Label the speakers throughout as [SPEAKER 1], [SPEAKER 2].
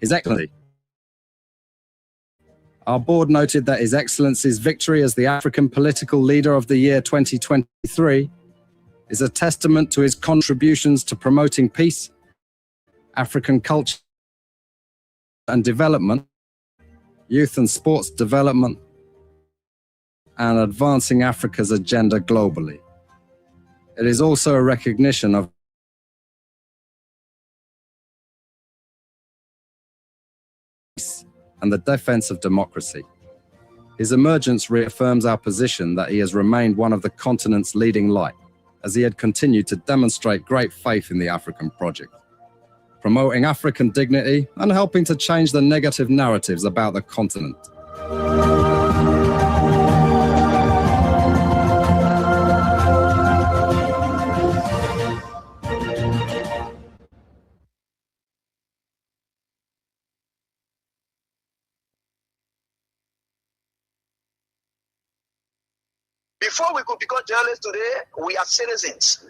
[SPEAKER 1] His Excellency. Our board noted that His Excellency's victory as the African Political Leader of the Year 2023 is a testament to his contributions to promoting peace, African culture and development, youth and sports development, and advancing Africa's agenda globally. It is also a recognition of peace and the defense of democracy. His emergence reaffirms our position that he has remained one of the continent's leading light, as he had continued to demonstrate great faith in the African project, promoting African dignity and helping to change the negative narratives about the continent.
[SPEAKER 2] Before we could become journalists today, we are citizens.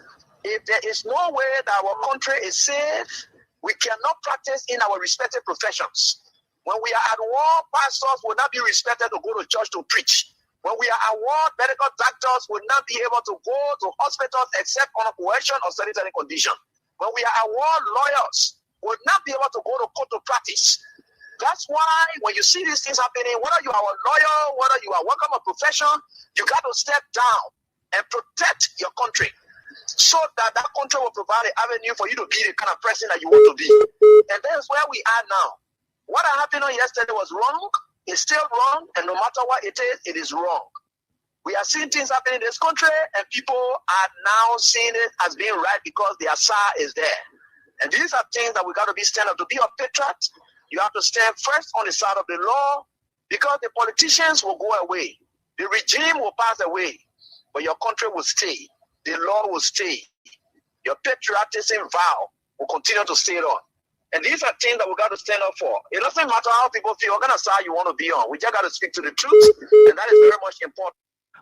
[SPEAKER 2] If there is no way that our country is safe, we cannot practice in our respective professions. When we are at war, pastors will not be respected to go to church to preach. When we are at war, medical doctors will not be able to go to hospitals except on coercion or sanitary condition. When we are at war, lawyers will not be able to go to court to practice. That's why when you see these things happening, whether you are a lawyer, whether you are working a profession, you got to step down and protect your country so that that country will provide an avenue for you to be the kind of person that you want to be. And that's where we are now. What happened on yesterday was wrong. It's still wrong. And no matter what it is wrong. We are seeing things happening in this country, and people are now seeing it as being right because their SAR is there. And these are things that we got to be stand up. To be a patriot, you have to stand first on the side of the law, because the politicians will go away. The regime will pass away, but your country will stay. The law will stay. Your patriotism vow will continue to stay on. And these are things that we got to stand up for. It doesn't matter how people feel, what kind of side you want to be on. We just got to speak to the truth, and that is very much important.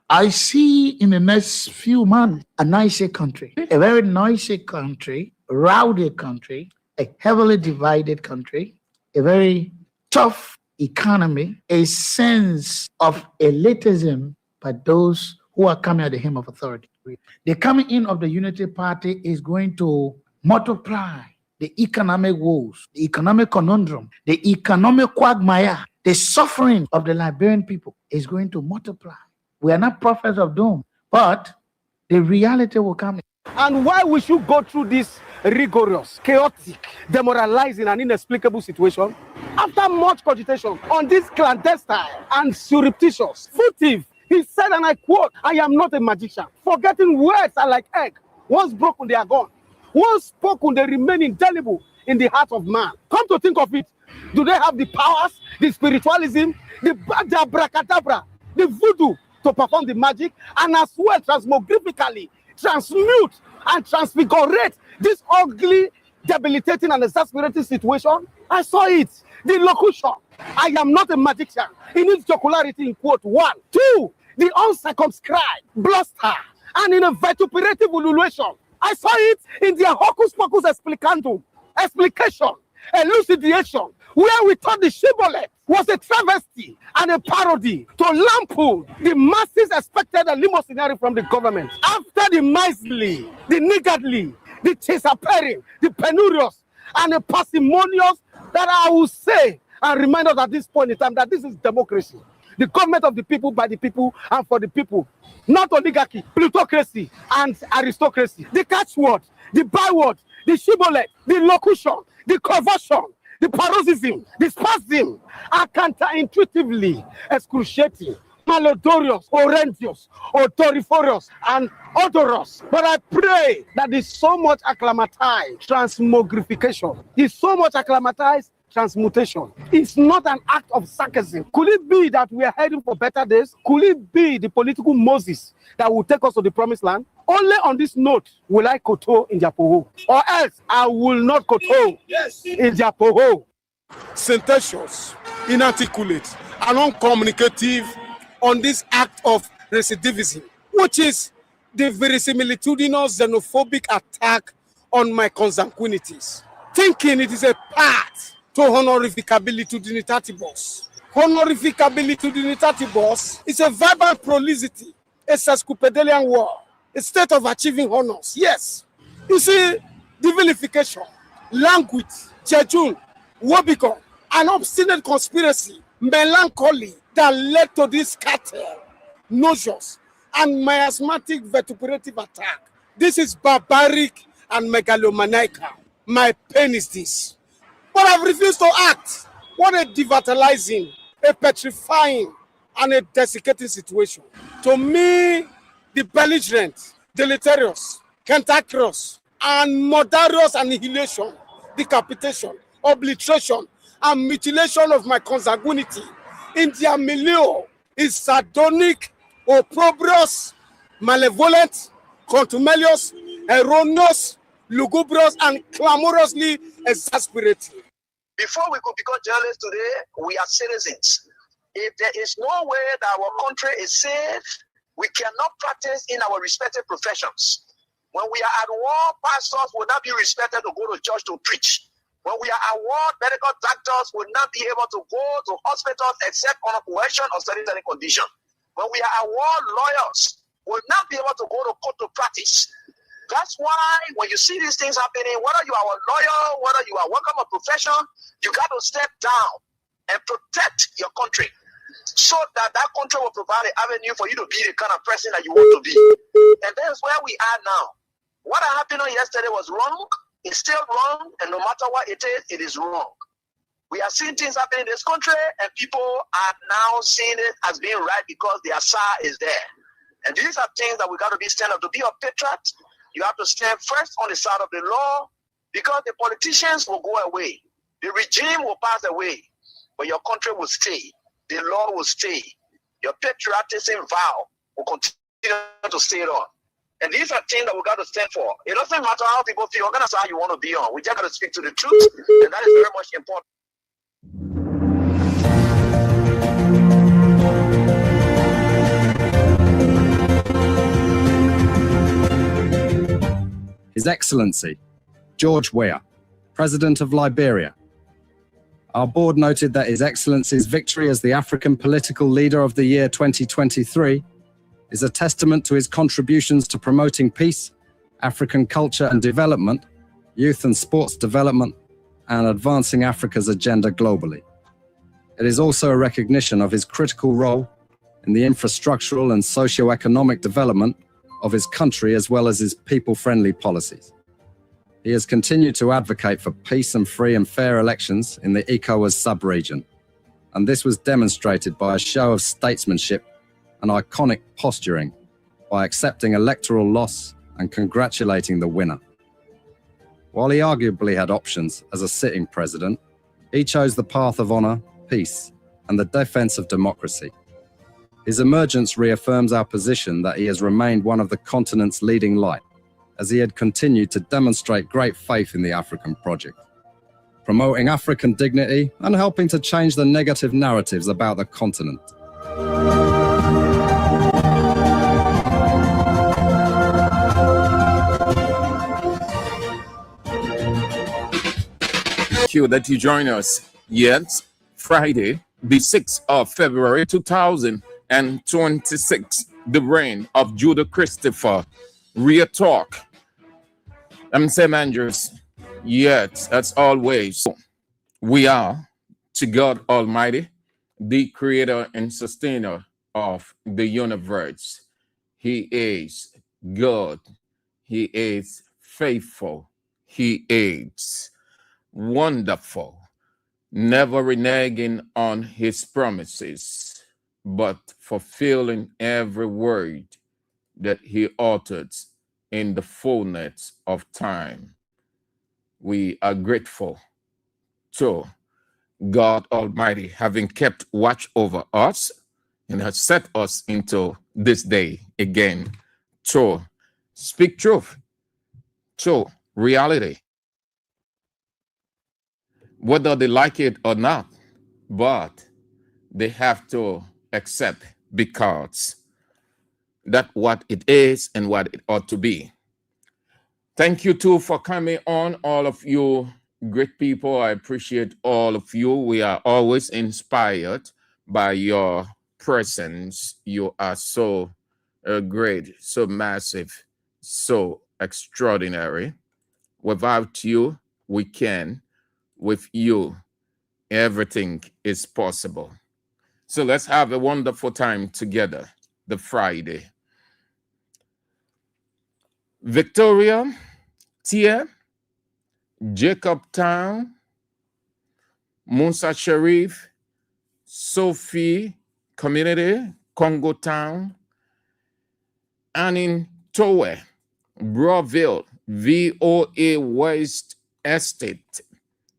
[SPEAKER 3] I see in the next few months a nicer country, a very noisy country, rowdy country, a heavily divided country, a very tough economy, a sense of elitism by those who are coming at the hem of authority. The coming in of the Unity Party is going to multiply the economic woes, the economic conundrum, the economic quagmire, the suffering of the Liberian people is going to multiply. We are not prophets of doom, but the reality will come.
[SPEAKER 4] And why we should go through this rigorous, chaotic, demoralizing, and inexplicable situation after much cogitation on this clandestine and surreptitious, furtive, he said, and I quote, "I am not a magician. Forgetting words are like egg. Once broken, they are gone. Once spoken, they remain indelible in the heart of man." Come to think of it, do they have the powers, the spiritualism, the abracadabra, the voodoo to perform the magic, and as well transmogrifically transmute and transfigurate this ugly, debilitating, and exasperating situation? I saw it. The locution, "I am not a magician," in its jocularity in quote 1. 2, the uncircumscribed bluster, and in a vituperative ululation. I saw it in their hocus pocus explicandum, explication, elucidation, where we thought the shibboleth was a travesty and a parody to lampoon the masses expected a limousine from the government. After the miserly, the niggardly, the chasapering, the penurious, and the parsimonious, that I will say and remind us at this point in time that this is democracy. The government of the people, by the people, and for the people. Not oligarchy, plutocracy, and aristocracy. The catchword, the byword, the shibboleth, the locution, the conversion, the paroxysm, the spasm are counterintuitively excruciating, malodorous, horrendous, odoriferous, and odorous. But I pray that there's so much acclimatized transmogrification, is so much acclimatized transmutation. It's not an act of sarcasm. Could it be that we are heading for better days? Could it be the political Moses that will take us to the promised land? Only on this note will I koto in Japoho, or else I will not koto in Japoho.
[SPEAKER 5] Sententious, inarticulate, and uncommunicative on this act of recidivism, which is the verisimilitudinous xenophobic attack on my consanguinities, thinking it is a path to honorificability dignitatis. Honorificability dignitatis is a verbal prolificity, a sesquipedalian word, a state of achieving honors. Yes. You see, the vilification, language, jejun, wobicon, an obstinate conspiracy, melancholy that led to this cartel, nauseous, and miasmatic vituperative attack. This is barbaric and megalomaniacal. My pain is this. But I've refused to act. What a devitalizing, a petrifying, and a desiccating situation. To me, the belligerent, deleterious, cantankerous, and murderous annihilation, decapitation, obliteration, and mutilation of my consanguinity in their milieu is sardonic, opprobrious, malevolent, contumelious, erroneous, lugubrious, and clamorously exasperating.
[SPEAKER 2] Before we could become journalists today, we are citizens. If there is no way that our country is safe, we cannot practice in our respective professions. When we are at war, pastors will not be respected to go to church to preach. When we are at war, medical doctors will not be able to go to hospitals except on a coercion or certain condition. When we are at war, lawyers will not be able to go to court to practice. That's why when you see these things happening, whether you are a lawyer, whether you are working a profession, you got to step down and protect your country so that that country will provide an avenue for you to be the kind of person that you want to be. And that's where we are now. What happened on yesterday was wrong. It's still wrong. And no matter what it is wrong. We are seeing things happening in this country, and people are now seeing it as being right because the Asa is there. And these are things that we got to be stand up. To be a patriot, you have to stand first on the side of the law, because the politicians will go away. The regime will pass away, but your country will stay. The law will stay. Your patriotism vow will continue to stay on. And these are things that we got to stand for. It doesn't matter how people feel. Organize how you want to be on. We just got to speak to the truth, and that is very much important.
[SPEAKER 1] His Excellency, George Weah, President of Liberia. Our board noted that His Excellency's victory as the African Political Leader of the Year 2023 is a testament to his contributions to promoting peace, African culture and development, youth and sports development, and advancing Africa's agenda globally. It is also a recognition of his critical role in the infrastructural and socio-economic development of his country, as well as his people-friendly policies. He has continued to advocate for peace and free and fair elections in the ECOWAS sub-region, and this was demonstrated by a show of statesmanship and iconic posturing by accepting electoral loss and congratulating the winner. While he arguably had options as a sitting president, he chose the path of honor, peace, and the defense of democracy. His emergence reaffirms our position that he has remained one of the continent's leading light, as he had continued to demonstrate great faith in the African project, promoting African dignity and helping to change the negative narratives about the continent.
[SPEAKER 6] Thank you that you join us. Yet, Friday, the 6th of February 2026, the reign of Judah Christopher. Real talk. I'm Sam Andrews. Yet, as always, we are to God Almighty, the creator and sustainer of the universe. He is good. He is faithful. He is wonderful, never reneging on his promises, but fulfilling every word that he uttered in the fullness of time. We are grateful to God Almighty, having kept watch over us and has set us into this day again to speak truth, to reality, whether they like it or not, but they have to accept, because that's what it is and what it ought to be. Thank you too for coming on, all of you great people. I appreciate all of you. We are always inspired by your presence. You are so great, so massive, so extraordinary. Without you, we can. With you, everything is possible. So let's have a wonderful time together. The Friday. Victoria, Tia, Jacob Town, Musa Sharif, Sophie Community, Congo Town, Anin Towe, Brawville, VOA West Estate,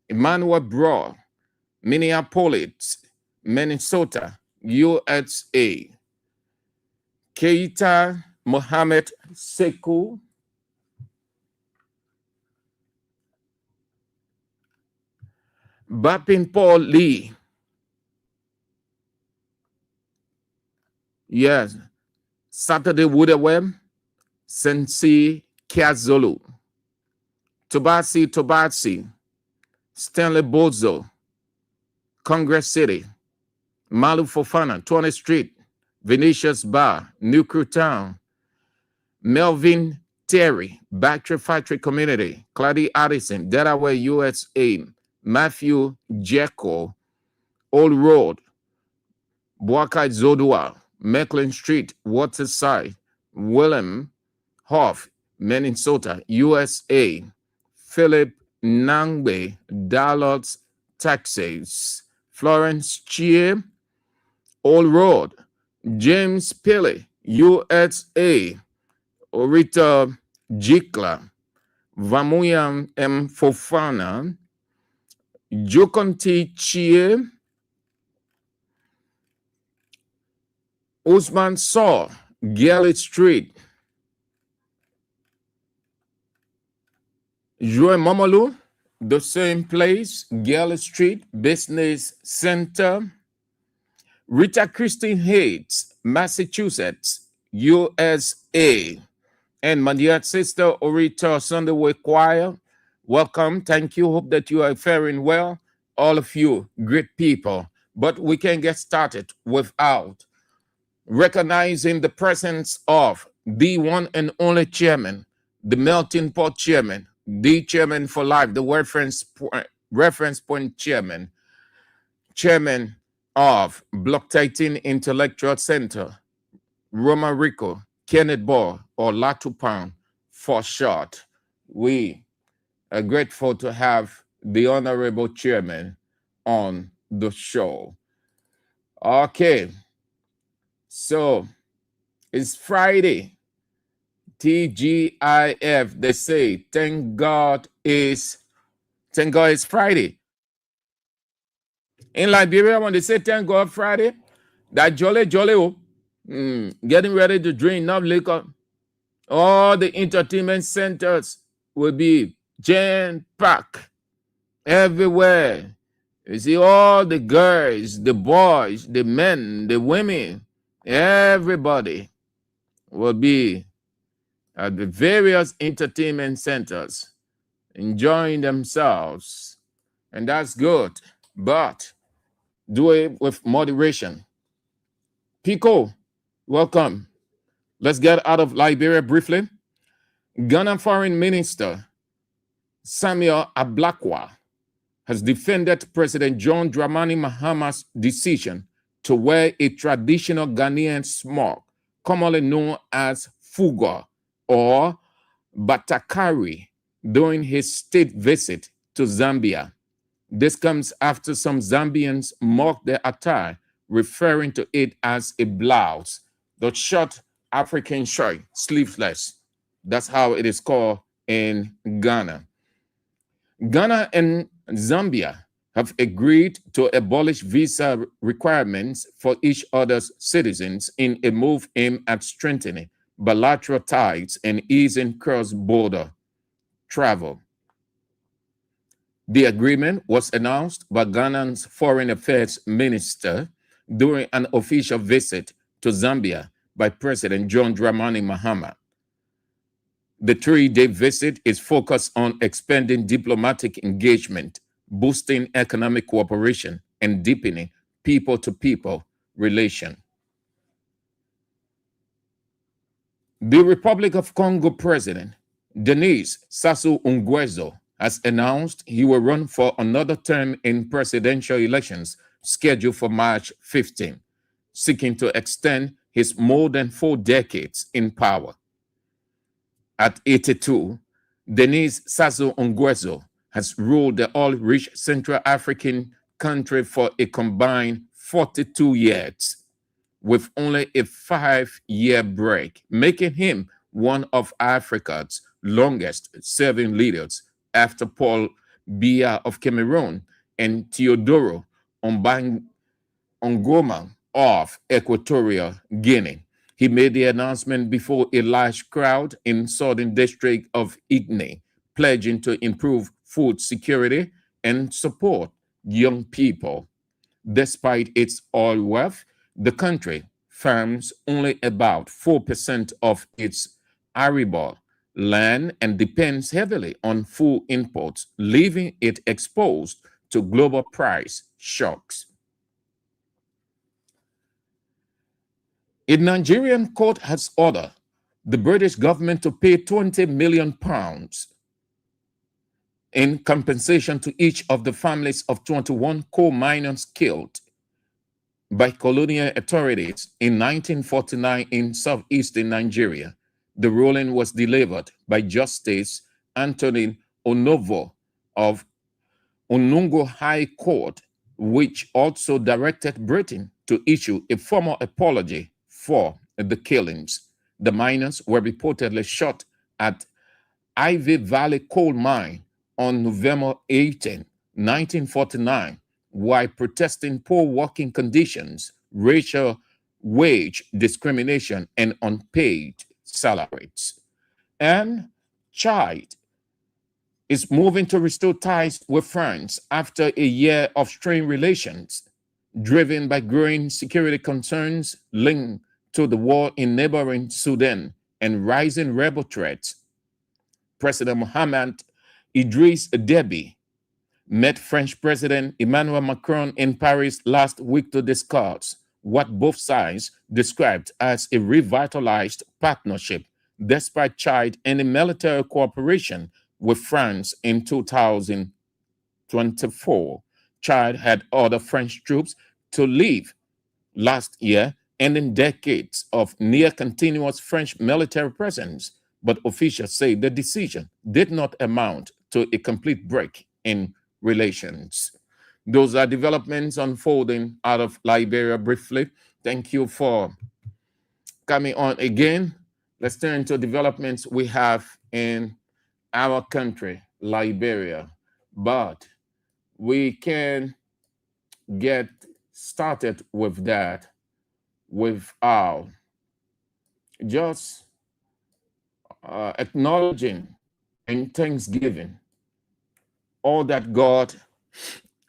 [SPEAKER 6] Emmanuel Braw, Minneapolis, Minnesota, USA, Keita Mohammed Sekou, Bapin Paul Lee, yes, Saturday Woodaweb, Sensi Kiazolu, Tobasi, Stanley Bozo, Congress City, Malu Fofana, 20th Street, Venetia's Bar, New Crew Town, Melvin Terry, Battery Factory Community, Clady Addison, Delaware, USA, Matthew Jekyll, Old Road, Boakai Zodua, Mecklin Street, Waterside, Willem Hoff, Minnesota, USA, Philip Nangbe, Dallas, Texas, Florence Chie, Old Road, James Pilley, USA, Orita Jikla, Vamuyam M. Fofana, Jokonti Chie, Usman Saw, Gallet Street, Joe Momolu, the same place, Gallet Street, Business Center, Rita Christine Hayes, Massachusetts, USA, and my dear sister Orita Sunday Choir. Welcome. Thank you. Hope that you are faring well. All of you, great people. But we can get started without recognizing the presence of the one and only chairman, the melting pot chairman, the chairman for life, the reference point chairman, chairman of Block 13 Intellectual Center, Roma Rico, Kenneth Ball, or Latupan for short. We are grateful to have the honorable chairman on the show. Okay, so it's Friday. TGIF, they say, thank God it's Friday. In Liberia, when they say thank God Friday, that jolly, getting ready to drink enough liquor, all the entertainment centers will be jam-packed everywhere. You see all the girls, the boys, the men, the women, everybody will be at the various entertainment centers enjoying themselves. And that's good, but do it with moderation. Pico, welcome. Let's get out of Liberia briefly. Ghana Foreign Minister Samuel Ablakwa has defended President John Dramani Mahama's decision to wear a traditional Ghanaian smock, commonly known as fuga or batakari, during his state visit to Zambia. This comes after some Zambians mocked the attire, referring to it as a blouse, the short African shirt, sleeveless. That's how it is called in Ghana. Ghana and Zambia have agreed to abolish visa requirements for each other's citizens in a move aimed at strengthening bilateral ties and easing cross-border travel. The agreement was announced by Ghana's Foreign Affairs Minister during an official visit to Zambia by President John Dramani Mahama. The 3-day visit is focused on expanding diplomatic engagement, boosting economic cooperation, and deepening people-to-people relation. The Republic of Congo President Denis Sassou Nguesso has announced he will run for another term in presidential elections scheduled for March 15, seeking to extend his more than 4 decades in power. At 82, Denis Sassou Nguesso has ruled the oil-rich Central African country for a combined 42 years, with only a 5-year break, making him one of Africa's longest-serving leaders after Paul Biya of Cameroon and Teodoro Ngoma of Equatorial Guinea. He made the announcement before a large crowd in southern district of Igni, pledging to improve food security and support young people. Despite its oil wealth, the country farms only about 4% of its arable land and depends heavily on food imports, leaving it exposed to global price shocks. A Nigerian court has ordered the British government to pay £20 million in compensation to each of the families of 21 coal miners killed by colonial authorities in 1949 in southeastern Nigeria. The ruling was delivered by Justice Anthony Onovo of Onungo High Court, which also directed Britain to issue a formal apology for the killings. The miners were reportedly shot at Ivy Valley Coal Mine on November 18, 1949, while protesting poor working conditions, racial wage discrimination, and unpaid salaries. And Chad is moving to restore ties with France after a year of strained relations, driven by growing security concerns linked to the war in neighboring Sudan and rising rebel threats. President Mohamed Idriss Déby met French President Emmanuel Macron in Paris last week to discuss what both sides described as a revitalized partnership, despite Chad ending military cooperation with France in 2024. Chad had ordered French troops to leave last year, ending decades of near-continuous French military presence, but officials say the decision did not amount to a complete break in relations. Those are developments unfolding out of Liberia briefly. Thank you for coming on again. Let's turn to developments we have in our country, Liberia. But we can get started with that without just acknowledging in thanksgiving all that God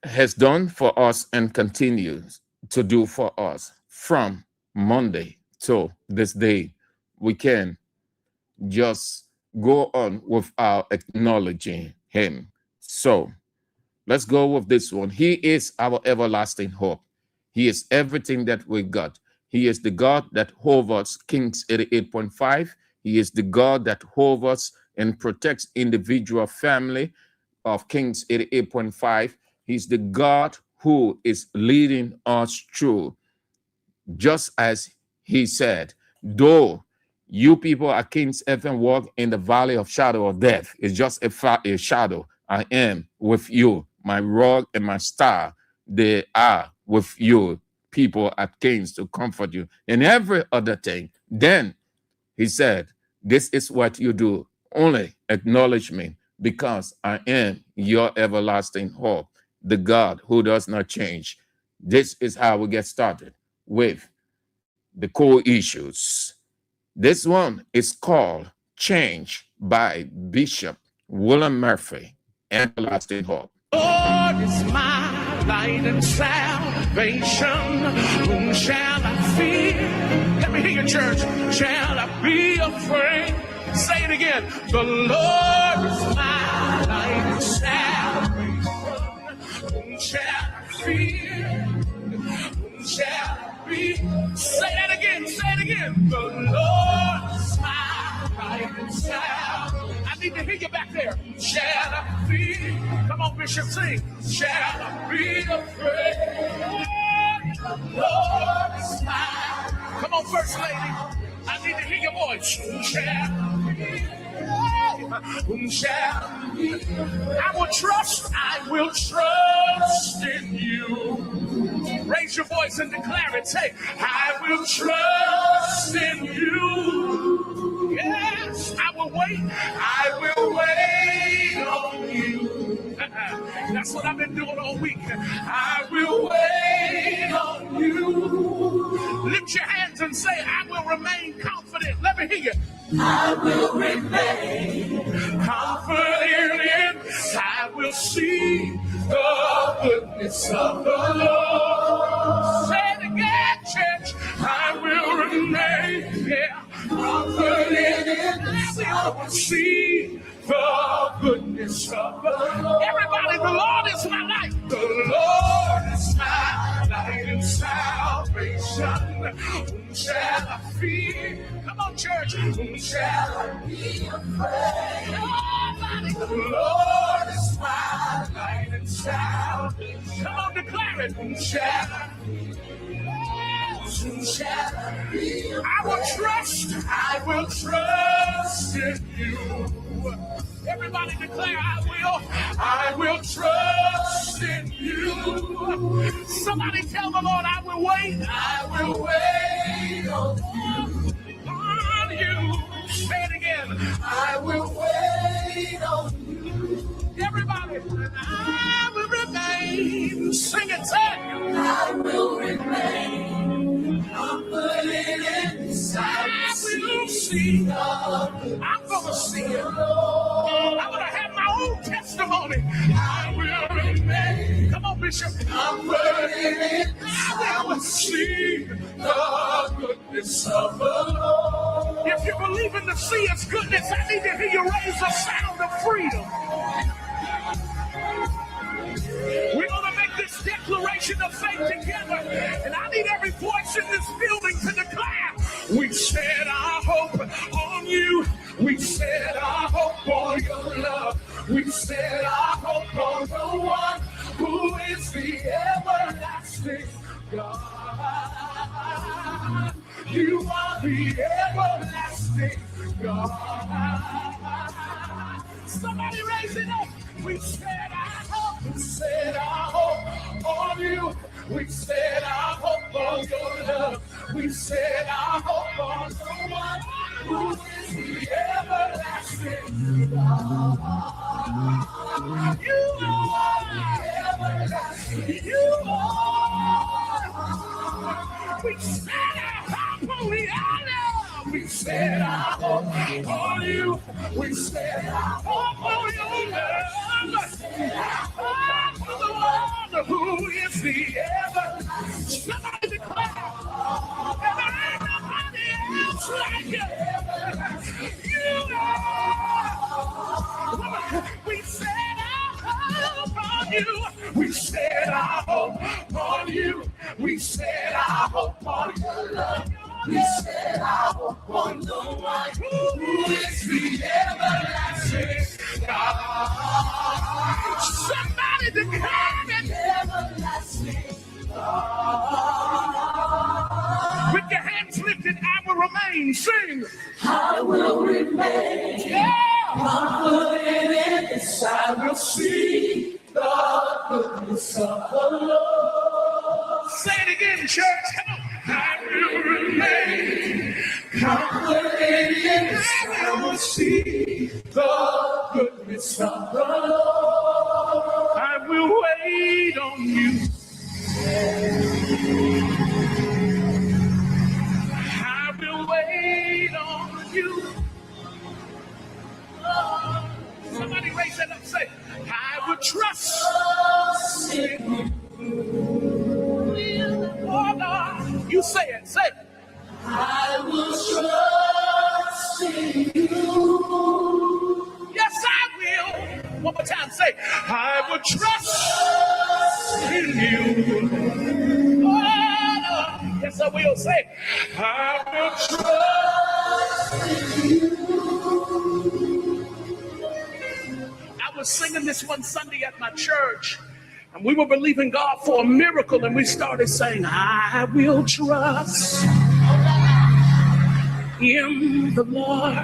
[SPEAKER 6] has done for us and continues to do for us from Monday to this day. We can just go on without acknowledging him. So let's go with this one. He is our everlasting hope. He is everything that we got. He is the God that hovers Kings 88.5. He is the God that hovers and protects individual family of Kings 88.5. He's the God who is leading us through. Just as he said, though you people are kings and walk in the valley of shadow of death, it's just a shadow. I am with you. My rod and my star, they are with you. People at kings to comfort you and every other thing. Then he said, this is what you do. Only acknowledge me, because I am your everlasting hope, the God who does not change. This is how we get started with the core issues. This one is called Change by Bishop William Murphy, Everlasting Hope.
[SPEAKER 7] Lord is my light and salvation. Whom shall I fear? Let me hear your church. Shall I be afraid? Say it again. The Lord is my light and salvation. Whom shall I fear? Whom shall I be? Say that again. Say it again. The Lord is my light and salvation. I need to hear you back there. Shall I fear? Come on, Bishop, sing. Shall I be afraid? The Lord is mine. Come on, First Lady. I need to hear your voice. Whom shall be? Whom shall be? I will trust in you. Raise your voice and declare it. Say, I will trust in you. Yes, I will wait. I will wait on you. That's what I've been doing all week. I will wait on you. Lift your hands and say, I will remain confident. Let me hear you. I will remain confident. I will see the goodness of the Lord. Say it again, church. I will remain confident. I will see the goodness of the Lord. Everybody, the Lord is my light. The Lord is my light and salvation. Whom shall I fear? Come on, church. Whom shall I be afraid? Nobody. The Lord is my light and salvation. Come on, declare it. Whom shall I fear? Whom shall I be afraid? I will trust in you. Everybody declare, I will trust in you. Somebody tell the Lord, I will wait. I will wait on you. Say it again. I will wait on you. Everybody, I will remain. Sing it, say it. I will remain. Confident inside. I will see. I'm gonna see it. I'm gonna have my own testimony. I will remain. Come on, Bishop. Confident. I will see the goodness of the Lord. If you believe in to see His goodness, I need to hear you raise a sound of freedom. We're going to make this declaration of faith together. And I need every voice in this building to declare, we set our hope on you. We set our hope on your love. We set our hope on the one who is the everlasting God. You are the everlasting God. Somebody raise it up. We set our hope. We set our hope on you. We set our hope on your love. We set our hope on the one who is the everlasting God. You are everlasting. You are. We set our hope on the honor. We set our hope on you. We set our hope on your love. On the one who is the everlasting. Somebody declare, and there ain't nobody else like you. You are. We set our hope on you. We set our hope on you. We set our hope on your love. We set our hope on the one who is the everlasting God. Somebody declare it. Everlasting God. With your hands lifted, I will remain. Sing. I will remain. Yeah. Confident in this, I will see the goodness of the Lord. Say it again, church. Come on. I will remain confident in this. I will see the goodness of the Lord. I will wait on you. I will wait on you. Somebody raise that up. Say, I will trust in you. Oh, Lord. You say it. Say it. I will trust in you. One more time, say, I will trust in you. Oh, yes, I will. Say, I will trust. I was singing this one Sunday at my church, and we were believing God for a miracle, and we started saying, I will trust in the Lord.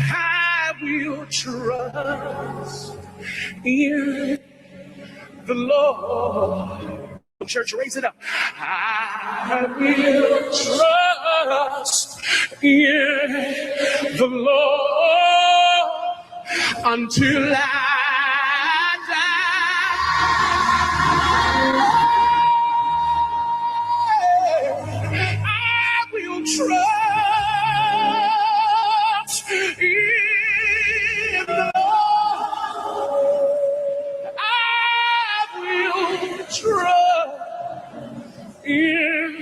[SPEAKER 7] I will trust in the Lord. Church, raise it up. I will trust in the Lord until I die. I will trust in the Lord. I will trust in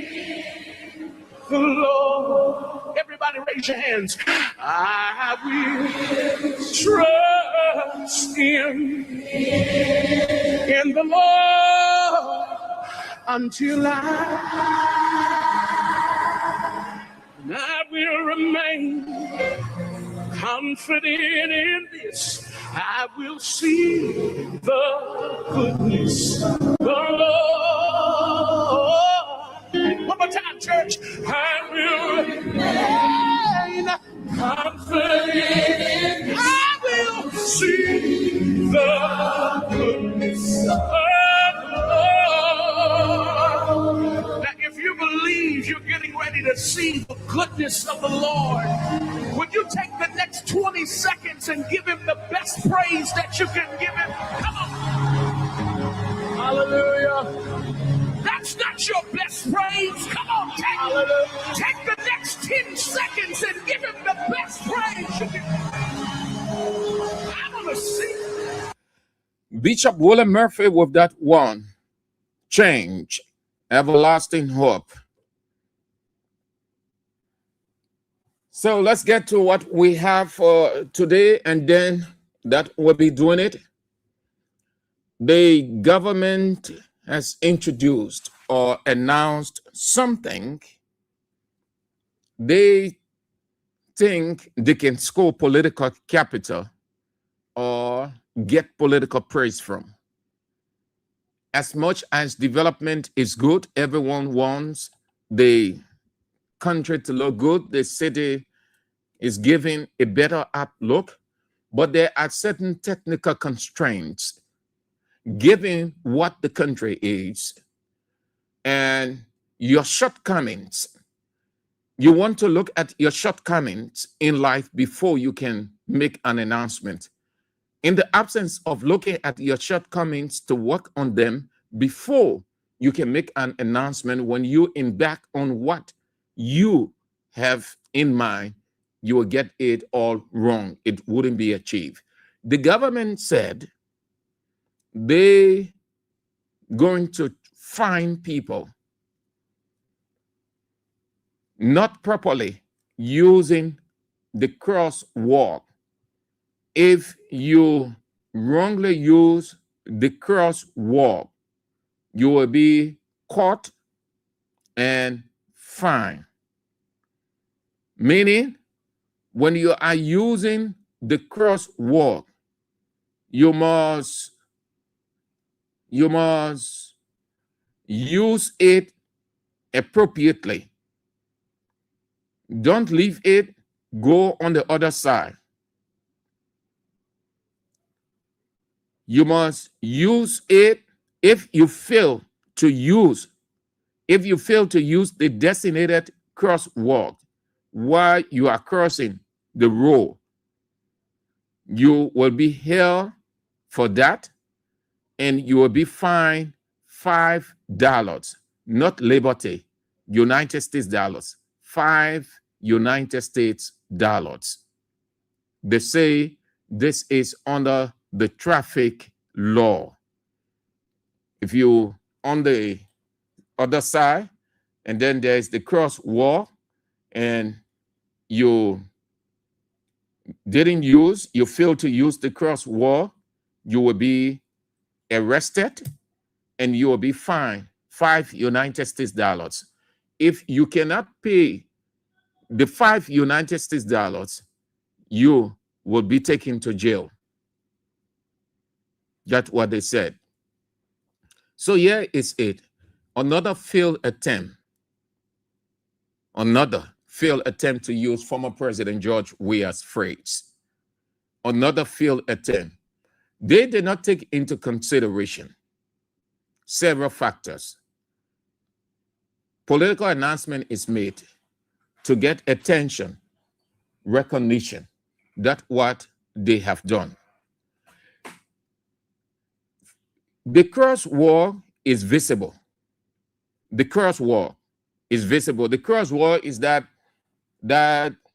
[SPEAKER 7] the Lord. Everybody raise your hands. I will trust in the Lord until I will remain confident in this. I will see the goodness of the Lord. One more time, church. I will remain confident. I will see the goodness of the Lord. Now, if you believe you're getting ready to see the goodness of the Lord, would you take the next 20 seconds and give him the best praise that you can give him? Come on. Hallelujah. That's not your best praise. Come on, take the next 10 seconds and give him the best praise you can. I want to see.
[SPEAKER 6] Bishop William Murphy with that one. Change. Everlasting hope. So let's get to what we have for today, and then that will be doing it. The government has introduced or announced something they think they can score political capital or get political praise from. As much as development is good, everyone wants the country to look good, the city is giving a better outlook, but there are certain technical constraints given what the country is and your shortcomings. You want to look at your shortcomings in life before you can make an announcement. In the absence of looking at your shortcomings to work on them before you can make an announcement, when you embark on what you have in mind, you will get it all wrong. It wouldn't be achieved. The government said they going to fine people not properly using the crosswalk. If you wrongly use the crosswalk, you will be caught and fined. Meaning, when you are using the crosswalk, you must use it appropriately. Don't leave it, go on the other side. You must use it. If you fail to use the designated crosswalk while you are crossing the road, you will be held for that, and you will be fined $5, not Liberty, United States dollars, $5 United States dollars. They say this is under the traffic law. If you on the other side, and then there's the crosswalk, and you you fail to use the crosswalk, you will be arrested and you will be fined $5 US. If you cannot pay the $5 US, you will be taken to jail. That's what they said. So here is it. Another failed attempt to use former President George Weah's phrase. Another failed attempt. They did not take into consideration several factors. Political announcement is made to get attention, recognition. That's what they have done. The crosswalk is visible. The crosswalk is visible. The crosswalk is that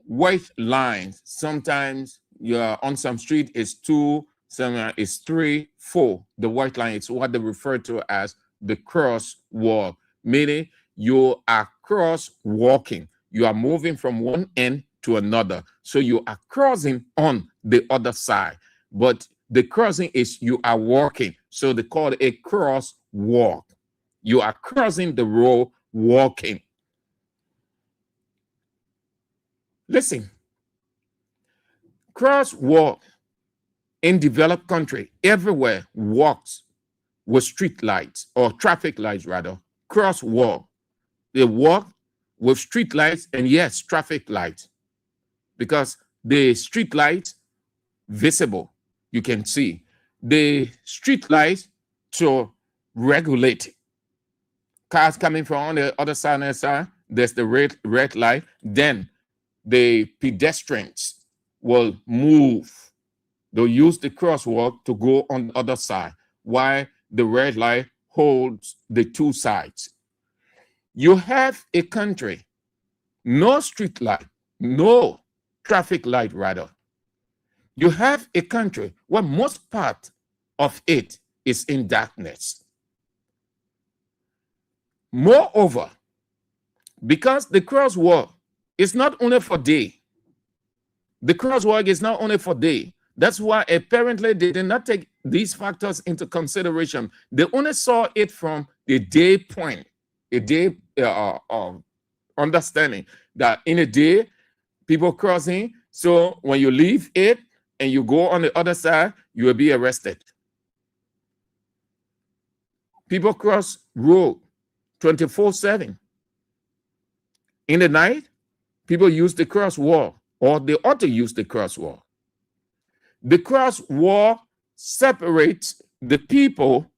[SPEAKER 6] white line. Sometimes you're on some street is 2, somewhere is 3, 4. The white line is what they refer to as the crosswalk, meaning you are crosswalking. You are moving from one end to another. So you are crossing on the other side. But the crossing is you are walking. So they call it a crosswalk. You are crossing the road walking. Listen, crosswalk in developed country, everywhere walks with street lights or traffic lights rather. Crosswalk. They walk with street lights and yes, traffic lights. Because the street lights visible, you can see. The street lights to regulate cars coming from on the other side, there's the red light. Then the pedestrians will move. They'll use the crosswalk to go on the other side, while the red light holds the two sides. You have a country, no street light, no traffic light rather. You have a country where most part of it is in darkness. Moreover, because the crosswalk is not only for day, the crosswalk is not only for day. That's why apparently they did not take these factors into consideration. They only saw it from the day point, a day understanding that in a day, people crossing. So when you leave it and you go on the other side, you will be arrested. People cross road 24/7. In the night, people use the crosswalk, or they ought to use the crosswalk. The crosswalk separates the people,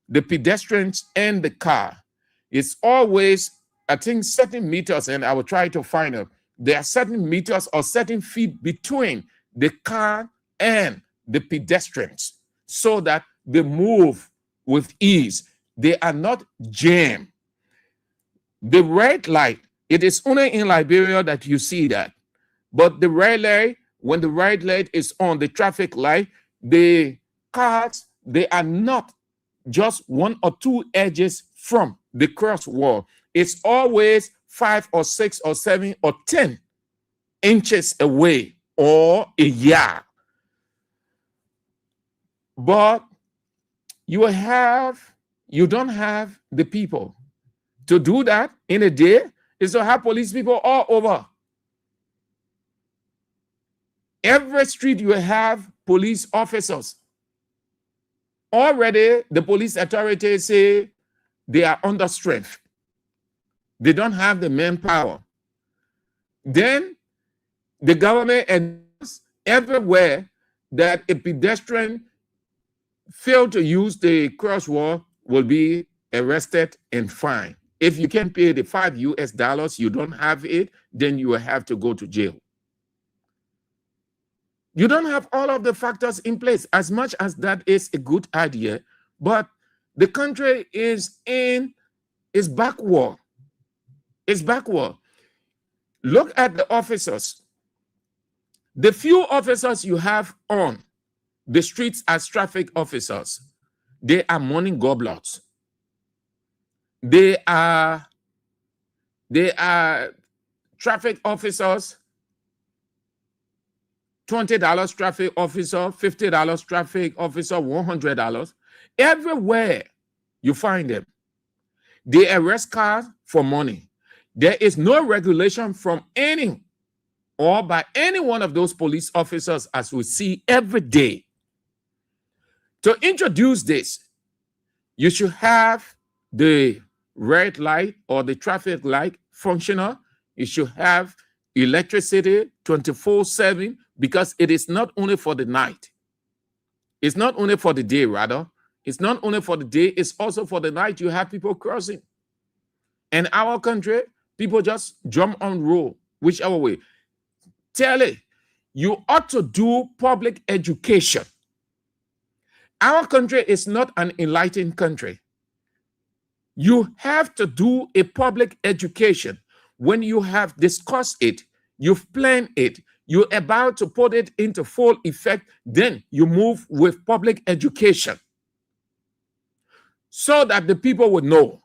[SPEAKER 6] the pedestrians, and the car. It's always, I think, certain meters, and I will try to find it. There are certain meters or certain feet between the car and the pedestrians so that they move with ease. They are not jammed. The red light, it is only in Liberia that you see that. But the red light, when the red light is on, the traffic light, the cars, they are not just 1 or 2 edges from the crosswalk. It's always 5 or 6 or 7 or 10 inches away or a yard. But you don't have the people to do that in a day. Is to have police people all over. Every street you have police officers. Already the police authorities say they are under strength. They don't have the manpower. Then the government announced everywhere that a pedestrian failed to use the crosswalk will be arrested and fined. If you can't pay the $5 you don't have it, then you will have to go to jail. You don't have all of the factors in place, as much as that is a good idea, but the country is backward. It's backward. Look at the officers. The few officers you have on the streets as traffic officers, they are money gobblers. They are traffic officers $20 traffic officer, $50 traffic officer, $100. Everywhere you find them, they arrest cars for money. There is no regulation from any or by any one of those police officers, as we see every day. To introduce this, you should have the red light or the traffic light functional. You should have electricity 24/7, because it is not only for the night. It's not only for the day, rather. It's not only for the day, it's also for the night. You have people crossing. In our country, people just jump on road, whichever way. Tell it, you ought to do public education. Our country is not an enlightened country. You have to do a public education. When you have discussed it, you've planned it, you're about to put it into full effect, then you move with public education so that the people would know.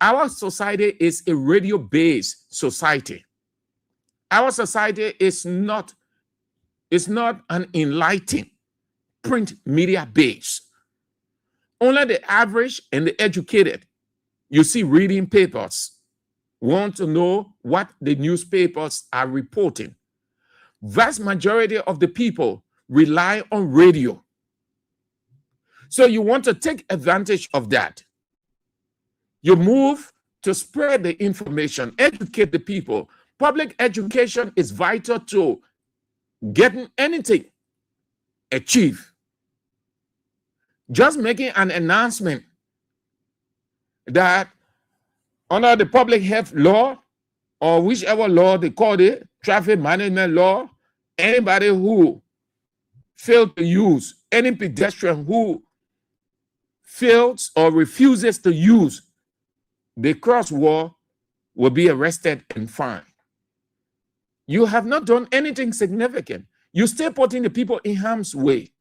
[SPEAKER 6] Our society is a radio-based society. Our society is not an enlightened print media base. Only the average and the educated, you see, reading papers, want to know what the newspapers are reporting. Vast majority of the people rely on radio. So you want to take advantage of that. You move to spread the information, educate the people. Public education is vital to getting anything achieved. Just making an announcement that under the public health law, or whichever law they call it, traffic management law, anybody who failed to use, any pedestrian who fails or refuses to use the crosswalk will be arrested and fined. You have not done anything significant. You still putting the people in harm's way,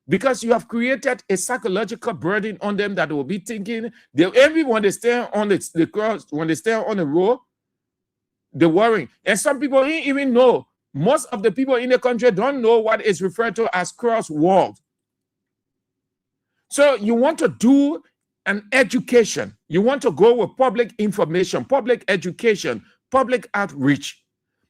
[SPEAKER 6] because you have created a psychological burden on them that will be thinking when they stand on the cross, when they stand on the road, they're worrying. And some people didn't even know. Most of the people in the country don't know what is referred to as crosswalk. So you want to do an education. You want to go with public information, public education, public outreach.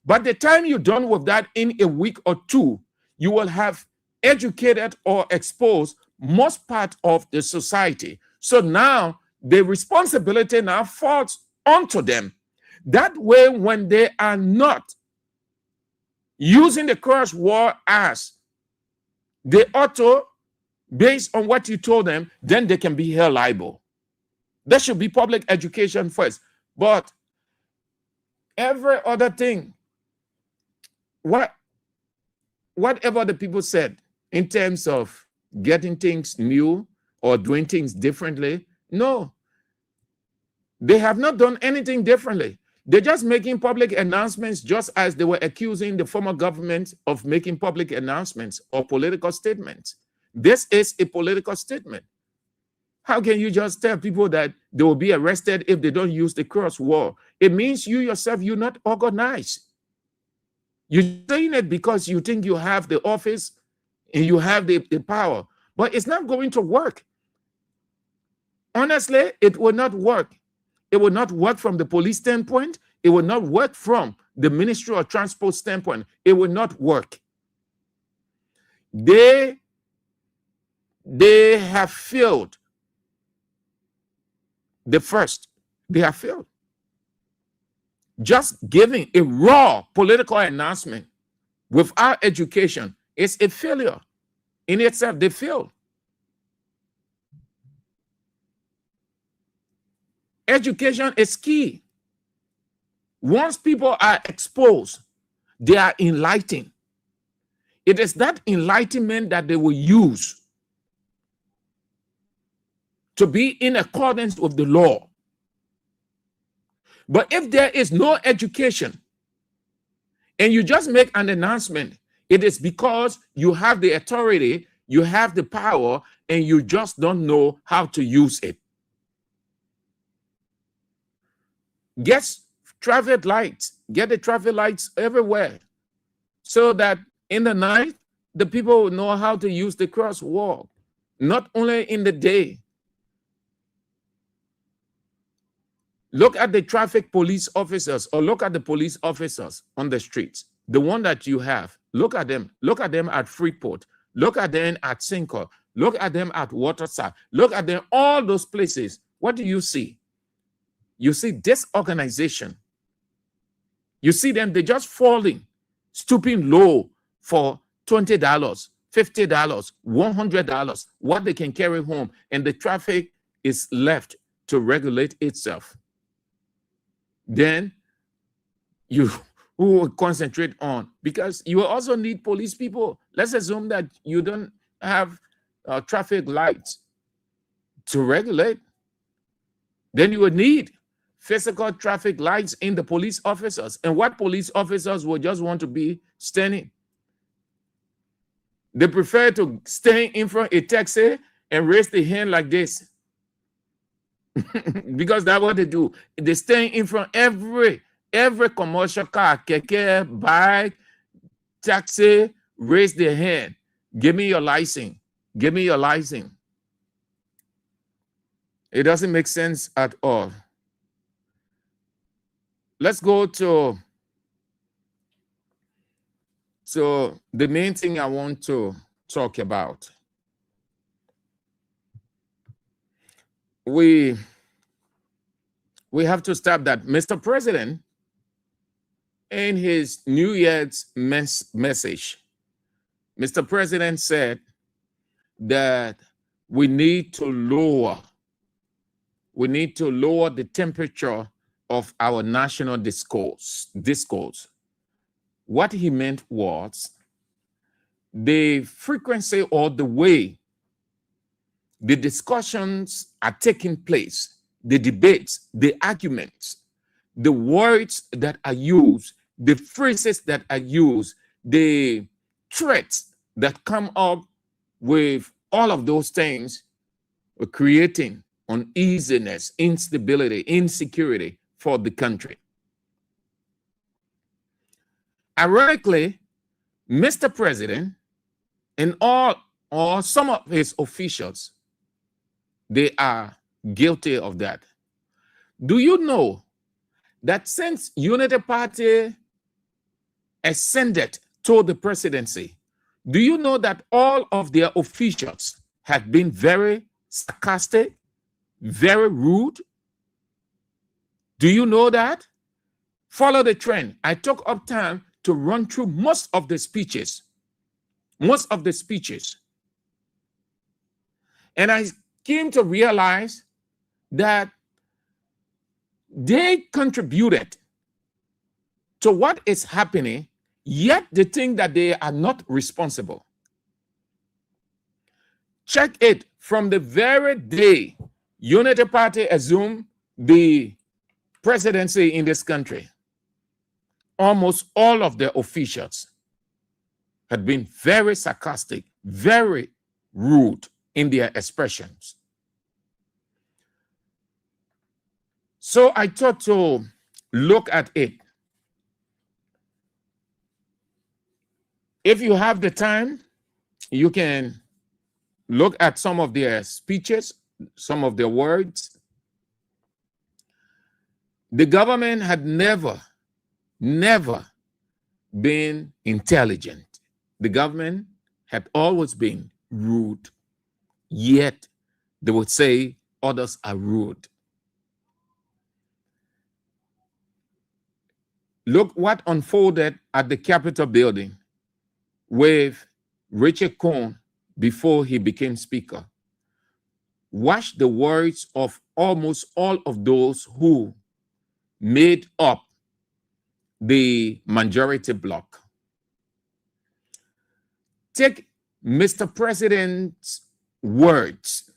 [SPEAKER 6] By the time you're done with that in a week or two, you will have educated or exposed most part of the society. So now the responsibility now falls onto them. That way, when they are not using the crosswalk as they ought to, based on what you told them, then they can be held liable. There should be public education first. But every other thing, whatever the people said in terms of getting things new or doing things differently, no. They have not done anything differently. They're just making public announcements, just as they were accusing the former government of making public announcements or political statements. This is a political statement. How can you just tell people that they will be arrested if they don't use the crosswalk? It means you yourself, you're not organized. You're saying it because you think you have the office and you have the power, but it's not going to work. Honestly, it will not work. It will not work from the police standpoint. It will not work from the Ministry of Transport standpoint. It will not work. They have failed. The first, they have failed. Just giving a raw political announcement without education is a failure in itself. They failed. Education is key. Once people are exposed, they are enlightened. It is that enlightenment that they will use to be in accordance with the law. But if there is no education and you just make an announcement, it is because you have the authority, you have the power, and you just don't know how to use it. Get traffic lights, get the traffic lights everywhere so that in the night, the people will know how to use the crosswalk, not only in the day. Look at the traffic police officers, or look at the police officers on the streets. The one that you have, look at them. Look at them at Freeport. Look at them at Cinco. Look at them at Waterside. Look at them, all those places. What do you see? You see disorganization. You see them, they're just falling, stooping low for $20, $50, $100, what they can carry home, and the traffic is left to regulate itself. Then you will concentrate on, because you also need police people. Let's assume that you don't have traffic lights to regulate. Then you would need physical traffic lights in the police officers. And what police officers will just want to be standing? They prefer to stand in front of a taxi and raise the hand like this. Because that's what they do. They stand in front of every commercial car, keke, bike, taxi, raise their hand. Give me your license. Give me your license. It doesn't make sense at all. Let's go to the main thing I want to talk about. We have to stop that. Mr. President, in his New Year's message, Mr. President said that we need to lower the temperature of our national discourse. What he meant was the frequency or the way the discussions are taking place, the debates, the arguments, the words that are used, the phrases that are used, the threats that come up with all of those things are creating uneasiness, instability, insecurity for the country. Ironically, Mr. President and all or some of his officials, they are guilty of that. Do you know that since Unity Party ascended to the presidency, do you know that all of their officials have been very sarcastic, very rude? Do you know that? Follow the trend. I took up time to run through most of the speeches. And I came to realize that they contributed to what is happening, yet they think that they are not responsible. Check it from the very day Unity Party assumed the presidency in this country. Almost all of the officials had been very sarcastic, very rude in their expressions. So I thought to look at it. If you have the time, you can look at some of their speeches, some of their words. The government had never been intelligent. The government had always been rude, yet they would say others are rude. Look what unfolded at the Capitol building with Richard Cohn before he became Speaker. Watch the words of almost all of those who made up the majority bloc. Take Mr. President's words.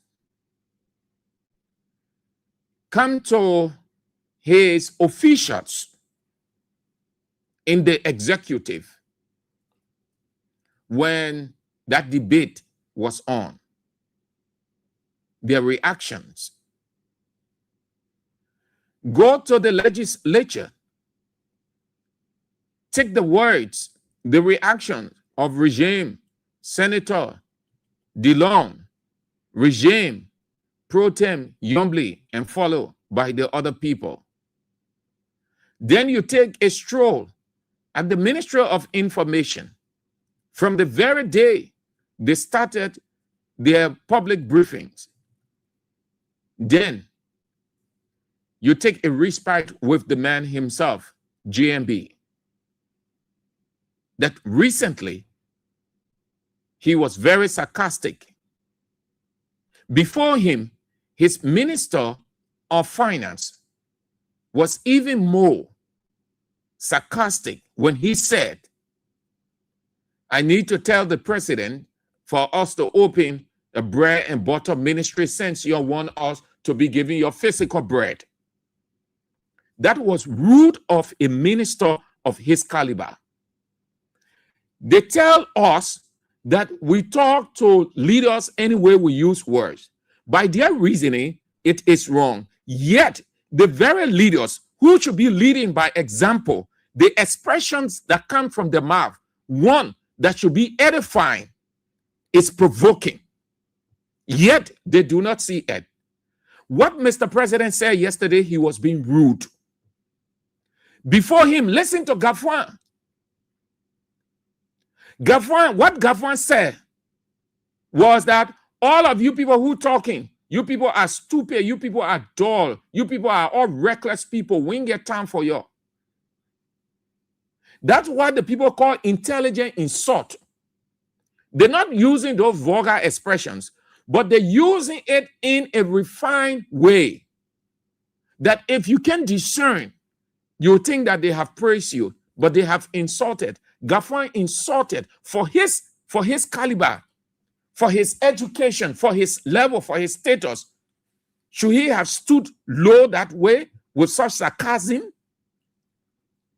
[SPEAKER 6] Come to his officials in the executive when that debate was on. Their reactions. Go to the legislature. Take the words the reaction of regime, Senator DeLong, regime, pro tem Yombly, and followed by the other people. Then you take a stroll at the Ministry of Information. From the very day they started their public briefings, then you take a respite with the man himself, GMB, that recently he was very sarcastic. Before him, his Minister of Finance was even more sarcastic when he said, I need to tell the president for us to open a bread and butter ministry since you want us to be giving your physical bread. That was rude of a minister of his caliber. They tell us that we talk to leaders any way we use words. By their reasoning, it is wrong. Yet, the very leaders who should be leading by example, the expressions that come from the mouth, one that should be edifying, is provoking. Yet, they do not see it. What Mr. President said yesterday, he was being rude. Before him, listen to Gafwan. What Gafwan said was that all of you people who talking, you people are stupid, you people are dull, you people are all reckless people. We ain't get time for you. That's what the people call intelligent insult. They're not using those vulgar expressions, but they're using it in a refined way that if you can discern, you think that they have praised you, but they have insulted. Gafwan insulted for his caliber, for his education, for his level, for his status. Should he have stood low that way with such sarcasm?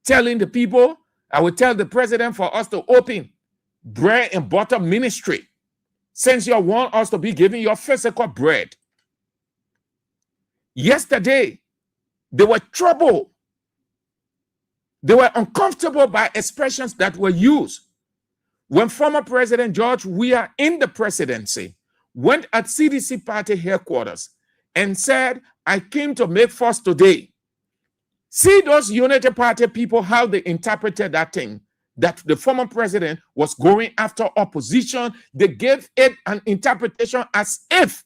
[SPEAKER 6] Telling the people, I will tell the president for us to open bread and butter ministry since you want us to be giving your physical bread. Yesterday, they were troubled. They were uncomfortable by expressions that were used. When former President George Weah in the presidency went at CDC party headquarters and said, I came to make fuss today. See those Unity Party people, how they interpreted that thing, that the former president was going after opposition. They gave it an interpretation as if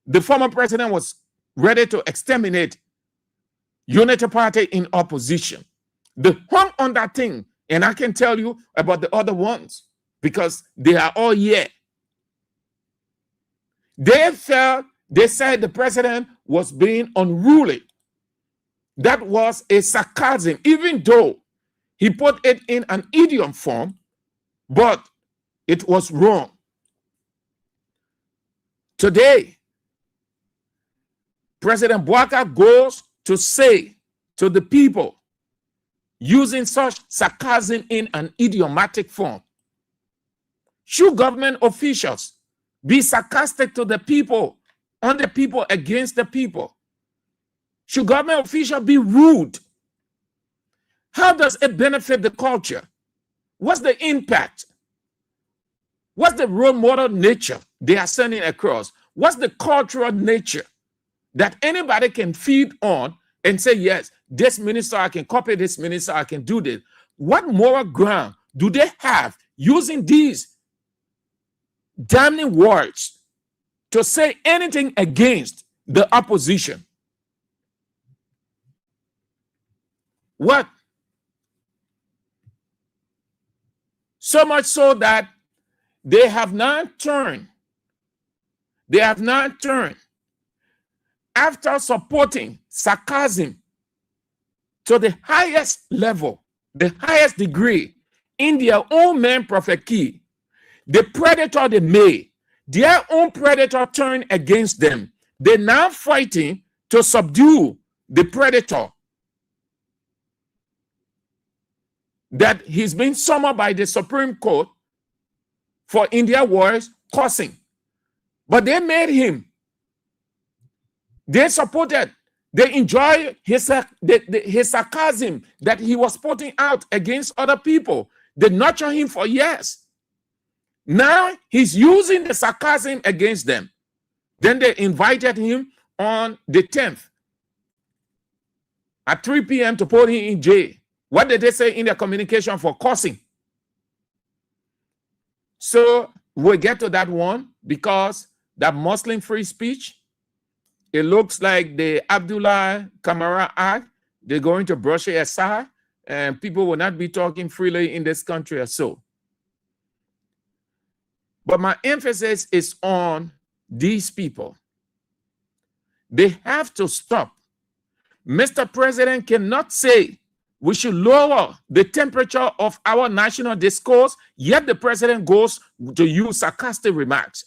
[SPEAKER 6] the former president was ready to exterminate Unity Party in opposition. They hung on that thing, and I can tell you about the other ones because they are all here. They said the president was being unruly. That was a sarcasm, even though he put it in an idiom form, but it was wrong. Today, President Bouaka goes to say to the people, using such sarcasm in an idiomatic form, should government officials be sarcastic to the people, on the people, against the people? Should government officials be rude? How does it benefit the culture? What's the impact? What's the role model nature they are sending across? What's the cultural nature that anybody can feed on and say, yes, this minister, I can copy this minister, I can do this? What moral ground do they have using these damning words to say anything against the opposition? What? So much so that they have not turned. They have not turned. After supporting sarcasm to the highest level, the highest degree, in their own man, Prophet Key, the predator they made, their own predator turned against them. They're now fighting to subdue the predator that he's been summoned by the Supreme Court for India wars causing. But they made him. They supported, they enjoy his sarcasm that he was putting out against other people. They nurture him for years. Now he's using the sarcasm against them. Then they invited him on the 10th at 3 p.m. to put him in jail. What did they say in their communication? For cursing? So we'll get to that one, because that Muslim free speech, it looks like the Abdullah Kamara Act, they're going to brush it aside, and people will not be talking freely in this country or so. But my emphasis is on these people. They have to stop. Mr. President cannot say we should lower the temperature of our national discourse, yet the president goes to use sarcastic remarks,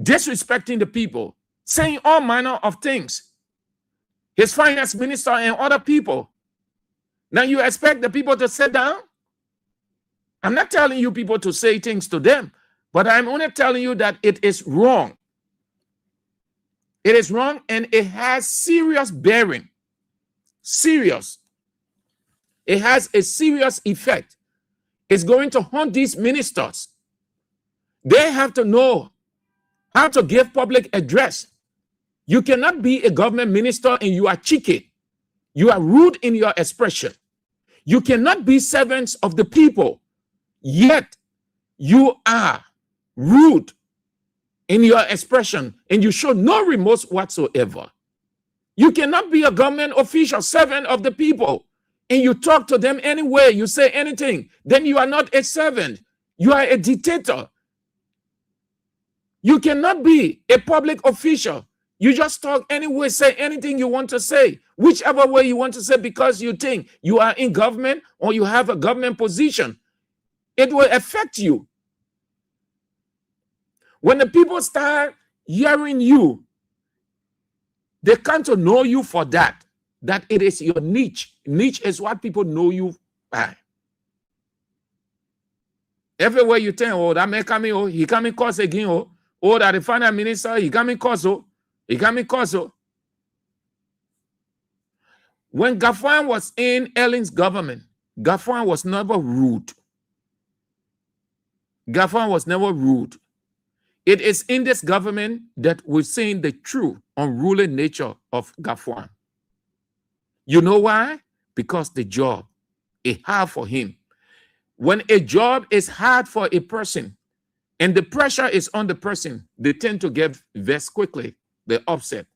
[SPEAKER 6] disrespecting the people, saying all manner of things. His finance minister and other people. Now you expect the people to sit down? I'm not telling you people to say things to them, but I'm only telling you that it is wrong. It is wrong, and it has serious bearing. Serious. It has a serious effect. It's going to haunt these ministers. They have to know how to give public address. You cannot be a government minister and you are cheeky. You are rude in your expression. You cannot be servants of the people, yet you are rude in your expression and you show no remorse whatsoever. You cannot be a government official, servant of the people, and you talk to them anyway, you say anything, then you are not a servant. You are a dictator. You cannot be a public official. You just talk anyway, say anything you want to say, whichever way you want to say, because you think you are in government or you have a government position. It will affect you. When the people start hearing you, they come to know you for that it is your niche. Niche is what people know you by. Everywhere you think, oh, that man coming, oh, he coming cause again, oh, that the finance minister, he coming cause, oh, he coming cause, oh. When Gafwan was in Ellen's government, Gafwan was never rude. Gafwan was never rude. It is in this government that we're seeing the true unruly nature of Gafwan. You know why? Because the job is hard for him. When a job is hard for a person and the pressure is on the person, they tend to get vexed quickly. They're upset.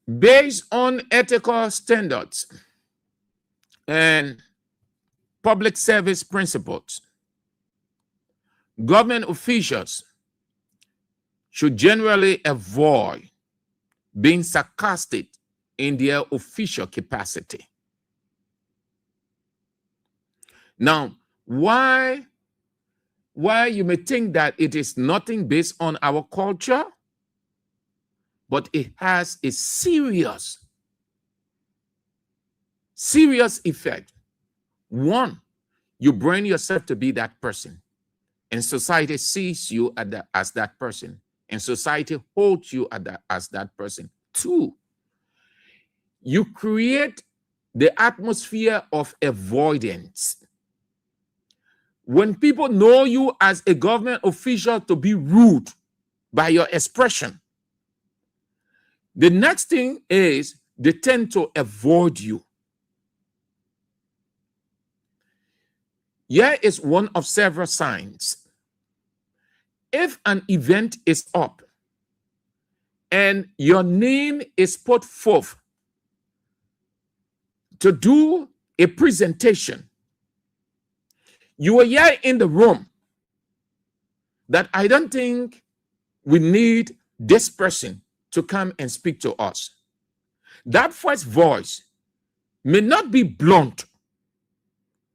[SPEAKER 6] Based on ethical standards and public service principles, government officials should generally avoid being sarcastic in their official capacity. Now, why you may think that it is nothing based on our culture, but it has a serious effect. One, you bring yourself to be that person, and society sees you as that person, and society holds you as that person. Two, you create the atmosphere of avoidance. When people know you as a government official to be rude by your expression, the next thing is they tend to avoid you. Here is one of several signs. If an event is up and your name is put forth to do a presentation, you are here in the room that I don't think we need this person to come and speak to us. That first voice may not be blunt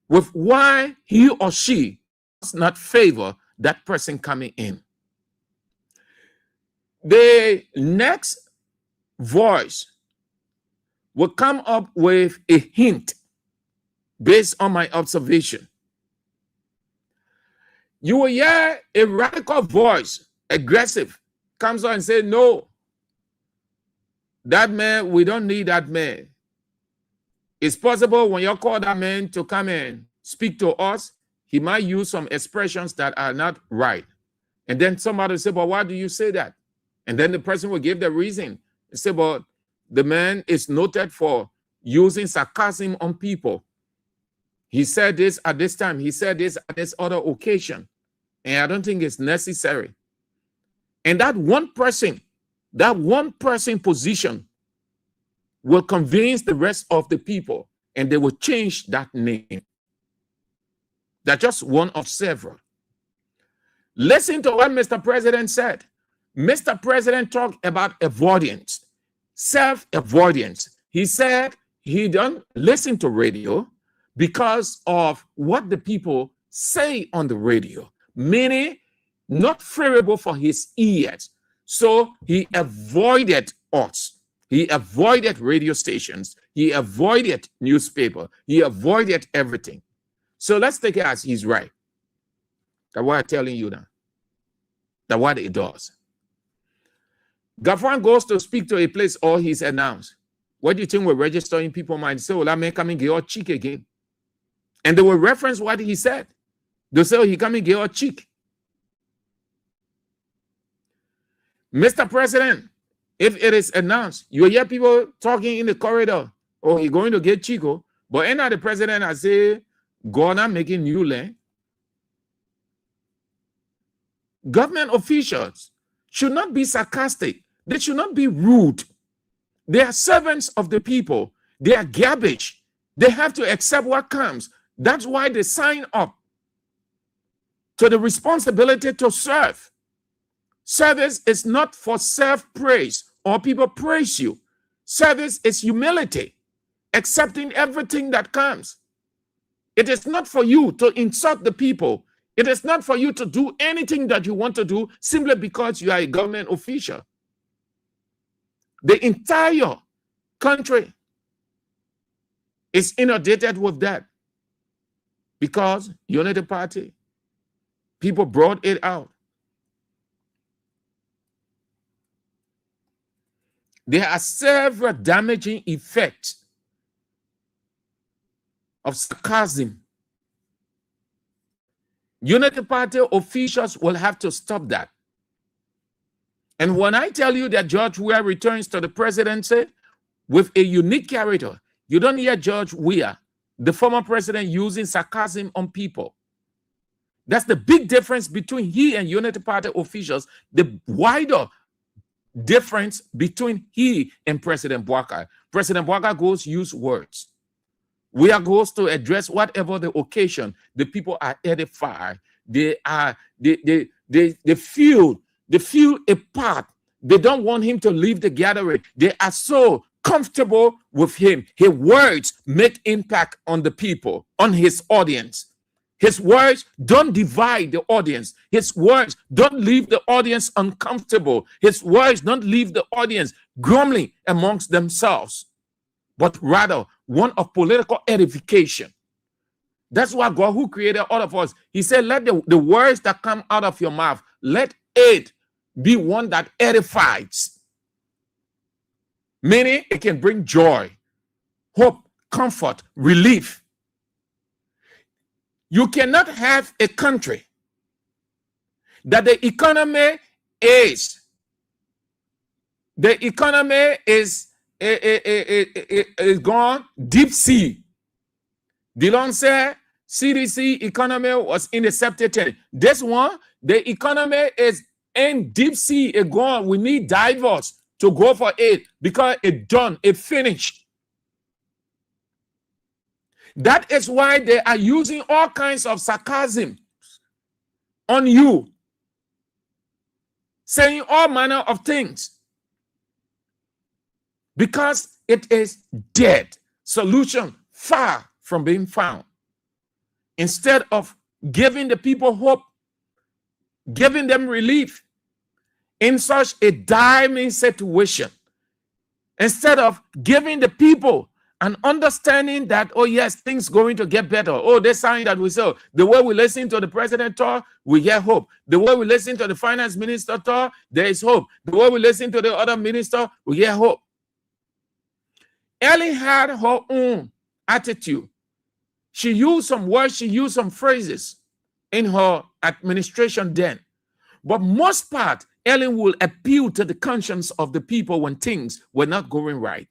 [SPEAKER 6] with why he or she does not favor that person coming in. The next voice will come up with a hint based on my observation. You will hear a radical voice, aggressive, comes on and say, no, That man, we don't need that man. It's possible when you call that man to come and speak to us, he might use some expressions that are not right. And then somebody will say, but why do you say that? And then the person will give the reason. They say, but the man is noted for using sarcasm on people. He said this at this time. He said this at this other occasion. And I don't think it's necessary. And that one person position will convince the rest of the people, and they will change that name. That's just one of several. Listen to what Mr. President said. Mr. President talked about avoidance, self-avoidance. He said he don't listen to radio because of what the people say on the radio, meaning not favorable for his ears. So he avoided us. He avoided radio stations. He avoided newspaper. He avoided everything. So let's take it as he's right. That's what I'm telling you now. That's what it does. Gafran goes to speak to a place or he's announced. What do you think we're registering people might say, well, I may come and get your cheek again. And they will reference what he said. They'll say, oh, he come and get your cheek. Mr. President, if it is announced, you hear people talking in the corridor, oh, he's going to get Chico, but ain't the president has said, Gonna making new land. Government officials should not be sarcastic. They should not be rude. They are servants of the people. They are garbage. They have to accept what comes. That's why they sign up to the responsibility to serve. Service is not for self-praise or people praise you. Service is humility, accepting everything that comes. It is not for you to insult the people. It is not for you to do anything that you want to do simply because you are a government official. The entire country is inundated with that because Unity Party, people brought it out. There are several damaging effects of sarcasm. Unity Party officials will have to stop that. And when I tell you that George Weah returns to the presidency with a unique character, you don't hear George Weah, the former president, using sarcasm on people. That's the big difference between he and Unity Party officials, the wider difference between he and President Bouakai. President Bouakai goes use words. Weah goes to address whatever the occasion. The people are edified. They feel a part. They don't want him to leave the gathering. They are so comfortable with him. His words make impact on the people, on his audience. His words don't divide the audience. His words don't leave the audience uncomfortable. His words don't leave the audience grumbling amongst themselves, but rather one of political edification. That's why God, who created all of us, he said, let the words that come out of your mouth, let it be one that edifies. Meaning it can bring joy, hope, comfort, relief. You cannot have a country that the economy is gone deep sea. Dillon said CDC economy was in the septic. This one, the economy is in deep sea. It gone. We need divers to go for it because it done, it finished. That is why they are using all kinds of sarcasm on you, saying all manner of things, because it is dead. Solution far from being found. Instead of giving the people hope, giving them relief in such a dire situation, instead of giving the people an understanding that, oh yes, things going to get better. Oh, this sign that we saw. The way we listen to the president talk, we get hope. The way we listen to the finance minister talk, there is hope. The way we listen to the other minister, we get hope. Ellen had her own attitude. She used some words, she used some phrases in her administration then. But most part, Ellen will appeal to the conscience of the people when things were not going right.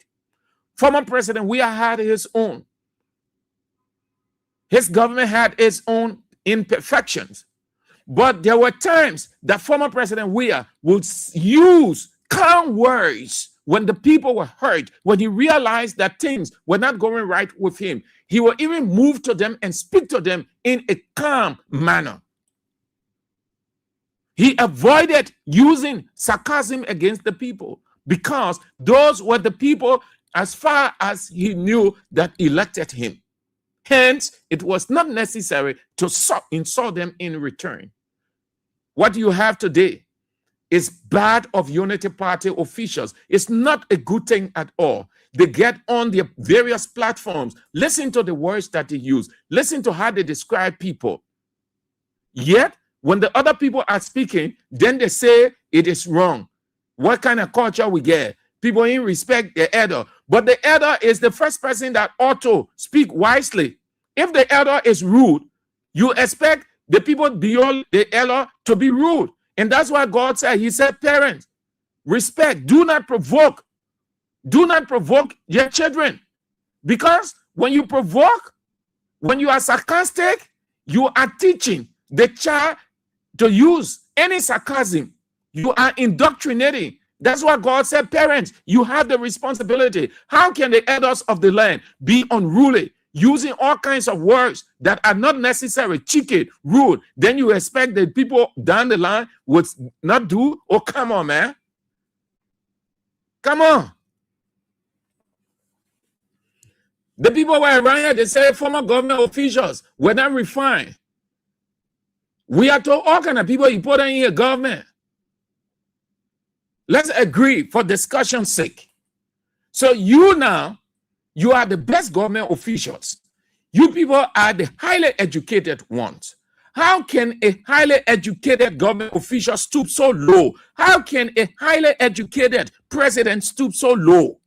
[SPEAKER 6] Former President Weah had his own. His government had its own imperfections. But there were times that former President Weah would use calm words when the people were hurt, when he realized that things were not going right with him. He will even move to them and speak to them in a calm manner. He avoided using sarcasm against the people because those were the people, as far as he knew, that elected him. Hence, it was not necessary to insult them in return. What you have today is bad of Unity Party officials. It's not a good thing at all. They get on their various platforms. Listen to the words that they use. Listen to how they describe people. Yet, when the other people are speaking, then they say it is wrong. What kind of culture we get? People in respect the elder. But the elder is the first person that ought to speak wisely. If the elder is rude, you expect the people beyond the elder to be rude. And that's why God said, he said, parents, respect, do not provoke. Do not provoke your children. Because when you provoke, when you are sarcastic, you are teaching the child to use any sarcasm. You are indoctrinating. That's why God said, parents, you have the responsibility. How can the elders of the land be unruly, using all kinds of words that are not necessary, cheeky, rude? Then you expect that people down the line would not do? Oh, come on, man. Come on. The people were around here, they say former government officials were not refined. We are told all kind of people you put in your government. Let's agree for discussion's sake. So you now, you are the best government officials. You people are the highly educated ones. How can a highly educated government official stoop so low? How can a highly educated president stoop so low?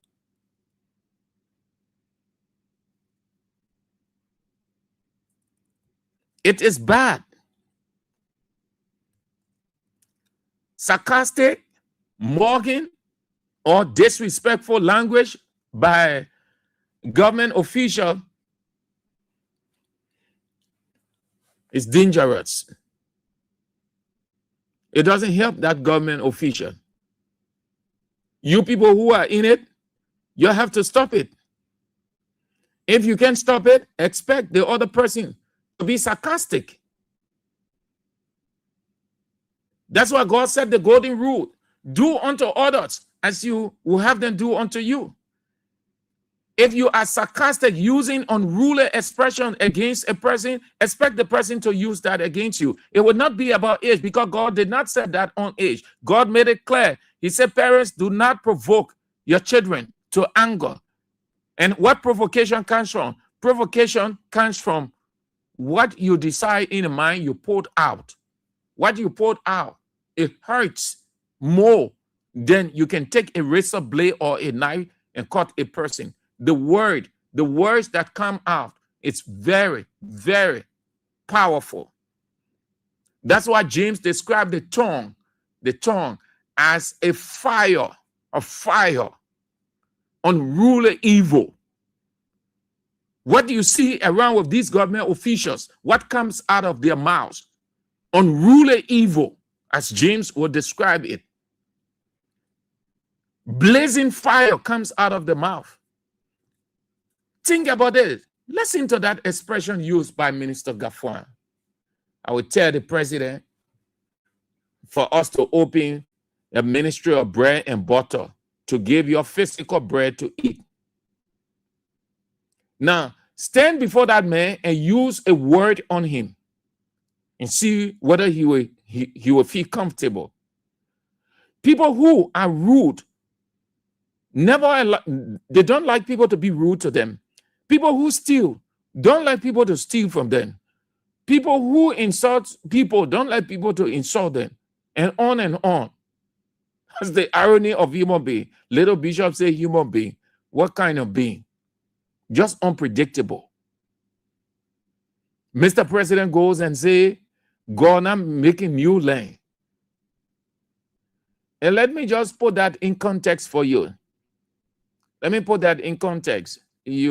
[SPEAKER 6] It is bad. Sarcastic, mocking, or disrespectful language by government official is dangerous. It doesn't help that government official. You people who are in it, you have to stop it. If you can't stop it, expect the other person to be sarcastic. That's why God said the golden rule: do unto others as you will have them do unto you. If you are sarcastic, using unruly expression against a person, expect the person to use that against you. It would not be about age, because God did not say that on age. God made it clear. He said, parents, do not provoke your children to anger. And what provocation comes from? Provocation comes from what you decide in the mind, you poured out. What you poured out, it hurts more than you can take a razor blade or a knife and cut a person. The words that come out, it's very, very powerful. That's why James described the tongue as a fire, unruly evil. What do you see around with these government officials? What comes out of their mouths? Unruly evil, as James would describe it. Blazing fire comes out of the mouth. Think about it. Listen to that expression used by Minister Gaffwan. I would tell the president for us to open a ministry of bread and butter to give your physical bread to eat. Now, stand before that man and use a word on him and see whether he will feel comfortable. People who are rude, they don't like people to be rude to them. People who steal don't like people to steal from them. People who insult people don't like people to insult them. And on. That's the irony of human being. Little Bishop say human being. What kind of being? Just unpredictable. Mr. President goes and say, God, I'm making new land. And let me just put that in context for you. Let me put that in context. He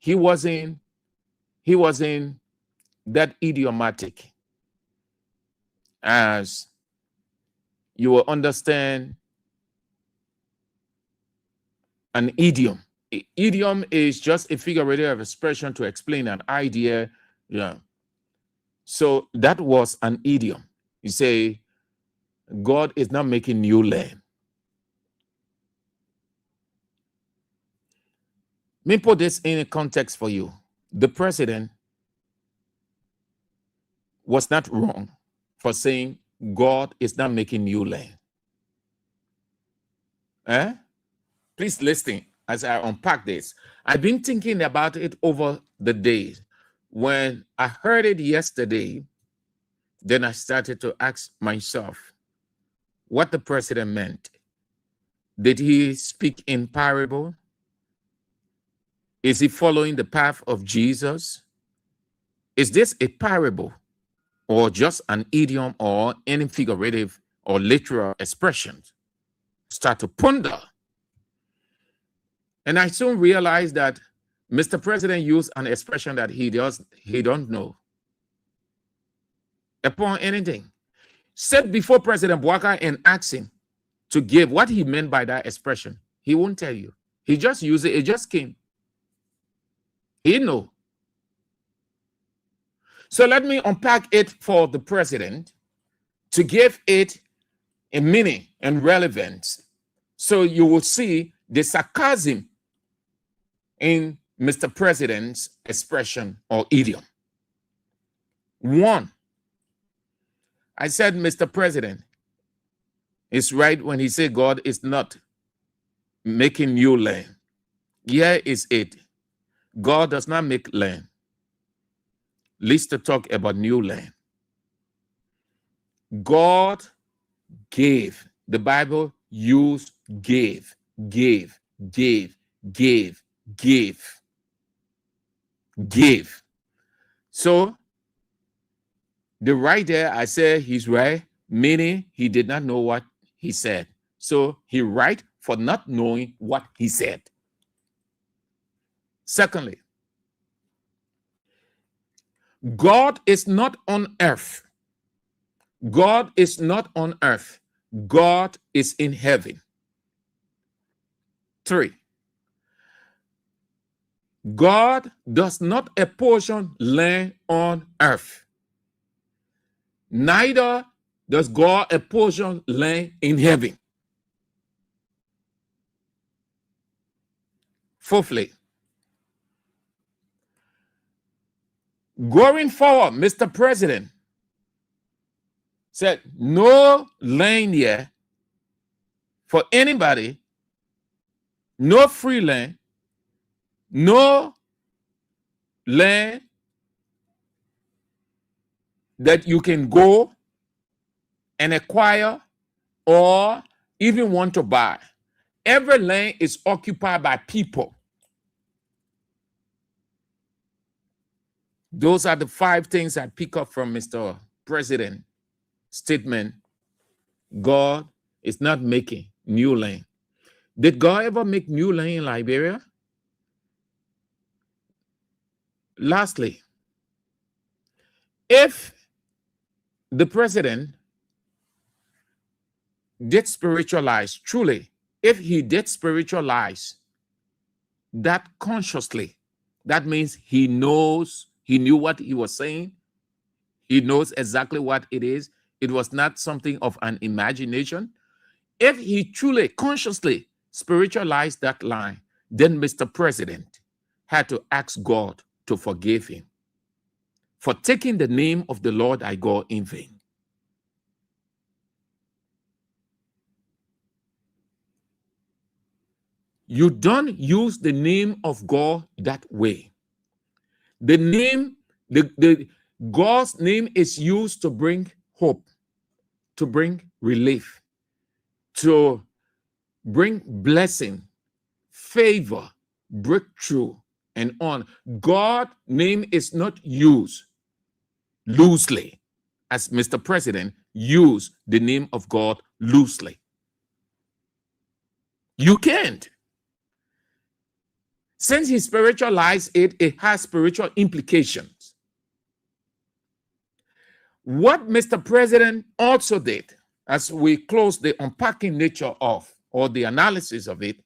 [SPEAKER 6] wasn't that idiomatic as you will understand an idiom. Idiom is just a figurative expression to explain an idea. Yeah. So that was an idiom. You say, God is not making new land. Let me put this in a context for you. The president was not wrong for saying God is not making new land. Please listen as I unpack this. I've been thinking about it over the days. When I heard it yesterday, then I started to ask myself what the president meant. Did he speak in parable? Is he following the path of Jesus? Is this a parable or just an idiom or any figurative or literal expression? Start to ponder. And I soon realized that Mr. President used an expression that he don't know upon anything. Sit before President Bouaka and ask him to give what he meant by that expression. He won't tell you. He just used it. It just came. He know. So let me unpack it for the president to give it a meaning and relevance. So you will see the sarcasm in Mr. President's expression or idiom. One, I said Mr. President is right when he said God is not making new land. Here is it. God does not make land. Least to talk about new land. God gave. The Bible used gave. So the right there, I said he's right, meaning he did not know what he said. So he right for not knowing what he said. Secondly, God is not on earth. God is not on earth. God is in heaven. 3, God does not apportion land on earth. Neither does God apportion land in heaven. Fourthly, going forward, Mr. President said no land here for anybody, no free land, no land that you can go and acquire or even want to buy. Every land is occupied by people. Those are the 5 things I pick up from Mr. President's statement. God is not making new land. Did God ever make new land in Liberia? Lastly, if the president did spiritualize, truly, if he did spiritualize that consciously, that means he knew what he was saying. He knows exactly what it is. It was not something of an imagination. If he truly, consciously spiritualized that line, then Mr. President had to ask God to forgive him for taking the name of the Lord thy God in vain. You don't use the name of God that way. The name, God's name is used to bring hope, to bring relief, to bring blessing, favor, breakthrough, and on. God's name is not used loosely, as Mr. President used the name of God loosely. You can't. Since he spiritualized it, it has spiritual implications. What Mr. President also did, as we close the unpacking nature of, or the analysis of it,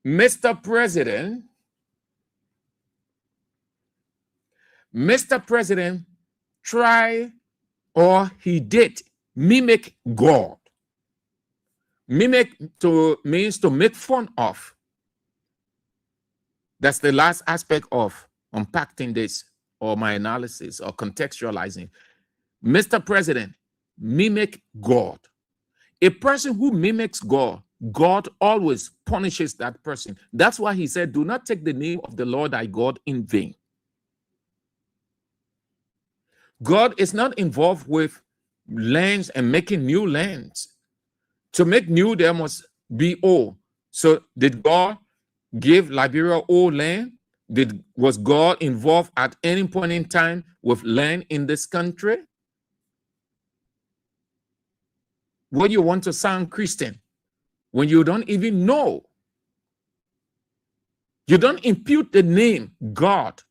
[SPEAKER 6] Mr. President tried, or he did, mimic God. Mimic means to make fun of. That's the last aspect of unpacking this, or my analysis, or contextualizing. Mr. President, mimic God. A person who mimics God, God always punishes that person. That's why he said, do not take the name of the Lord thy God in vain. God is not involved with lands and making new lands. To make new, there must be old. So did God give Liberia old land? Was God involved at any point in time with land in this country? What you want to sound Christian when you don't even know? You don't impute the name God,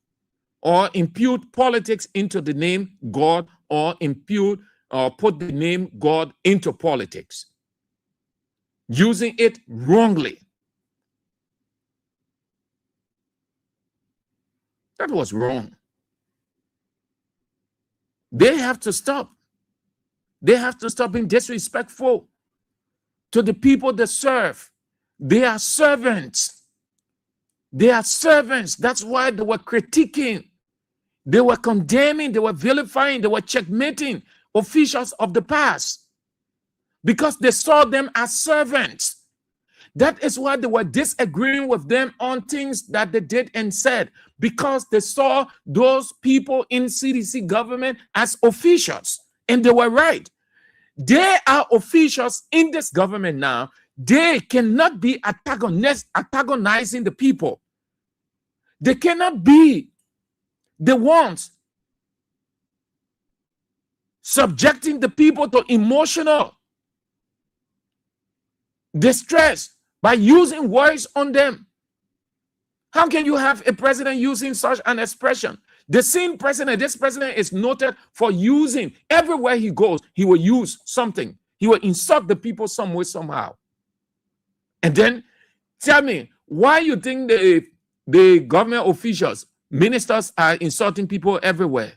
[SPEAKER 6] or impute politics into the name God, or impute or put the name God into politics, using it wrongly. That was wrong. They have to stop. They have to stop being disrespectful to the people they serve. They are servants. They are servants. That's why they were critiquing. They were condemning. They were vilifying. They were checkmating officials of the past because they saw them as servants. That is why they were disagreeing with them on things that they did and said, because they saw those people in CDC government as officials. And they were right. They are officials in this government now. They cannot be antagonizing the people. They cannot be the ones subjecting the people to emotional distress by using words on them. How can you have a president using such an expression? The same president, this president is noted for using, everywhere he goes, he will use something. He will insult the people some way, somehow. And then tell me, why you think the government officials, ministers are insulting people everywhere?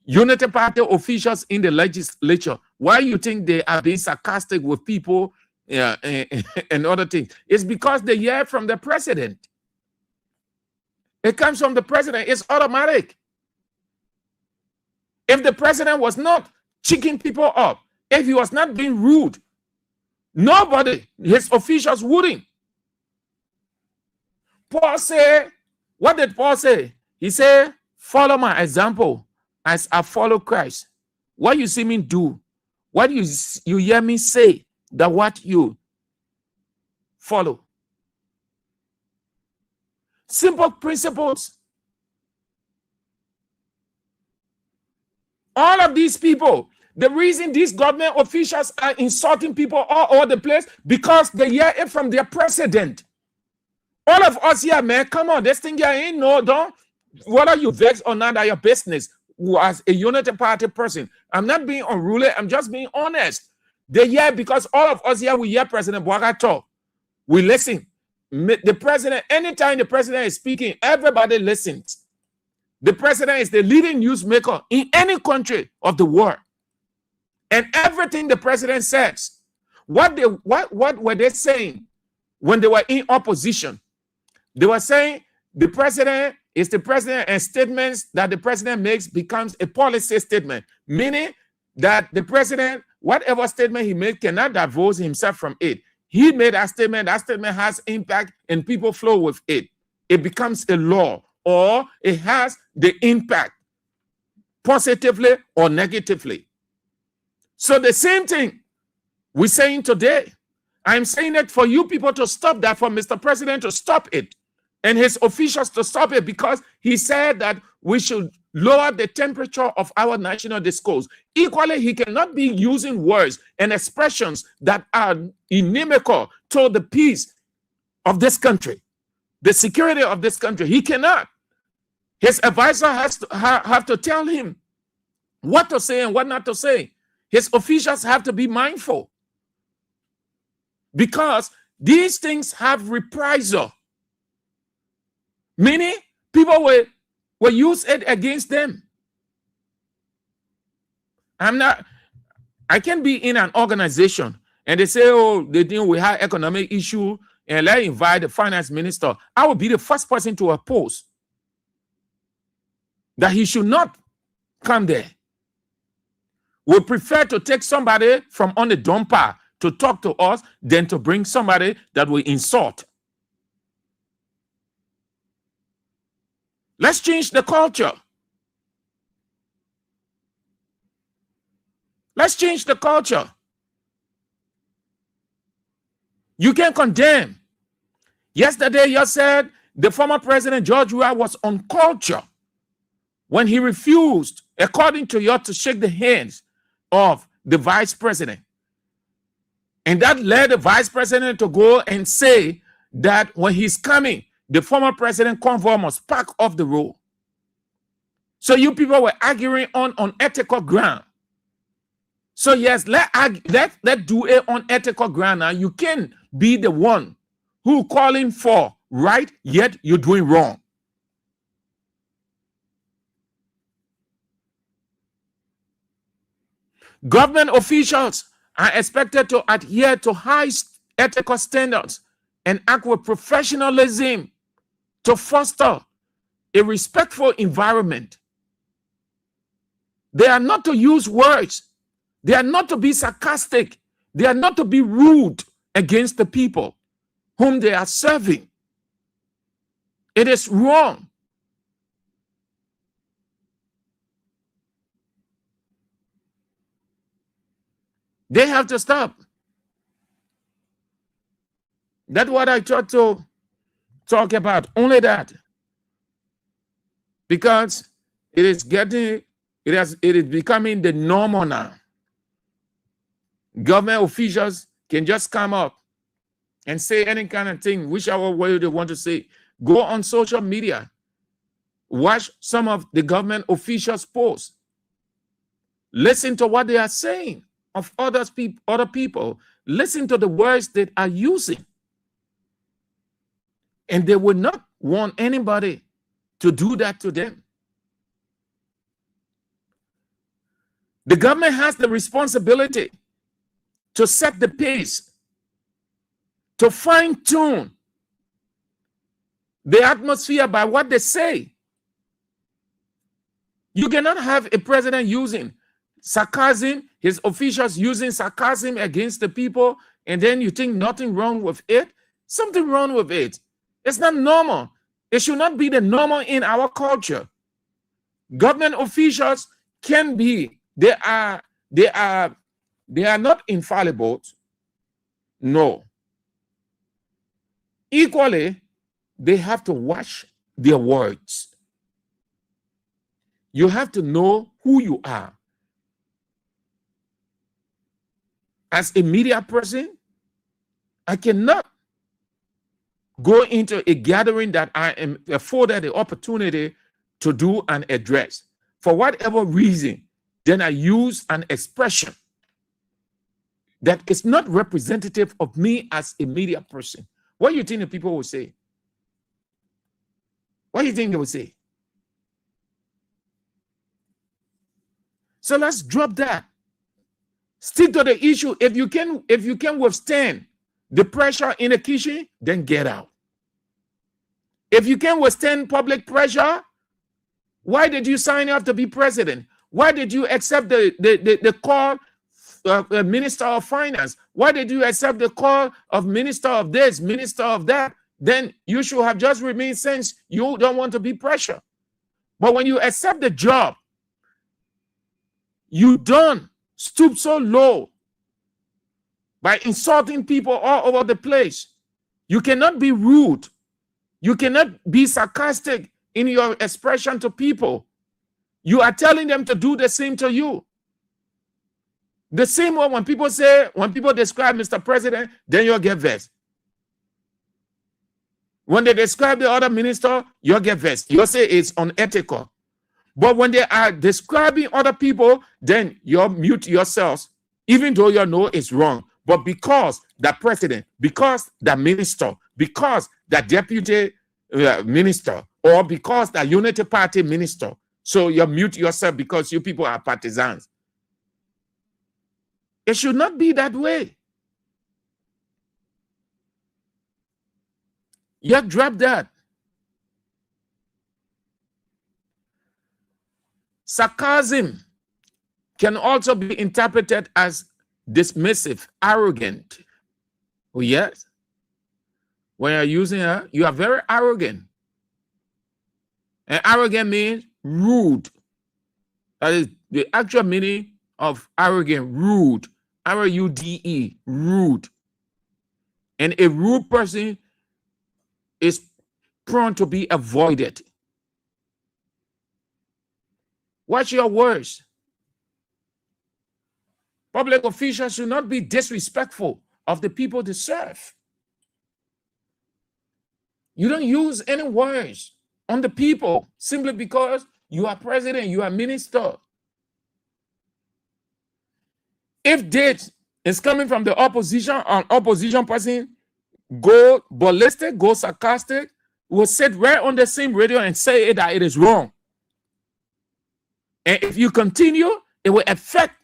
[SPEAKER 6] Unity Party officials in the legislature, why you think they are being sarcastic with people and other things? It's because they hear from the president. It comes from the president. It's automatic. If the president was not checking people up, if he was not being rude, nobody, his officials wouldn't. Paul said, what did Paul say? He said, follow my example as I follow Christ. What you see me do, what you hear me say, that what you follow. Simple principles. All of these people, the reason these government officials are insulting people all over the place, because they hear it from their president. All of us here, man, come on, this thing here ain't no, don't, whether you vex or not, are your business. As a Unity Party person, I'm not being unruly, I'm just being honest. They hear, because all of us here, we hear President Bouaga talk. We listen. The president, anytime the president is speaking, everybody listens. The president is the leading newsmaker in any country of the world. And everything the president says, what were they saying when they were in opposition? They were saying the president is the president, and statements that the president makes becomes a policy statement, meaning that the president, whatever statement he made, cannot divulge himself from it. He made a statement, that statement has impact, and people flow with it. It becomes a law, or it has the impact positively or negatively. So the same thing we're saying today. I'm saying it for you people to stop that, for Mr. President to stop it, and his officials to stop it, because he said that we should lower the temperature of our national discourse. Equally, he cannot be using words and expressions that are inimical to the peace of this country, the security of this country. He cannot. His advisor has to have to tell him what to say and what not to say. His officials have to be mindful, because these things have reprisal. Many people will use it against them. I can be in an organization and they say, oh, they deal with high economic issue and let's invite the finance minister. I will be the first person to oppose that he should not come there. We prefer to take somebody from on the dumper to talk to us than to bring somebody that we insult. Let's change the culture. Let's change the culture. You can condemn. Yesterday, you said the former president, George Weah, was on culture when he refused, according to you, to shake the hands of the vice president. And that led the vice president to go and say that when he's coming, the former president convoy must park off the road. So you people were arguing on ethical ground. So yes, let do it on ethical ground. Now you can be the one who calling for right, yet you're doing wrong. Government officials are expected to adhere to high ethical standards and act with professionalism to foster a respectful environment. They are not to use words. They are not to be sarcastic. They are not to be rude against the people whom they are serving. It is wrong. They have to stop. That's what I try to talk about. Only that. Because it is becoming the normal now. Government officials can just come up and say any kind of thing, whichever way they want to say. Go on social media. Watch some of the government officials' posts. Listen to what they are saying of other people. Listen to the words they are using. And they will not want anybody to do that to them. The government has the responsibility to set the pace, to fine-tune the atmosphere by what they say. You cannot have a president using sarcasm, his officials using sarcasm against the people, and then you think nothing wrong with it. Something wrong with it. It's not normal. It should not be the normal in our culture. Government officials can be, they are not infallible. No. Equally, they have to watch their words. You have to know who you are. As a media person, I cannot go into a gathering that I am afforded the opportunity to do an address. For whatever reason, then I use an expression that is not representative of me as a media person. What do you think the people will say? What do you think they will say? So let's drop that. Stick to the issue. If you can withstand the pressure in the kitchen, then get out. If you can withstand public pressure, why did you sign up to be president? Why did you accept the call of Minister of Finance? Why did you accept the call of Minister of this, Minister of that? Then you should have just remained, since you don't want to be pressured. But when you accept the job, you don't stoop so low by insulting people all over the place. You cannot be rude. You cannot be sarcastic in your expression to people. You are telling them to do the same to you. The same way when people describe Mr. President, then you'll get vexed. When they describe the other minister, you'll get vexed. You'll say it's unethical. But when they are describing other people, then you'll mute yourselves, even though you know it's wrong. But because the president, because the minister, because the deputy minister, or because the Unity Party minister, so you mute yourself because you people are partisans. It should not be that way. You drop that. Sarcasm can also be interpreted as dismissive, arrogant. Oh, yes. When you're using her, you are very arrogant. And arrogant means rude. That is the actual meaning of arrogant, rude. R-U-D-E, rude. And a rude person is prone to be avoided. Watch your words. Public officials should not be disrespectful of the people they serve. You don't use any words on the people simply because you are president, you are minister. If that is coming from the opposition, an opposition person go ballistic, go sarcastic, will sit right on the same radio and say that it is wrong. And if you continue, it will affect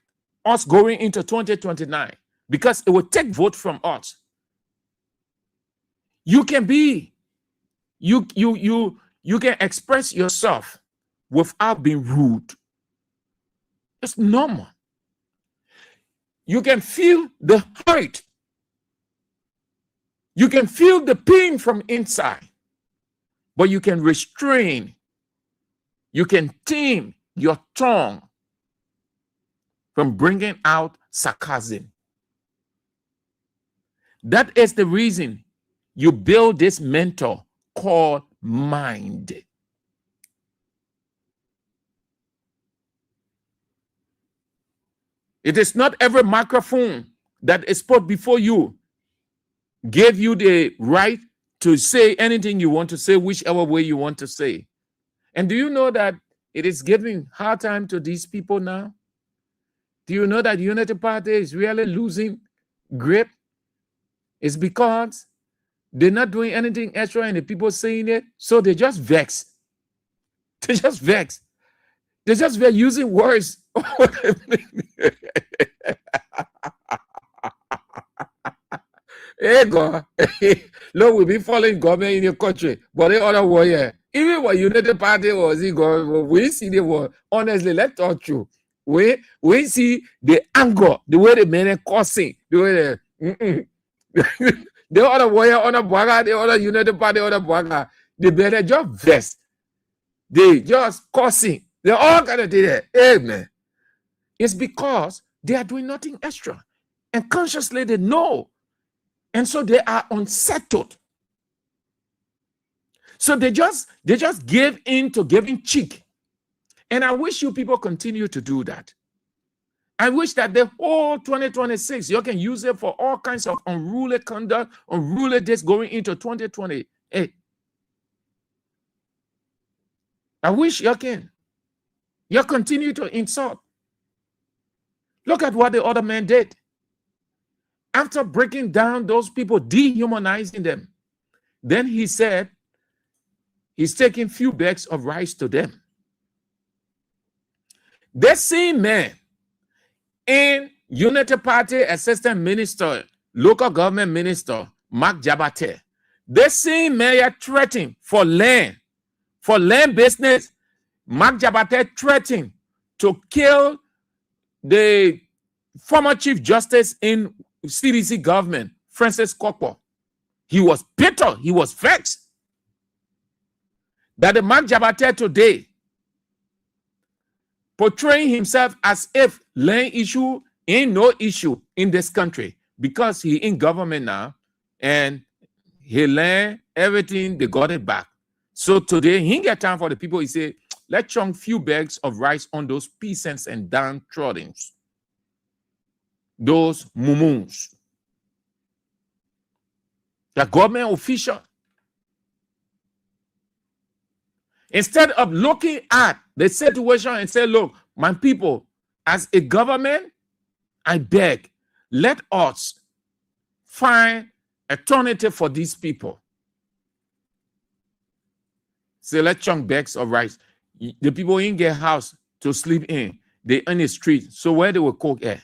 [SPEAKER 6] us going into 2029 because it will take vote from us. You can be, you can express yourself without being rude. It's normal. You can feel the hurt. You can feel the pain from inside, but you can restrain. You can tame your tongue from bringing out sarcasm. That is the reason you build this mentor called mind. It is not every microphone that is put before you gave you the right to say anything you want to say, whichever way you want to say. And do you know that it is giving hard time to these people now? Do you know that Unity Party is really losing grip? It's because they're not doing anything extra and the people saying it, so they just vex. They just vex. They just were using words. Hey God, look, we've been following government in your country, but the other warrior, even when United Party was in government, we see the war. Honestly, let's talk true. We see the anger, the way the men are cursing, the way the other warrior on a baga, the other United Party on a baga, the better just vest. They just cursing. They all gotta do that. Amen. It's because they are doing nothing extra. And consciously they know. And so they are unsettled. So they just give in to giving cheek. And I wish you people continue to do that. I wish that the whole 2026, you can use it for all kinds of unruly conduct, unruly days going into 2028. I wish you can. You continue to insult. Look at what the other man did. After breaking down those people, dehumanizing them, then he said he's taking few bags of rice to them. The same man in Unity Party Assistant Minister, Local Government Minister, Mark Jabate, the same man threatening for land business. Mark Jabate threatened to kill the former Chief Justice in CDC government, Francis Kokpo. He was bitter, he was vexed that the Mark Jabate today portraying himself as if land issue ain't no issue in this country. because he in government now and he learned everything, they got it back. So today he ain't get time for the people. He said, let's chunk few bags of rice on those peasants and downtrodden, those mumuns. The government official, instead of looking at the situation and say, look, my people, as a government, I beg, let us find alternative for these people. Say, let's chunk bags of rice. The people ain't get house to sleep in. They in the street. So where they will cook at?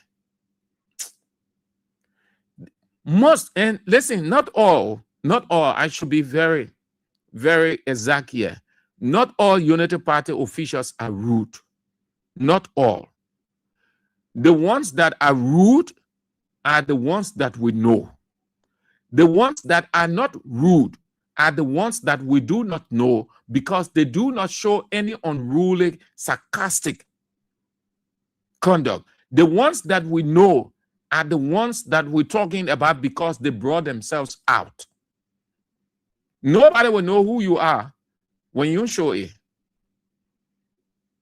[SPEAKER 6] Most, and listen, not all, I should be very, very exact here. Not all Unity Party officials are rude. Not all. The ones that are rude are the ones that we know. The ones that are not rude are the ones that we do not know because they do not show any unruly, sarcastic conduct. The ones that we know are the ones that we're talking about because they brought themselves out. Nobody will know who you are when you show it.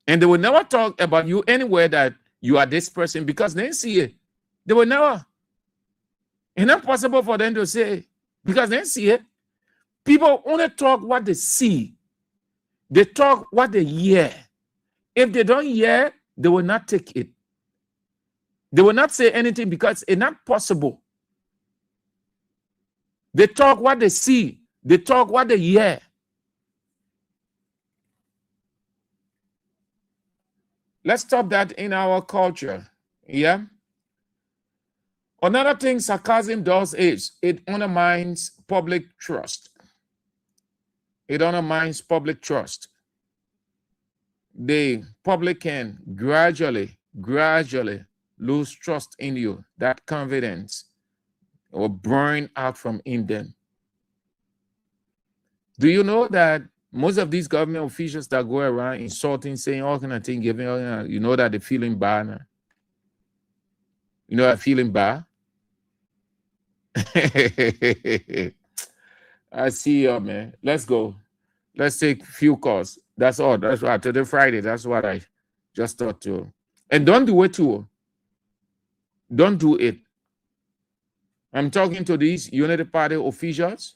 [SPEAKER 6] And they will never talk about you anywhere that you are this person because they see it. They will never. It's not possible for them to say because they see it. People only talk what they see. They talk what they hear. If they don't hear, they will not take it. They will not say anything because it's not possible. They talk what they see. They talk what they hear. Let's stop that in our culture. Yeah. Another thing sarcasm does is it undermines public trust. It undermines public trust. The public can gradually lose trust in you. That confidence will burn out from in them. Do you know that most of these government officials that go around insulting, saying all kind of things, giving, you know that they're feeling bad now? You know, they're feeling bad? I see you, man. Let's go. Let's take a few calls. That's all. That's why today Friday. That's what I just thought to. And don't do it too. Don't do it. I'm talking to these Unity Party officials.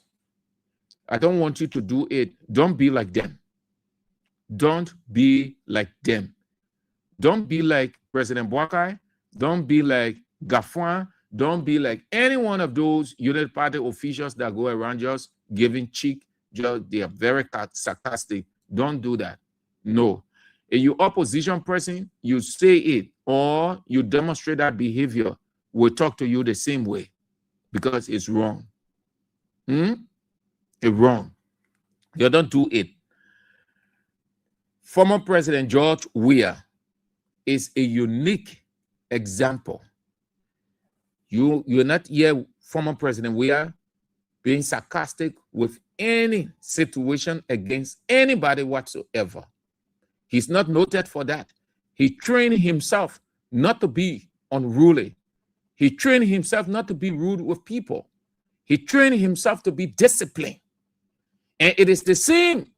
[SPEAKER 6] I don't want you to do it. Don't be like them. Don't be like them. Don't be like President Boakai. Don't be like Gafuan. Don't be like any one of those Unity Party officials that go around just giving cheek. Just, they are very sarcastic. Don't do that. No. If you're opposition person, you say it or you demonstrate that behavior, we'll talk to you the same way because it's wrong. It's wrong. You don't do it. Former President George Weah is a unique example. You're not here, former President Weah, being sarcastic with any situation against anybody whatsoever. He's not noted for that. He trained himself not to be unruly. He trained himself not to be rude with people. He trained himself to be disciplined. And it is the same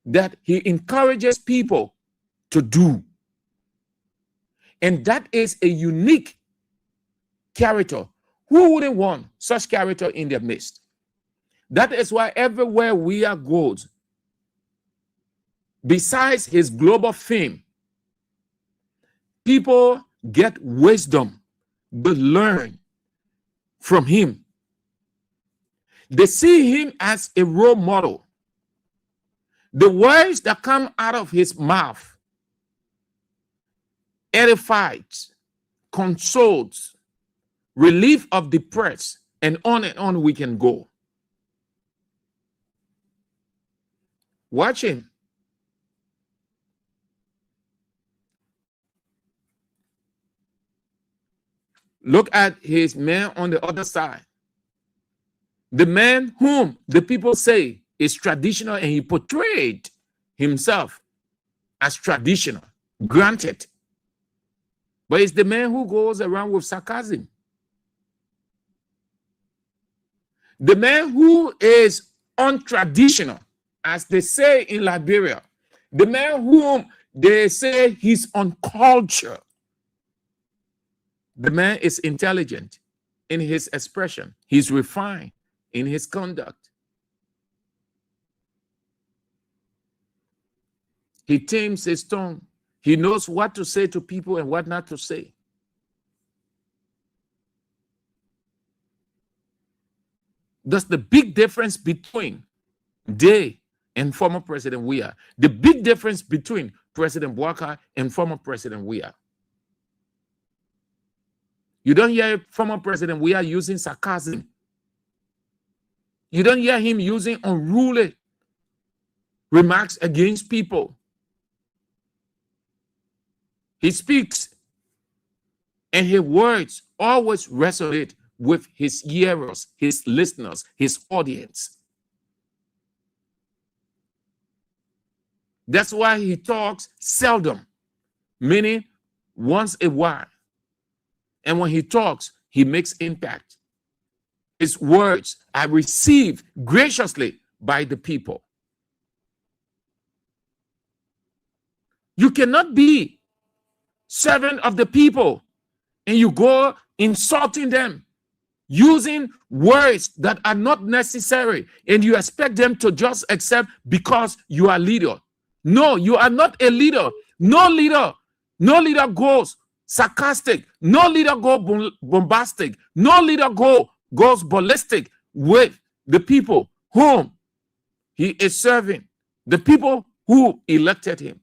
[SPEAKER 6] that he encourages people to do. And that is a unique character. Who wouldn't want such character in their midst? That is why everywhere Weah goes, besides his global fame, people get wisdom, they learn from him. They see him as a role model. The words that come out of his mouth edifies, consoles, relief of depressed, and on we can go. Watch him. Look at his man on the other side. The man whom the people say is traditional, and he portrayed himself as traditional. Granted. But it's the man who goes around with sarcasm. The man who is untraditional, as they say in Liberia. The man whom they say he's uncultured. The man is intelligent in his expression. He's refined in his conduct. He tames his tongue. He knows what to say to people and what not to say. That's the big difference between they and former President Weah. The big difference between President Bouaka and former President Weah. You don't hear former President Weah using sarcasm. You don't hear him using unruly remarks against people. He speaks, and his words always resonate with his hearers, his listeners, his audience. That's why he talks seldom, meaning once a while. And when he talks, he makes impact. His words are received graciously by the people. You cannot be servant of the people and you go insulting them, using words that are not necessary, and you expect them to just accept because you are leader. No, you are not a leader. No leader goes sarcastic. No leader goes bombastic. No leader goes ballistic with the people whom he is serving, the people who elected him.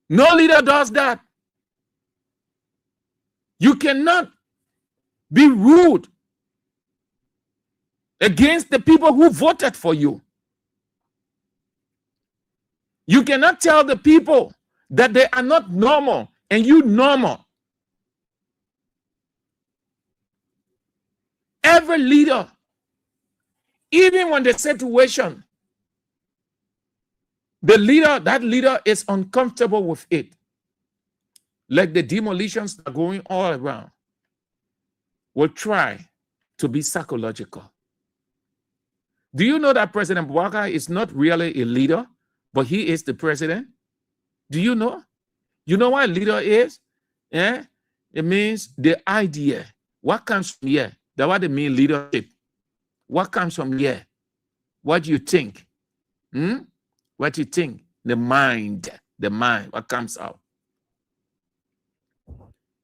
[SPEAKER 6] No leader does that. You cannot be rude against the people who voted for you. You cannot tell the people that they are not normal and you normal. Every leader, even when the situation, that leader is uncomfortable with it, like the demolitions that are going all around, will try to be psychological. Do you know that President Bouaka is not really a leader, but he is the president? Do you know? You know what a leader is? It means the idea. What comes from here? That's what they mean, leadership. What comes from here? What do you think? What do you think? The mind, what comes out.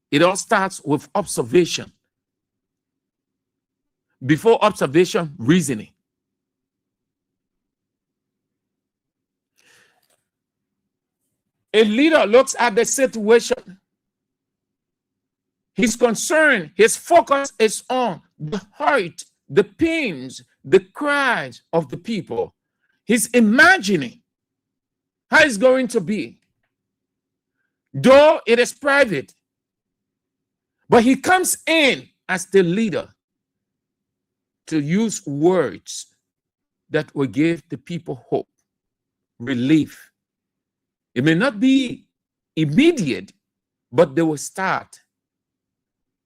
[SPEAKER 6] It all starts with observation. Before observation, reasoning. A leader looks at the situation. His concern, his focus is on the hurt, the pains, the cries of the people. He's imagining how it's going to be. Though it is private, but he comes in as the leader to use words that will give the people hope, relief. It may not be immediate, but they will start.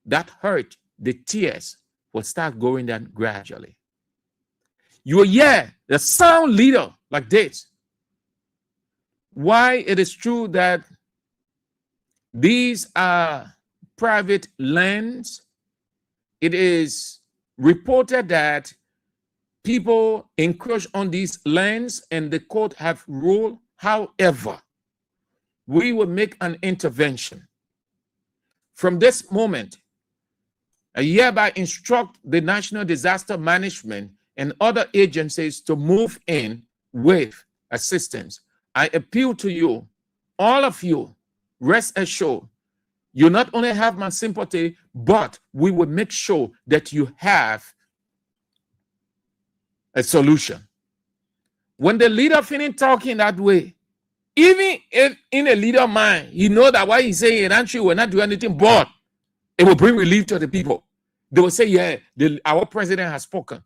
[SPEAKER 6] That hurt, the tears will start going down gradually. You will hear the sound leader like this. Why it is true that these are private lands, it is reported that people encroach on these lands and the court have ruled. However, we will make an intervention. From this moment, I hereby instruct the National Disaster Management and other agencies to move in with assistance. I appeal to you, all of you, rest assured, you not only have my sympathy, but we will make sure that you have a solution. When the leader finishes talking that way, even if in a leader mind, he knows that what he's saying, actually will not do anything, but it will bring relief to the people. They will say, yeah, our president has spoken.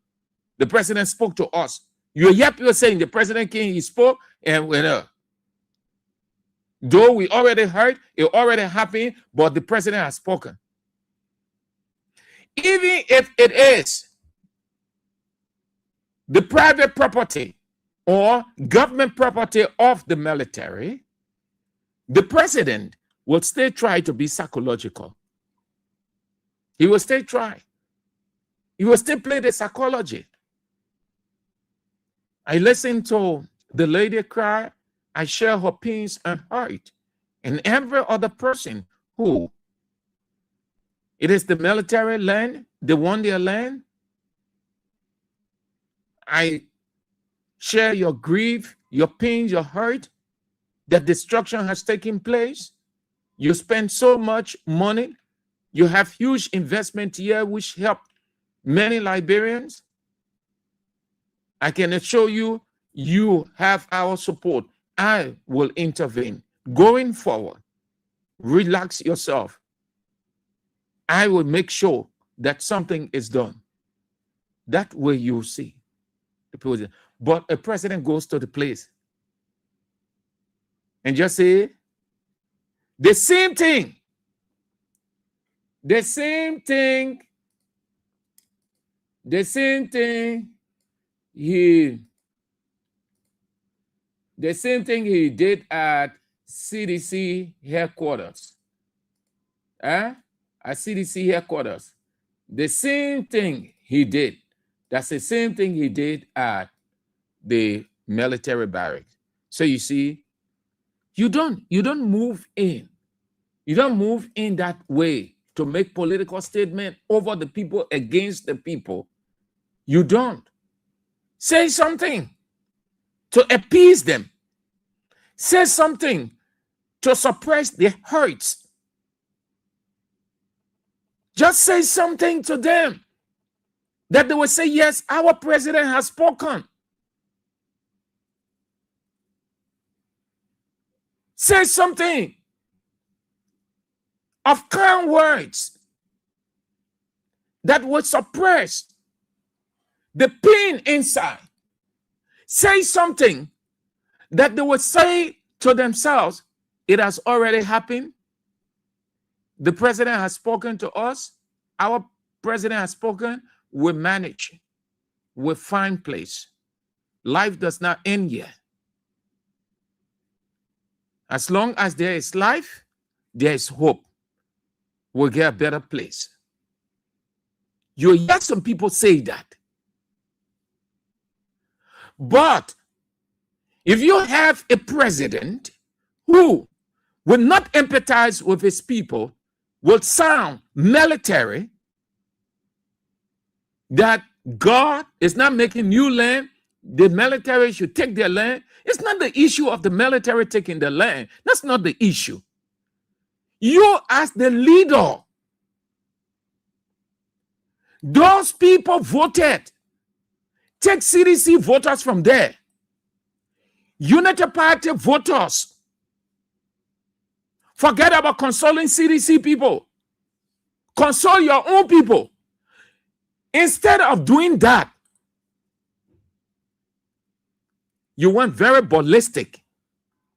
[SPEAKER 6] The president spoke to us. You hear people saying the president came, he spoke, and though we already heard, it already happened, but the president has spoken. Even if it is the private property or government property of the military, the president will still try to be psychological. He will still try. He will still play the psychology. I listen to the lady cry. I share her pains and hurt. And every other person who it is the military land, they want their land. I share your grief, your pain, your hurt, that destruction has taken place. You spend so much money. You have huge investment here, which helped many Liberians. I can assure you, you have our support. I will intervene. Going forward, relax yourself. I will make sure that something is done. That way you see the president. But a president goes to the place and just say the same thing. The same thing he did at CDC headquarters. At CDC headquarters. The same thing he did. That's the same thing he did at the military barracks. So you see, you don't move in. You don't move in that way to make political statement over the people, against the people. You don't. Say something to appease them. Say something to suppress their hurts. Just say something to them that they will say, yes, our president has spoken. Say something of kind words that would suppress the pain inside. Say something that they would say to themselves, it has already happened. The president has spoken to us. Our president has spoken. We manage. We find place. Life does not end yet. As long as there is life, there is hope. We'll get a better place. You hear some people say that. But if you have a president who will not empathize with his people, will sound military, that God is not making new land, the military should take their land. It's not the issue of the military taking the land. That's not the issue. You as the leader, those people voted. Take CDC voters from there. Unity Party voters. Forget about consoling CDC people. Console your own people. Instead of doing that, you went very ballistic,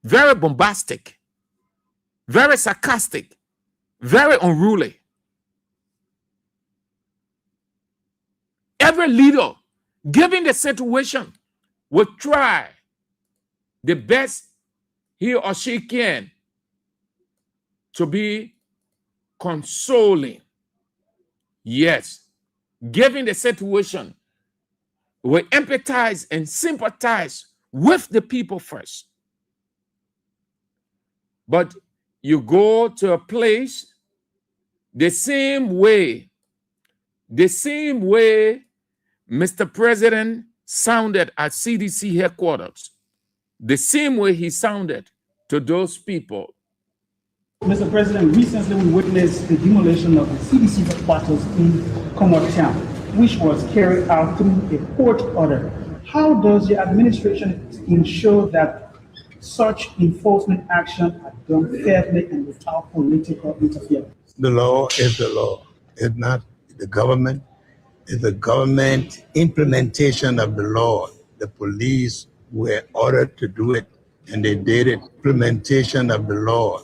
[SPEAKER 6] very bombastic, very sarcastic, very unruly. Every leader, given the situation, will try the best he or she can to be consoling. Yes, given the situation, will empathize and sympathize with the people first. But you go to a place the same way Mr. President sounded at CDC headquarters, the same way he sounded to those people.
[SPEAKER 8] Mr. President, recently we witnessed the demolition of the CDC headquarters in Comot Town, which was carried out through a court order. How does the administration ensure that such enforcement action are done fairly and without political interference?
[SPEAKER 9] The law is the law. It's not the government. It's the government implementation of the law. The police were ordered to do it, and they did it. Implementation of the law.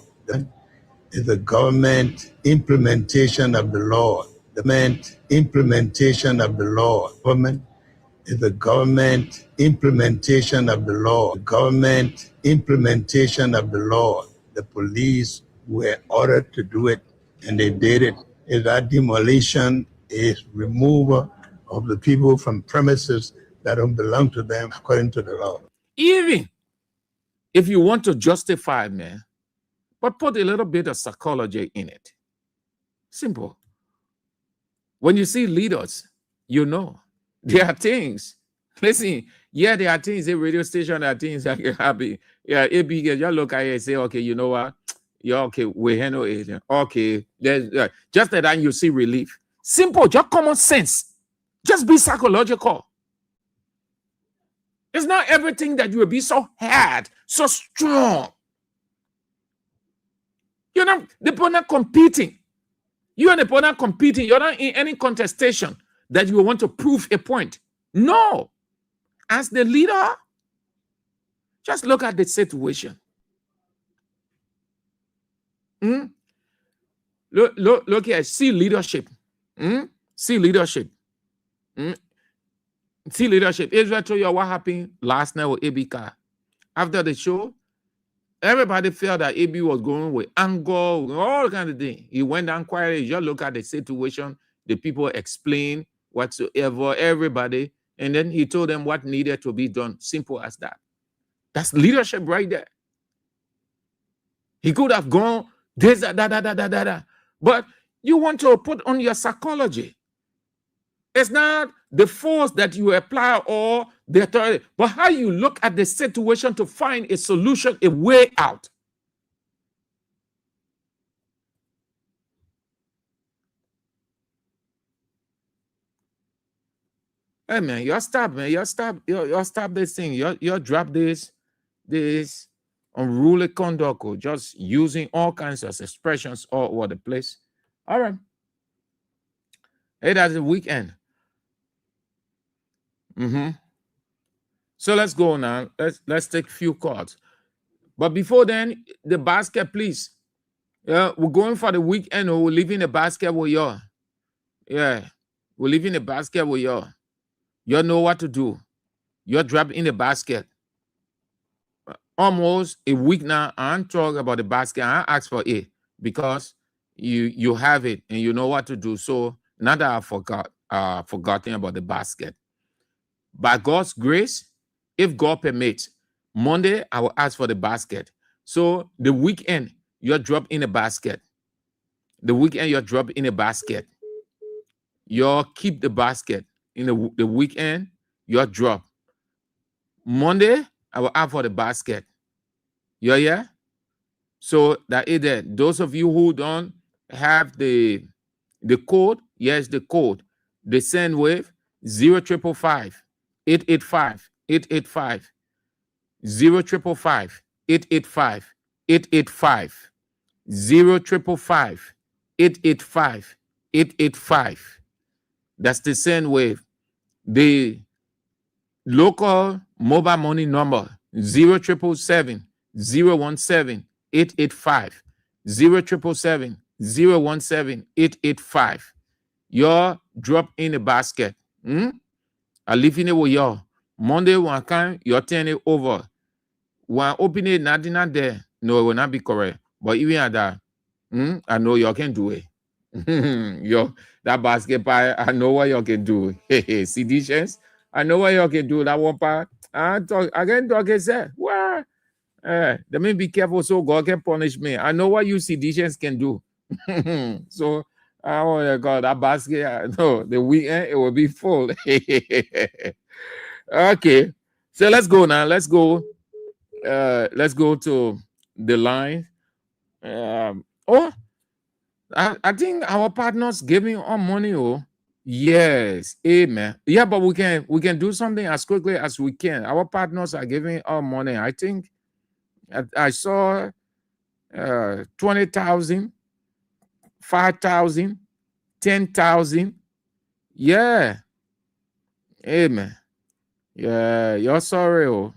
[SPEAKER 9] It's the government implementation of the law. The implementation of the law. Government is the government implementation of the law. The government implementation of the law. The police were ordered to do it, and they did it. Is that demolition is removal of the people from premises that don't belong to them according to the law.
[SPEAKER 6] Even if you want to justify, man, but put a little bit of psychology in it. Simple. When you see leaders, you know there are things. Listen, yeah, there are things. A radio station, there are things that can happen. Yeah, it be you look at it and say, okay, you know what? Yeah, okay, we handle it. Okay, there's just that you see relief. Simple, just common sense. Just be psychological. It's not everything that you will be so hard, so strong. You're not the opponent competing. You and the opponent competing. You're not in any contestation that you want to prove a point. No. As the leader, just look at the situation. Look here. See leadership. See leadership. See leadership. Israel told you what happened last night with ABK. After the show, everybody felt that AB was going with anger, all kind of thing. He went down quietly. You just look at the situation. The people explain whatsoever, everybody. And then he told them what needed to be done. Simple as that. That's leadership right there. He could have gone this, that. But you want to put on your psychology. It's not the force that you apply or the authority, but how you look at the situation to find a solution, a way out. Hey man, you stop, man. You stop this thing. You drop this unruly conduct, or just using all kinds of expressions all over the place. All right. Hey, that's the weekend. So let's go now. Let's take a few cards. But before then, the basket, please. Yeah, we're going for the weekend, or we're leaving the basket with y'all. Yeah, we're leaving the basket with y'all. You know what to do. You're dropped in the basket. Almost a week now, I'm talking about the basket. I asked for it because you have it and you know what to do. So now that I forgotten about the basket. By God's grace, if God permits, Monday I will ask for the basket. So the weekend you're dropped in a basket. The weekend you're dropped in a basket. You keep the basket. In the weekend you're dropped. Monday I will ask for the basket. Yeah. So that is there. Those of you who don't have the code, yes, the code. The send wave 0555 885 885 0555 885 885 0555 885 885. That's the send wave. The local mobile money number 0777 017 885 0777 017 885. Your drop in the basket. I leave in it with y'all. Monday one time you're turning it over. When open it, nothing not there. No, it will not be correct. But even at that, I know y'all can do it. Yo, that basket pie, I know what y'all can do. Seditions, I know what y'all can do. That one part, I can talk and say, what? Let me be careful so God can punish me. I know what you seditions can do. So, oh my God, that basket, no, the weekend, it will be full. Okay, so let's go now. Let's go to the line. I think our partners giving our money. Oh, yes, amen. Yeah, but we can do something as quickly as we can. Our partners are giving our money. I think I saw 20,000, 5,000, 10,000. Yeah, amen. Yeah, you're sorry. Oh,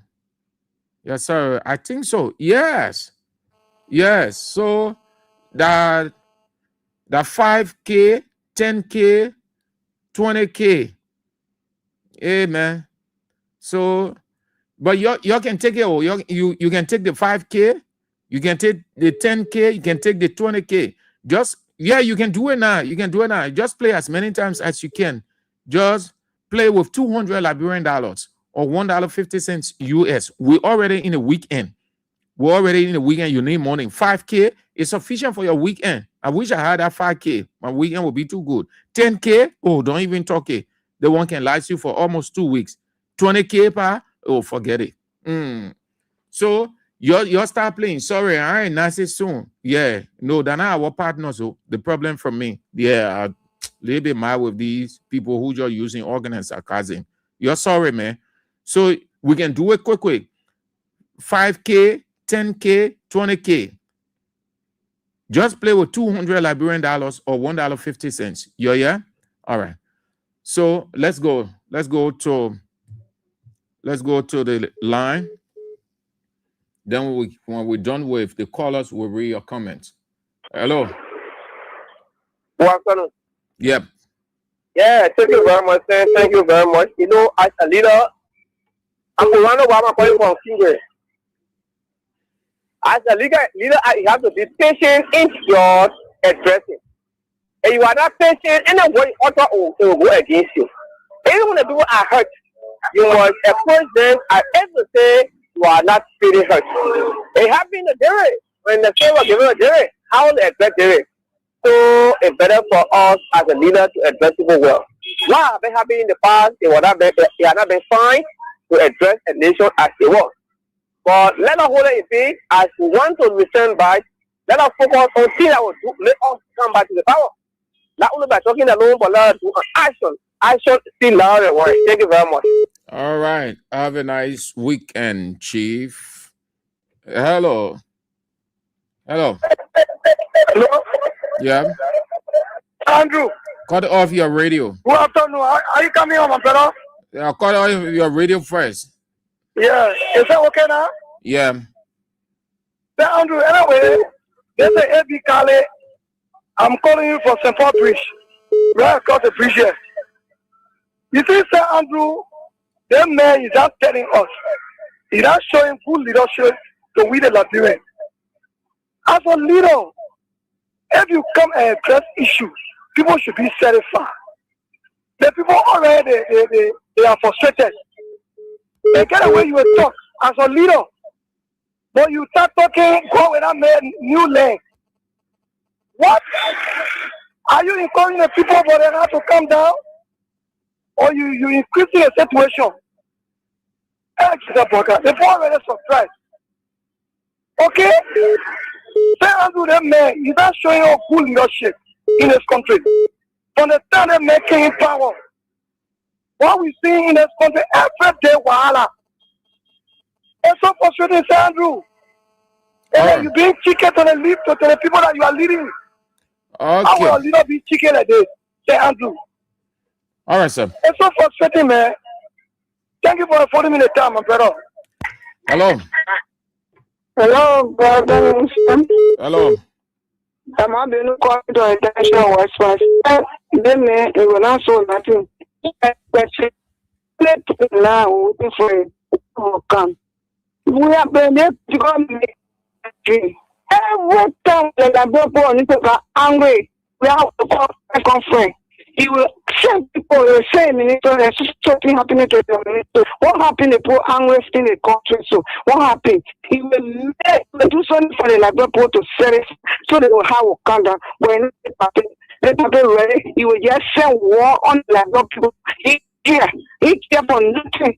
[SPEAKER 6] you're sorry. I think so. Yes. So that 5K, 10K, 20K. Hey, man. So, but you can take it. Oh, you can take the 5K. You can take the 10K. You can take the 20K. Just, yeah, you can do it now. You can do it now. Just play as many times as you can. Just play with $200 Liberian dollars or $1.50 US. We're already in the weekend. We're already in the weekend. You need money. 5K is sufficient for your weekend. I wish I had that 5K. My weekend would be too good. 10K, oh, don't even talk it. The one can last you for almost 2 weeks. 20K, pa, oh, forget it. So you start playing. Sorry, I ain't nice soon. Yeah, no, they're not our partners. So the problem from me, yeah, a little bit mad with these people who just using organ and sarcasm. You're sorry, man. So we can do it quick. 5K, 10K, 20K. Just play with $200 Liberian dollars or $1.50. Yeah? All right. So let's go to the line. Then when we're done with the callers, we'll read your comments. Hello.
[SPEAKER 10] Good afternoon.
[SPEAKER 6] Yep.
[SPEAKER 10] Yeah, thank you very much, sir. Thank you very much. You know, as a leader, I'm Orlando Obama calling from Kingsway. As a leader, you have to be patient in your addressing. And you are not patient, anybody also will go against you. Even when the people are hurt, you must approach them and to say you are not feeling hurt. It happened to Derek when the favor given to Derek. How they address Derek? So it's better for us as a leader to address people well. What have been happening in the past? They are not been fine to address a nation as they were. But let us hold it in faith as we want to return back. Let us focus on things that will let us come back to the power. Not only by talking alone, but let us do an action. Action still louder than words. Thank you very much.
[SPEAKER 6] All right. Have a nice weekend, Chief. Hello.
[SPEAKER 10] Hello?
[SPEAKER 6] Yeah.
[SPEAKER 10] Andrew.
[SPEAKER 6] Cut off your radio.
[SPEAKER 10] Good afternoon. Are you coming home, my brother?
[SPEAKER 6] Yeah, cut off your radio first.
[SPEAKER 10] Yeah. Is that okay now?
[SPEAKER 6] Yeah.
[SPEAKER 10] Say, Andrew, anyway, there's an AB Kale. I'm calling you from St. Paul Bridge. Right across the bridge here. You see, Sir Andrew, that man is not telling us. He's not showing good leadership to we the Liberians. As a leader, if you come and address issues, people should be satisfied. The people already they are frustrated. They get away you will talk as a leader. But you start talking, go without new legs. What? Are you encouraging the people for them to come down? Or you increasing the situation? The people already surprised. Okay? Say Andrew, that man, he's not showing up good leadership in this country. From the time that man came in power, what we see in this country every day, wahala. It's so frustrating, Say Andrew. And then you being chicken to the people that you are leading.
[SPEAKER 6] Okay.
[SPEAKER 10] How will a leader be chicken like this? Say Andrew.
[SPEAKER 6] All right, sir.
[SPEAKER 10] It's so frustrating, man. Thank you for affording me the time, my brother.
[SPEAKER 6] Hello.
[SPEAKER 10] Hello, brother.
[SPEAKER 6] Hello.
[SPEAKER 10] I'm not being called to attention was first. Then it will not show nothing. Let now waiting for it to come. We have been able to come. Every time the people need to get angry, we have to call a conference. He will send people, he will say, Minister, there's something happening to the minister. What happened? The poor angry in the country. So, what happened? He will do something for the Liberal people to set it so they will have a conduct. When it happens ready, he will just send war on the Liberal people. He kept on nothing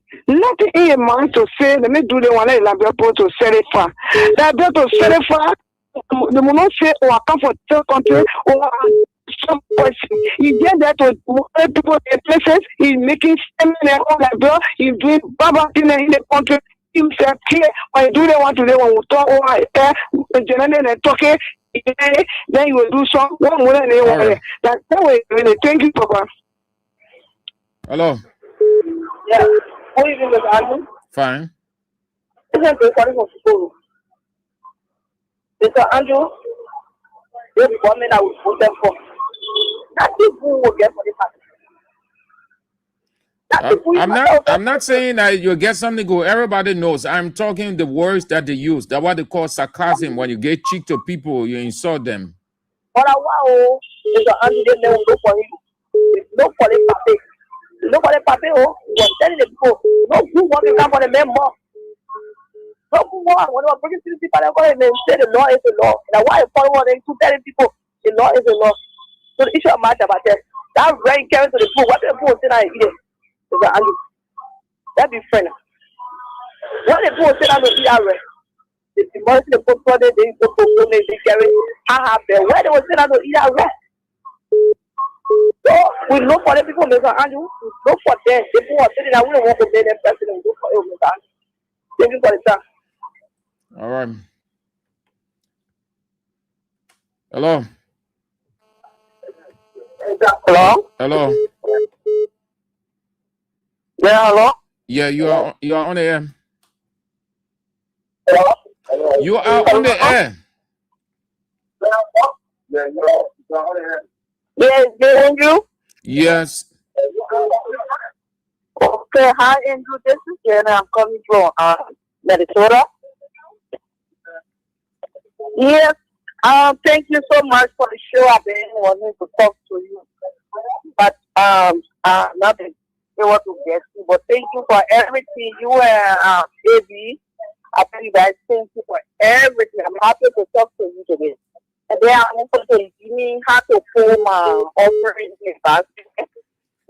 [SPEAKER 10] in your mind to say, let me do the one that Liberal people to set it for. Liberal to set it for. They will not say, oh, I come for the country, or some person. He did that to people in places. He's making seminar on the bill. He's doing baba in the country. Himself here, when do they want to do when we talk over generally talking, then you will do some one more than they want. That's the way. Thank you, Papa.
[SPEAKER 6] Hello.
[SPEAKER 10] Yeah. How are you doing, Mr. Andrew?
[SPEAKER 6] Fine.
[SPEAKER 10] Isn't it calling from school? Mr. Andrew, this woman I will vote them for. That's the who will get for the party.
[SPEAKER 6] I'm not saying that you get something good. Everybody knows. I'm talking the words that they use. That's what they call sarcasm. When you get cheek to people, you insult them.
[SPEAKER 10] But I want to Andrew they never look for him. Look for the papi. Look for the papi. Oh, was telling the people, no, you want to come for the member. No, when I bring it to the people, they say the law is the law. Now, why follow them to telling people the law is the law? So the issue of matter about that rain carrying to the pool. What the pool say I eat it? That be friend. What the pool say I don't eat that rain? The money the pool for they go they carry. I have there. Where they will say I don't eat that rain? So we look for the people, Mr. Andrew. Look for them. The people are sitting there. We don't want to be them president. Look for you, Mr. Andrew. Thank you for the time.
[SPEAKER 6] All right. Hello.
[SPEAKER 10] Hello.
[SPEAKER 6] Hello.
[SPEAKER 10] Yeah, hello.
[SPEAKER 6] Yeah, you are on the air.
[SPEAKER 10] Hello.
[SPEAKER 6] You are on the air.
[SPEAKER 10] Yes, Andrew.
[SPEAKER 6] Yes.
[SPEAKER 10] Okay, hi Andrew. This is Jenna. I'm coming from Minnesota. Yes. Thank you so much for the show. I've been wanting to talk to you, but not been able to get you. But thank you for everything. You and AB. I tell you guys, thank you for everything. I'm happy to talk to you today. And then I'm also to give me how to pull my offering in the basket.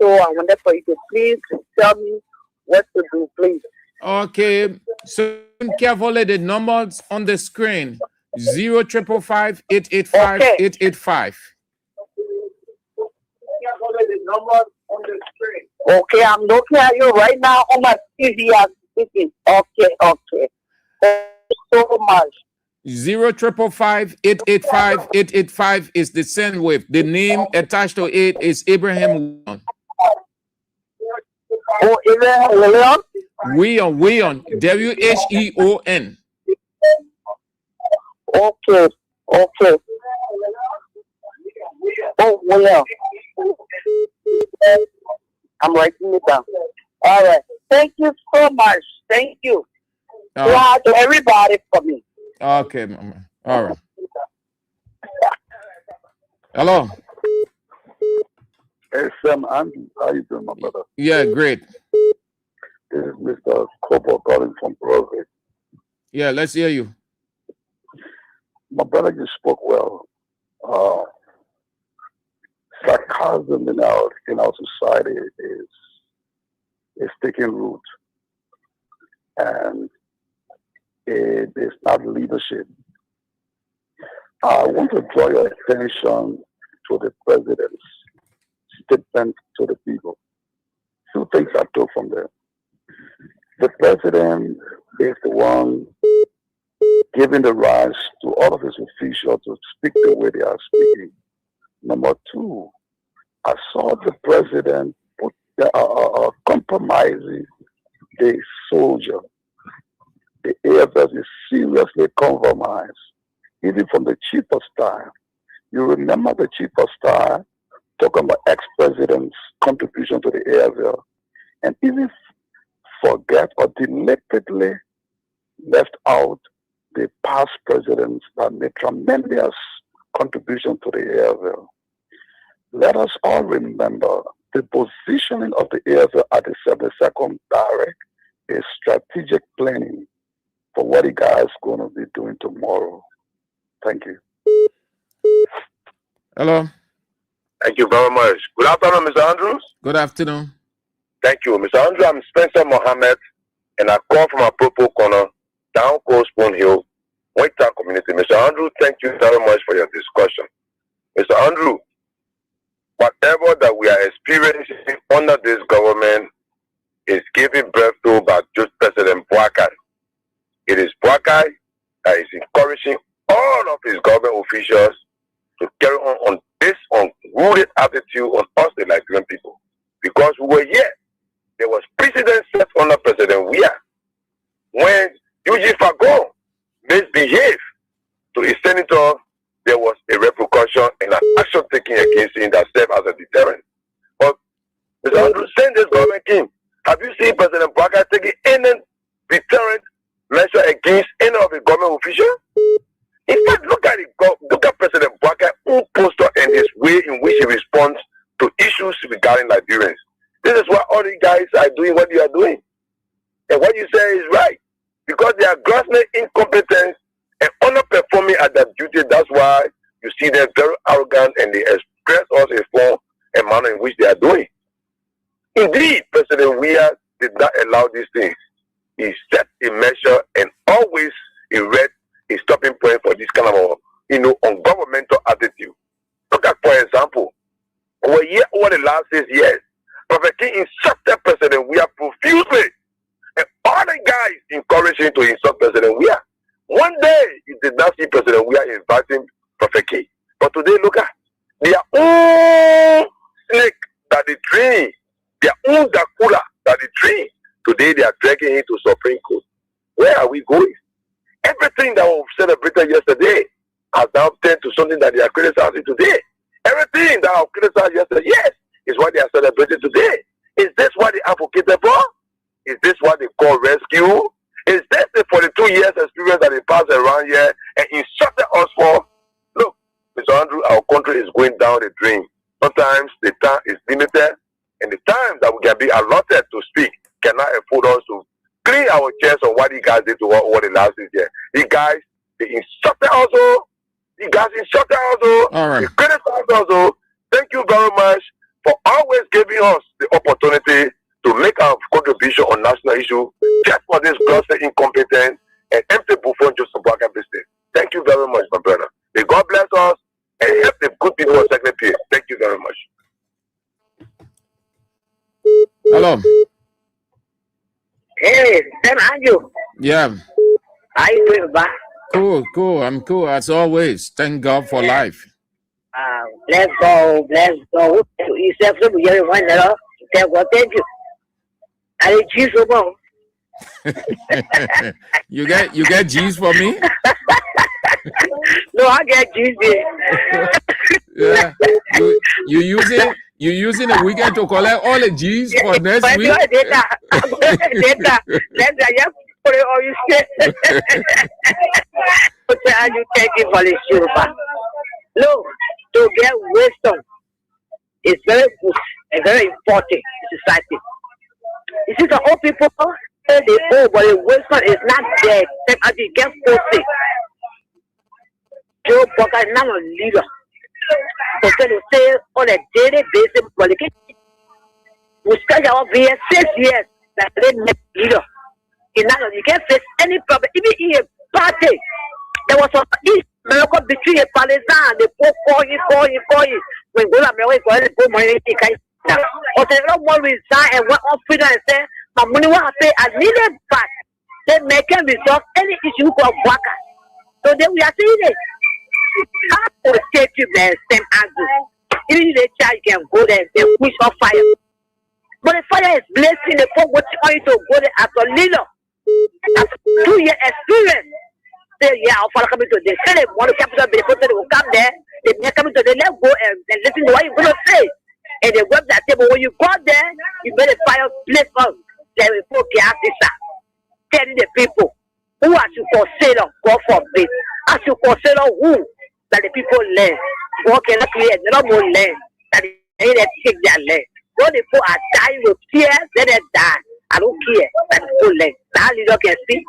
[SPEAKER 10] So I wanted for you to please tell me what to do, please.
[SPEAKER 6] Okay. So carefully the numbers on the screen. 055 885 885.
[SPEAKER 10] Okay, I'm looking at you right now on my TV. I'm speaking. Okay. Thank you so much.
[SPEAKER 6] 055 885 885 is the send wave. The name attached to it is Abraham William.
[SPEAKER 10] Oh, Abraham William?
[SPEAKER 6] William. WHEON.
[SPEAKER 10] Okay. Oh, William. I'm writing it down. All right. Thank you so much. Thank you. To everybody for me.
[SPEAKER 6] Okay, mama. All right. Hello.
[SPEAKER 11] Hey, Sam Andy. How you doing, my brother?
[SPEAKER 6] Yeah, great.
[SPEAKER 11] This is Mr. Kobo calling from Broadway.
[SPEAKER 6] Yeah, let's hear you.
[SPEAKER 11] My brother, you spoke well. Sarcasm in our society is taking root, and it is not leadership. I want to draw your attention to the president's statement to the people. Two things I took from there. The president is the one giving the rights to all of his officials to speak the way they are speaking. Number two, I saw the president compromising the soldier. The AFS is seriously compromised, even from the chief of staff. You remember the chief of staff talking about ex-president's contribution to the AFL, and even forget or deliberately left out the past presidents that made tremendous contribution to the AFL. Let us all remember the positioning of the AFL at the 72nd Barrack is strategic planning for what you guys are going to be doing tomorrow. Thank you.
[SPEAKER 6] Hello.
[SPEAKER 12] Thank you very much. Good afternoon, Mr. Andrews.
[SPEAKER 6] Good afternoon.
[SPEAKER 12] Thank you. Mr. Andrews, I'm Spencer Mohammed, and I call from Apropos Corner, Down Coast Spoon Hill, White community. Mr. Andrew, thank you very much for your discussion. Mr. Andrew, whatever that we are experiencing under this government is giving birth to by just President Boakai. It is Boakai that is encouraging all of his government officials to carry on this unrooted attitude on us, the Nigerian people. Because we were here. There was precedent set under President Weah when Eugene Fagon misbehaved to a senator. There was a repercussion and an action taken against him that served as a deterrent. But Mr. Andrew, since this government came, regarding Liberians. This is why all the guys are doing what they are doing. And what you say is right. Because they are grossly incompetent and underperforming at their duty. That's why you see them very arrogant and they express us a form and manner in which they are doing. Indeed, President Weah did not allow these things. He set a measure and always he read a stopping point for this kind of, ungovernmental attitude. Look at, for example, over the last 6 years, Prophet King instructed President Weah profusely, and all the guys encouraged him to insult President Weah. One day, he did not see President Weah inviting Prophet King. But today, look at their own snake that they train, their own Dracula that they train. Today, they are dragging him to Supreme Court. Where are we going? Everything that was celebrated yesterday has now turned to something that they are criticizing today. Everything that was criticized yesterday, yes, is what they are celebrating today. Is this what they advocated for? Is this what they call rescue? Is this the 42 years experience that they passed around here and instructed us for? Look, Mr. Andrew, our country is going down the drain. Sometimes the time is limited, and the time that we can be allotted to speak cannot afford us to clean our chest on what you guys did to over the last 6 years. You guys, they instructed also. You guys instructed also.
[SPEAKER 6] All right.
[SPEAKER 12] They criticized also. Thank you very much for always giving us the opportunity to make our contribution on national issue just for this grossly incompetent and empty buffon Joseph Boakai business. Thank you very much, my brother. May God bless us and help the good people of Second Peer. Thank you very much.
[SPEAKER 6] Hello.
[SPEAKER 13] Hey, Sam Andrew.
[SPEAKER 6] Yeah.
[SPEAKER 13] How you doing, ba?
[SPEAKER 6] Cool. I'm cool as always. Thank God for life.
[SPEAKER 13] Let's go. You said to me, you want to tell God thank you. I choose for more.
[SPEAKER 6] You get G's for me?
[SPEAKER 13] No, I get G's.
[SPEAKER 6] Yeah. You using a weekend to collect all the G's for next week?
[SPEAKER 13] Data. You put it on your shit. You thank you for the show, ba. No, to get wisdom is very good and very important in society. You see, the old people say they old, but the wisdom is not there. As you get posted, Joe Boakai is not a leader. So to say on a daily basis, we spend our 6 years that they make leader. You can't face any problem, even in a party. There was some East America between a Palestine, they put calling. When go to America, they put money in. But they don't want to resign and went on freedom and say, my money will pay. I need it back. They make them resolve any issue for Waka. So then we are saying it. How to take you there, same Andrew. Even if they try, you can go there, they push on fire. But the fire is blazing, the folk waiting on you to go there as a leader. After 2 years experience. Say, yeah, I'll follow coming to the Senate, one of the capital, they will come there, they may come to the let go and listen to what you're going to say. And they web that table. When you got there, you made a fire place up. They will put gas telling the people who are to consider, God forbid, as to consider who that the people learn. God cannot create, they don't more learn. That they take their land. When the people are dying with tears, let them die. I don't care that the people learn. Now you don't can see.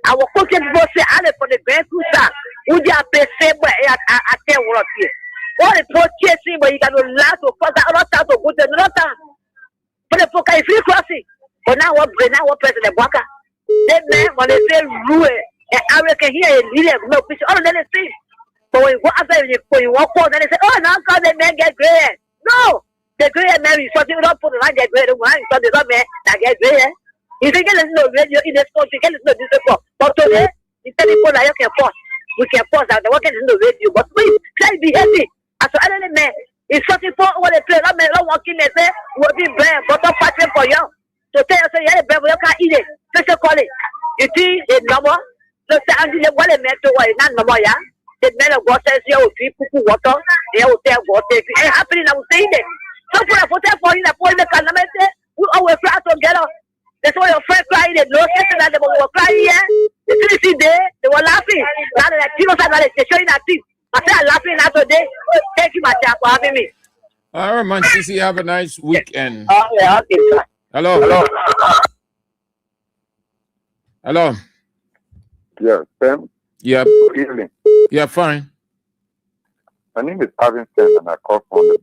[SPEAKER 13] Our culture people say, I for the grand cruiser. Would you have paid same way I tell what here? All the people chasing, but you got to laugh to cross that other time to go to another time. But the folk is free crossing. But now what President Boakai? That man, when they say rule, and I can hear a leader, no picture, all of them say. But when you go after you walk out, then they say, oh, now because the man get gray. No! The gray man is something you don't put the line get gray. The one is something man that get gray. You think you listen to radio in this country, you can listen to this report. But today, you tell people that you can force. We can force that. They want to listen to radio. But please, try to be healthy. As for other man, it's something for all the place. That man don't walk in and say, we'll be bread, but don't pass it for you. So tell you, say, yeah, bread, you can't eat it. Special call it. You see, the number, let's say, I'm what a man to what is not number, yeah. The man of God says, you will drink water, they will tell water. It ain't happening, I will say that. So put a photo for you, the point the calamity, we always cry together. That's why your friend crying, they know that they were crying here. The CDC there, they were laughing. Now they're like, they're showing that thing. I said, I'm laughing now today. Thank you, my child, for having me.
[SPEAKER 6] All right, man. Sisi, have a nice weekend.
[SPEAKER 13] Yeah, okay, sir.
[SPEAKER 6] Hello. Hello.
[SPEAKER 11] Yeah, Sam.
[SPEAKER 6] Yeah.
[SPEAKER 11] Good evening.
[SPEAKER 6] Yeah, fine.
[SPEAKER 11] My name is Arvin Sen, and I call from the...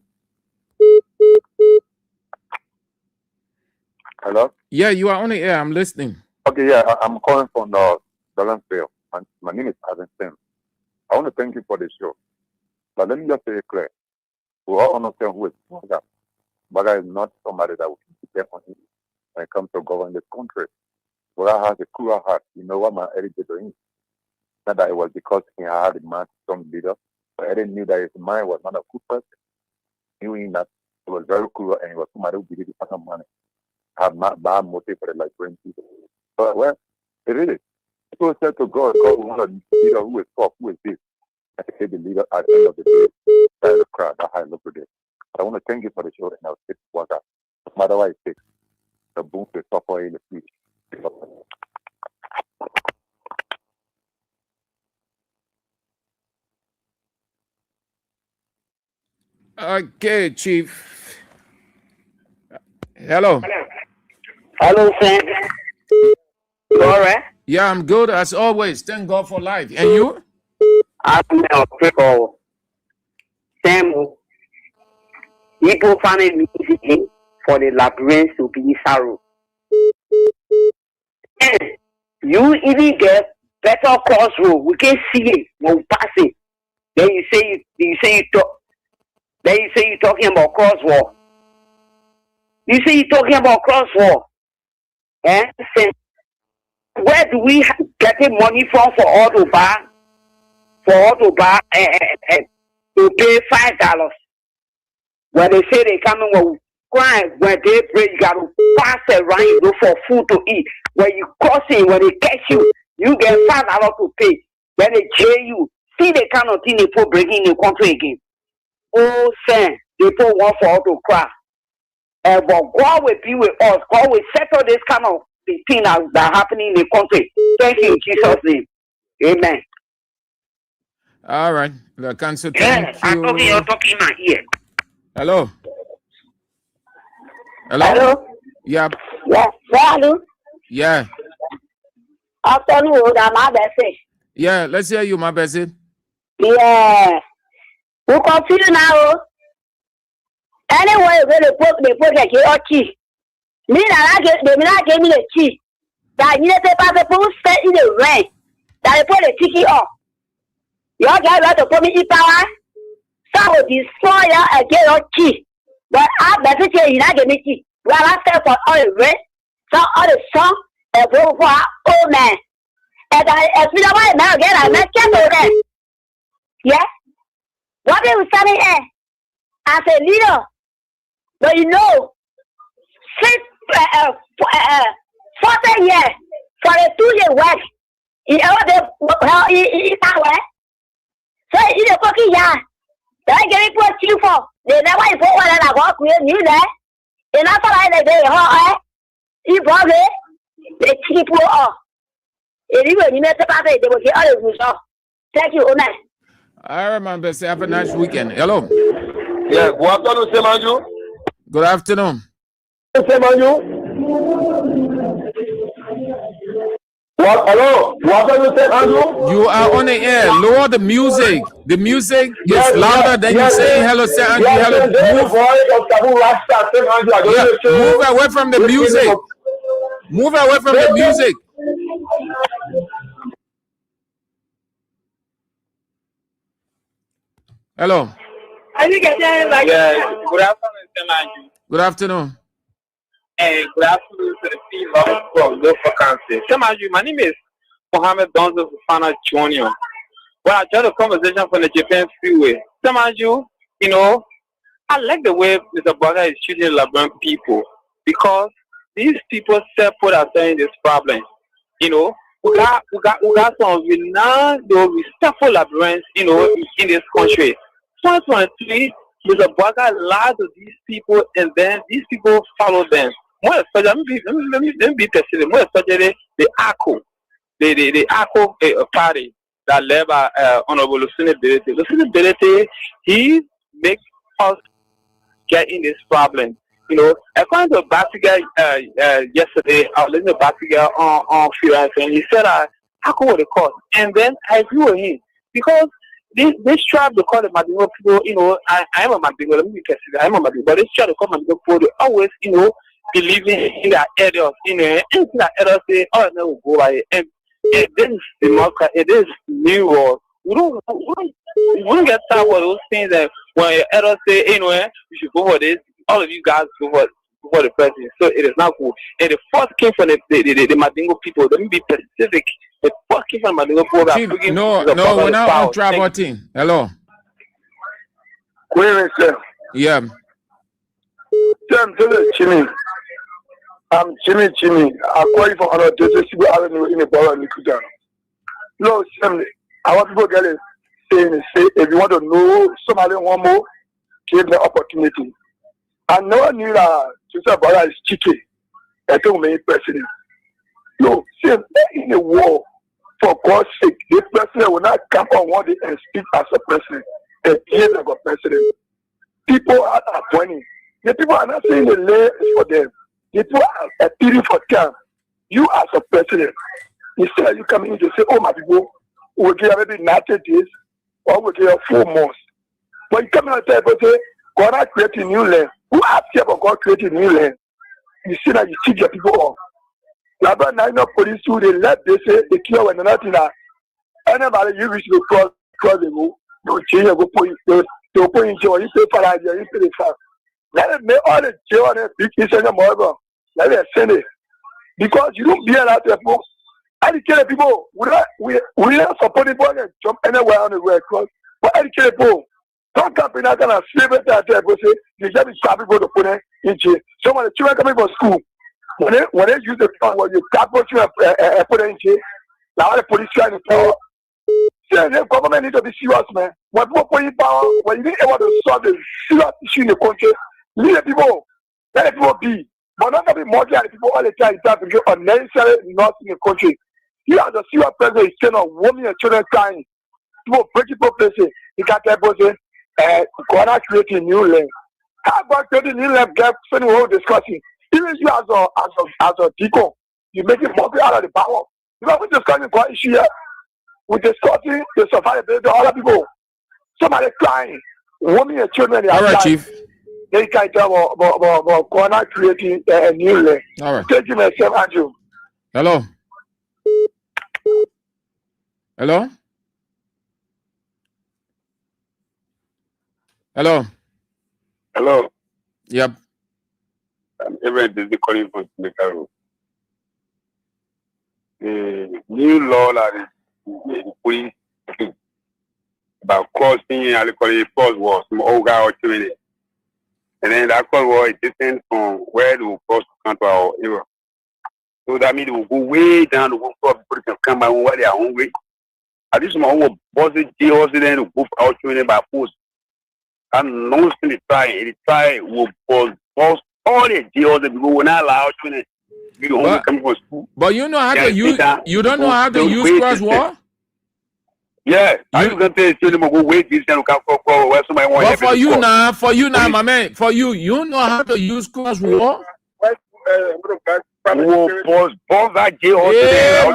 [SPEAKER 11] Hello?
[SPEAKER 6] Yeah, you are on the air. I'm listening.
[SPEAKER 11] Okay, yeah, I'm calling from the Balanceville. My name is Arvin Sen. I want to thank you for the show. But let me just say it clear. We all understand who is Baga. Baga is not somebody that we can depend on him when it comes to govern this country. Baga has a cruel heart. You know what my editor doing? Not that it was because he had a man, some leader, but Eddie knew that his mind was not a good person. Knowing that it was very cruel and he was somebody who believed in some money. Have not bad motive for the Liberian people. But well, it is. People said to God, God, we want a leader who is tough, who is this. And to say the leader at the end of the day, that is the crowd, that's how I look at it. But I want to thank you for the show and I'll take what that. No matter what it takes, the boom will suffer in the future.
[SPEAKER 6] Okay, Chief. Hello.
[SPEAKER 13] Hello, Sam. You all right?
[SPEAKER 6] Yeah, I'm good as always. Thank God for life. And you?
[SPEAKER 13] I'm a people. Sam, people finding music for the Liberians to be sorrow. And you even get better crossroad. We can see it when we pass it. Then you say you talking about crosswalk. You say you're talking about crosswalk. Eh? Where do we get the money from for auto bar? For auto bar to pay $5. When they say they coming with crime, when they pray, you got to pass around, you go for food to eat. When you cross it, when they catch you, you get $5 to pay. Then they jail you. See the kind of thing they put breaking in the country again. Oh, son, they put one for auto crash. But God will be with us. God will settle this kind of thing that happening in the country. Thank you in Jesus' name. Amen.
[SPEAKER 6] All right. The council,
[SPEAKER 13] Yes,
[SPEAKER 6] thank you.
[SPEAKER 13] you're talking in my ear.
[SPEAKER 6] Hello. Hello.
[SPEAKER 13] Hello?
[SPEAKER 6] Yeah.
[SPEAKER 13] Yeah, hello.
[SPEAKER 6] Yeah.
[SPEAKER 13] Afternoon, I'm my best.
[SPEAKER 6] Yeah. Let's hear you, my best.
[SPEAKER 13] Yeah. We continue now. Anyway, when they put a key. Me, they not give me the key. That you say, Papa, put stay in the rain. That they put the ticket off. Your guy got to put me in power. Some will destroy you and get your key. But I better say, you not give me key. Well, I stay for all the rain. So all the song, and go for old man. And I feel like now again, I met Kendall. Yeah? What are you standing here? As a leader, but you know, 40 years for a 2-year work, in order in power. So in the cookie yard, they get it what you for. They never for one and I walk with you there. And after I say, oh, you probably they keep you off. If you met the party, they will get all of you. Thank you, Omen.
[SPEAKER 6] All right, my best. Have a nice weekend. Hello.
[SPEAKER 10] Yeah, good afternoon, Semanju.
[SPEAKER 6] Good afternoon.
[SPEAKER 10] Semanju. What? Hello. Good afternoon, Semanju.
[SPEAKER 6] You are on the air. Lower the music. The music is louder than you saying hello, say Andrew. Hello. Move away from the music. Move away from the music. Hello.
[SPEAKER 10] Yeah, good afternoon, Semanju.
[SPEAKER 6] Good afternoon.
[SPEAKER 10] And good afternoon to the team from Low Vacancy. Semanju, my name is Mohammed Donzo Fufana Jr. Well, I joined the conversation from the Japan Freeway. Semanju, you know, I like the way Mr. Baga is treating the Liberian people because these people put ourselves in this problem. You know, we got some renowned, respectful Liberians, you know, in this country. 2023, Mr. Baga lied to these people and then these people follow them. More especially, let me be specific. More especially the ACO, the ACO party that led by Honorable Lucinda Belete. Lucinda Belete, he makes us
[SPEAKER 14] get in this problem. You know, according to Basiga yesterday, I was listening to Basiga on freelance, and he said, how could the cost? And then I agree with him because this tribe they call the Madingo people, you know, I am a Madingo, let me be careful, I am a Madingo, but this tribe they call Madingo people, they always, you know, believing in their elders, you know, anything that elders say, oh, no, we'll go by it. And this is democracy, it is new world. We don't get tired of those things that when your elders say, you know, you should go for this, all of you guys go for the president. So it is not cool. And the first came from the Madingo people. Let me be specific. The first came from the Madingo people.
[SPEAKER 6] Chief, no, we're not on tribal team. Hello.
[SPEAKER 10] Where is it?
[SPEAKER 6] Yeah.
[SPEAKER 10] Jimmy. I'm Jimmy. I call you for another day. In a bar in Nikudan. No, I want people get it. Say, if you want to know somebody one more, give the opportunity. I never knew that Joseph Bala is cheeky. I don't mean president. No, see, in the war, for God's sake, the president will not come on one day and speak as a president. The years ago, president. People are appointing. The people are not saying the law is for them. The people are appealing for them. You as a president, instead you come in to say, oh my people, we'll give maybe 90 days or we'll give 4 months. But you come in and tell people, say, God has created new land. Who asked you about God creating new land? You see that you cheat your people off. Now, but now, police who they let they say they kill when nothing that anybody you wish to cross the road, they'll change go put they'll put in jail, you pay for that, you pay the fine. Let it make all the jail and the big things anymore. Let it send it. Because you don't be allowed to people. Educated people, we don't support people and jump anywhere on the road cross. But educated people, some company are gonna save it that they say you just be stopping people to put it in jail. So when the children coming from school, when they use the gun, when you tap what you put it in jail, now the police trying to tell the government need to be serious, man. When people put in power, when you didn't able to solve the serious issue in the country, leave the people, let the people be. But not to be mocking at the people all the time to get unnecessary loss in the country. You are the serious president is saying of women and children crying. People breaking places. You can't tell people God creating new land. How about creating new land? Get spending whole discussing. Even you as a deacon, you make it mockery out of the power. You know, we're discussing God issue here. We're discussing the survivability of other people. Somebody crying. Women and children, they are
[SPEAKER 6] all right,
[SPEAKER 10] crying.
[SPEAKER 6] Chief.
[SPEAKER 10] They can't tell about God creating a new land.
[SPEAKER 6] All right.
[SPEAKER 10] Thank you, myself, Andrew.
[SPEAKER 6] Hello. Hello. Hello.
[SPEAKER 11] Hello.
[SPEAKER 6] Yep.
[SPEAKER 11] I'm even busy calling for Jamaica. The new law that is police about crossing and call it cross war, some old guy or 2 minutes. And then that cross war is different from where they will cross the country or era. So that means they will go way down to go for people can come by where they are hungry. At this moment, boss the jails then to go out 2 minutes by force. And no thing they try will boss all the jails that people will not allow 2 minutes.
[SPEAKER 6] But you know how to use. You don't know how to use cross war.
[SPEAKER 11] Yeah, I was going to tell them go wait this and where somebody wants.
[SPEAKER 6] But for you now, my man, for you know how to use cross war.
[SPEAKER 11] Hey,
[SPEAKER 6] my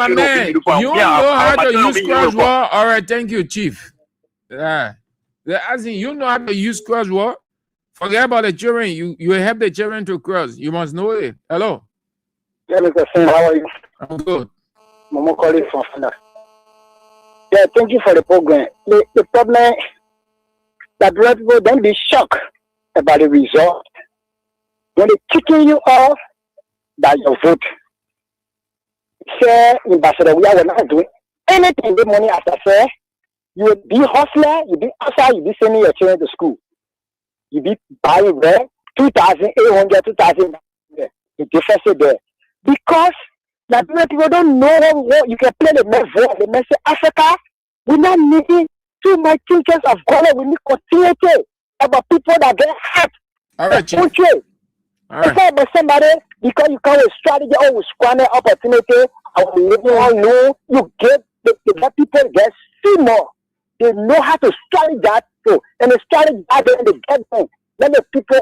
[SPEAKER 6] man, you know how to use cross war. All right, thank you, Chief. As in, you know how to use cross war. Forget about the children. You help the children to cross. You must know it. Hello.
[SPEAKER 10] Yeah, Mr. Singh, how are you?
[SPEAKER 6] I'm good.
[SPEAKER 10] Momo calling from Fana. Yeah, thank you for the program. The problem that people don't be shocked about the result. When they kicking you off, that your vote. Say in Barcelona, we are not doing anything with money after say. You will be hustler, you be outside, you be sending your children to school. You be buying there, 2,800, 2,000. The difference is there. Because that people don't know what you can play the message. The message Africa, we not need too much teachers of God. We need continuity about people that get hurt.
[SPEAKER 6] All right, Chief.
[SPEAKER 10] All right. But somebody, because you come with strategy or with squander opportunity, or living on low, you get the people get see more. They know how to strategize that too. And the strategy that they get them. Let the people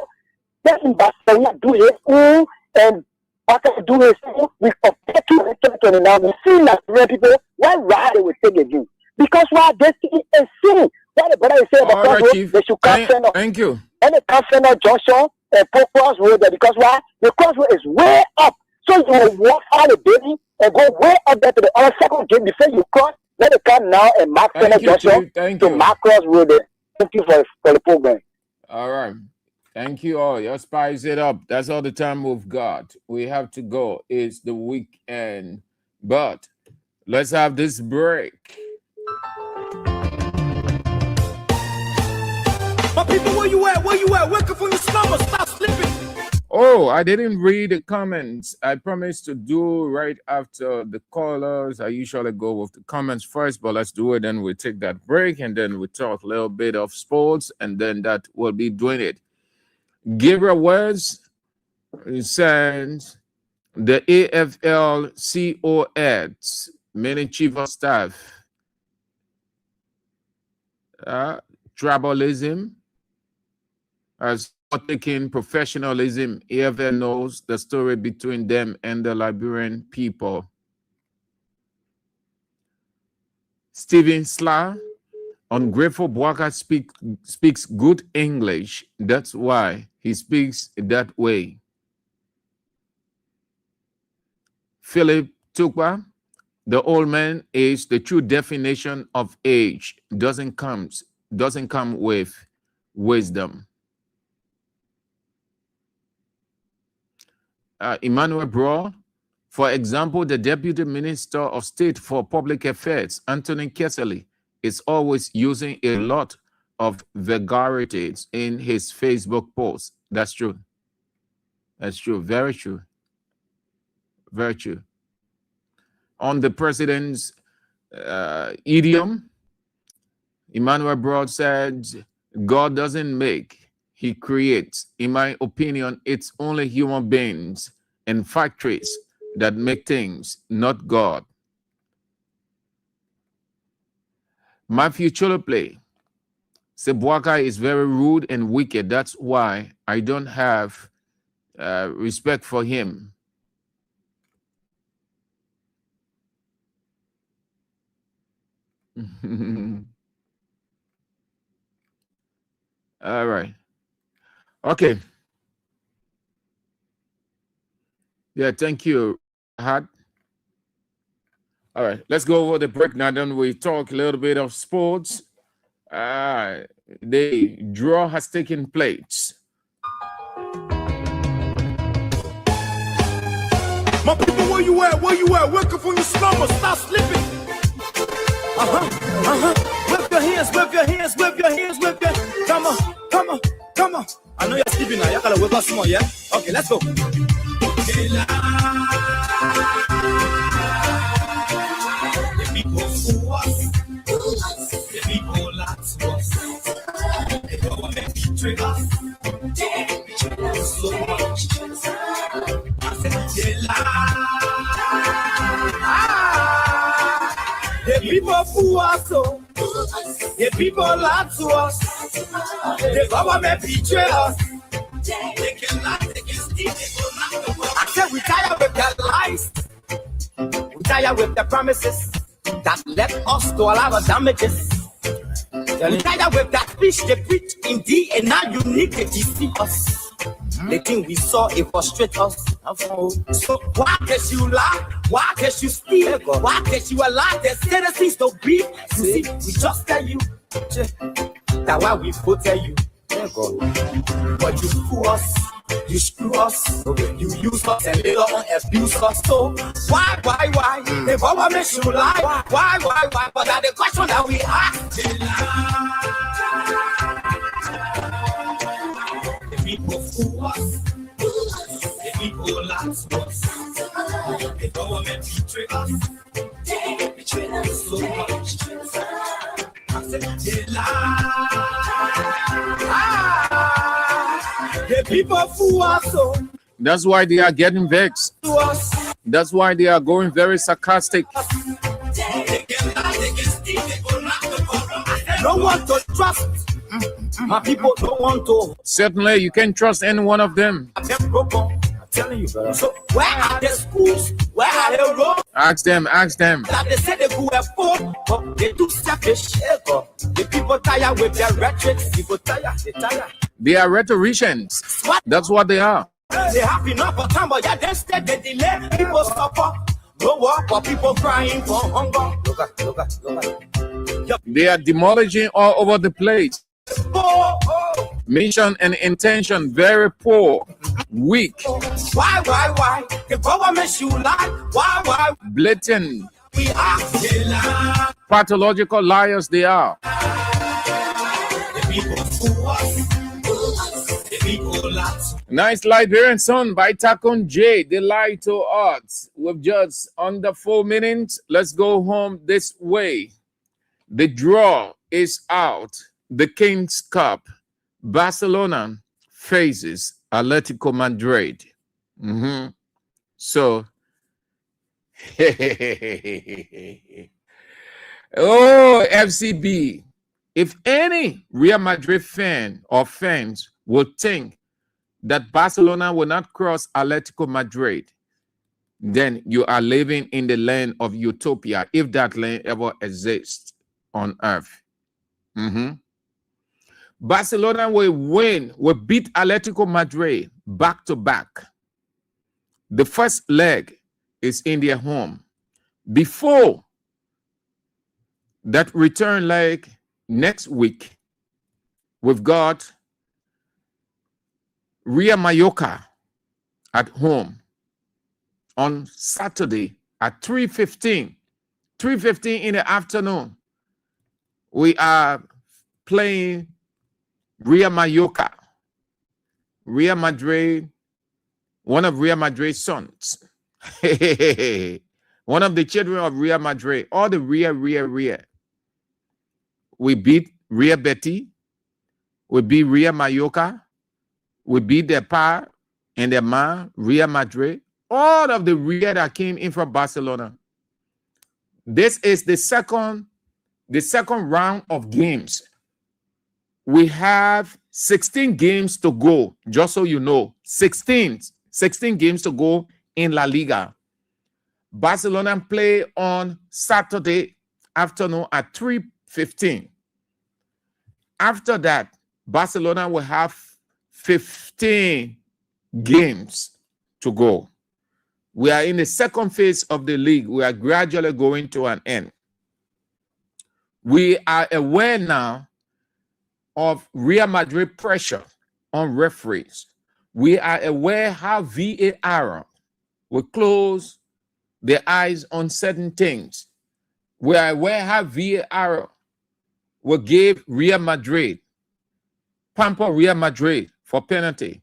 [SPEAKER 10] Let him Barcelona do his own and after do his own, we compare to 2029. We see Nigerian people, why they will take again? Because why they see and see what the brother is saying about
[SPEAKER 6] All right,
[SPEAKER 10] road,
[SPEAKER 6] Chief.
[SPEAKER 10] they should cancel.
[SPEAKER 6] Thank you.
[SPEAKER 10] And the cancel junction and Purpose Road there because why? The crossroad is way up. So you will walk out the building and go way up there to the other second gate before you cross. Let it come now and mark junction to mark cross road there. Thank you for the program.
[SPEAKER 6] All right. Thank you all. Your spice it up. That's all the time we've got. We have to go. It's the weekend. But let's have this break.
[SPEAKER 7] My people, where you at? Where you at? Wake up from your slumber. Stop sleeping.
[SPEAKER 6] Oh, I didn't read the comments. I promised to do right after the callers. I usually go with the comments first, but let's do it. Then we take that break and then we talk a little bit of sports, and then that will be doing it. Gabriel West says the AFL-CIO adds many chief of staff tribalism as taking professionalism. AFL knows the story between them and the Liberian people. Stephen Sla, ungrateful Bwaka speaks good English. That's why he speaks that way. Philip Tukwa, the old man is the true definition of age. Doesn't come with wisdom. Emmanuel Bro, for example, the Deputy Minister of State for Public Affairs, Anthony Kessley, is always using a lot of vulgarities in his Facebook posts. That's true. That's true. Very true. Very true. On the president's idiom, Emmanuel Broad said, God doesn't make, he creates. In my opinion, it's only human beings and factories that make things, not God. Matthew Choloplay, Sebwaka is very rude and wicked. That's why I don't have respect for him. All right. Okay. Yeah, thank you, Had. All right, let's go over the break now. Then we talk a little bit of sports. The draw has taken place.
[SPEAKER 7] My people, where you at? Where you at? Wake up from your slumber. Stop sleeping. Whip your hands, whip your hands, whip your hands, whip your hands. Come on, come on, come on. I know you're sleeping now. You gotta whip us some more, yeah? Okay, let's go. The people fool us. The people lie to us. The government betray us. They betray us so much. I said they lie. The people fool us so. The people lie to us. The government betray us. They can lie, they can steal, they can knock the world. I said we tired with their lies. We tired with their promises that led us to a lot of damages. We tired with that speech they preach indeed, and now you need to deceive us. The thing we saw, it frustrates us. So why can't you lie? Why can't you steal? Why can't you allow the citizens to breathe? You see, we just tell you that's why we voted you. But you fool us, you screw us, you use us and later on abuse us. So why? The government should lie. Why? But that's the question that we ask. The people fool us, the people lie to us, the government betray us, they betray us so much. I said they lie. The people fool us so.
[SPEAKER 6] That's why they are getting vexed. That's why they are going very sarcastic.
[SPEAKER 7] No one to trust. My people don't want to.
[SPEAKER 6] Certainly, you can't trust any one of them.
[SPEAKER 7] I'm telling you, brother. So where are the schools? Where are the roads?
[SPEAKER 6] Ask them, ask them.
[SPEAKER 7] That they said they go have full, but they too selfish. The people tired with their rhetoric. People tired, they tired.
[SPEAKER 6] They are rhetoricians. That's what they are.
[SPEAKER 7] They have enough of time, but yeah, instead they delay. People suffer. No work, but people crying for hunger. Look at.
[SPEAKER 6] They are demolishing all over the place.
[SPEAKER 7] Oh.
[SPEAKER 6] Mission and intention very poor, weak.
[SPEAKER 7] Why? The government should lie. Why?
[SPEAKER 6] Blatant,
[SPEAKER 7] We are
[SPEAKER 6] pathological liars they are.
[SPEAKER 7] the people who us. The people lots.
[SPEAKER 6] Nice Liberian song by Takon J. They lie to us. We've just under 4 minutes. Let's go home this way. The draw is out. The King's Cup. Barcelona faces Atletico Madrid. So, oh, FCB. If any Real Madrid fan or fans would think that Barcelona will not cross Atletico Madrid, then you are living in the land of utopia, if that land ever exists on earth. Barcelona will beat Atletico Madrid back to back. The first leg is in their home. Before that return leg next week, we've got Real Mallorca at home on Saturday at 3:15. 3:15 in the afternoon. We are playing Real Mallorca. Real Madrid, one of Real Madrid's sons. One of the children of Real Madrid. All the Real. We beat Real Betis. We beat Real Mallorca. We beat their pa and their ma, Real Madrid. All of the Real that came in from Barcelona. This is the second round of games. We have 16 games to go, just so you know. 16 games to go in La Liga. Barcelona play on Saturday afternoon at 3:15. After that, Barcelona will have 15 games to go. We are in the second phase of the league. We are gradually going to an end. We are aware now of Real Madrid pressure on referees. We are aware how VAR will close their eyes on certain things. We are aware how VAR will give Real Madrid, pamper Real Madrid for penalty.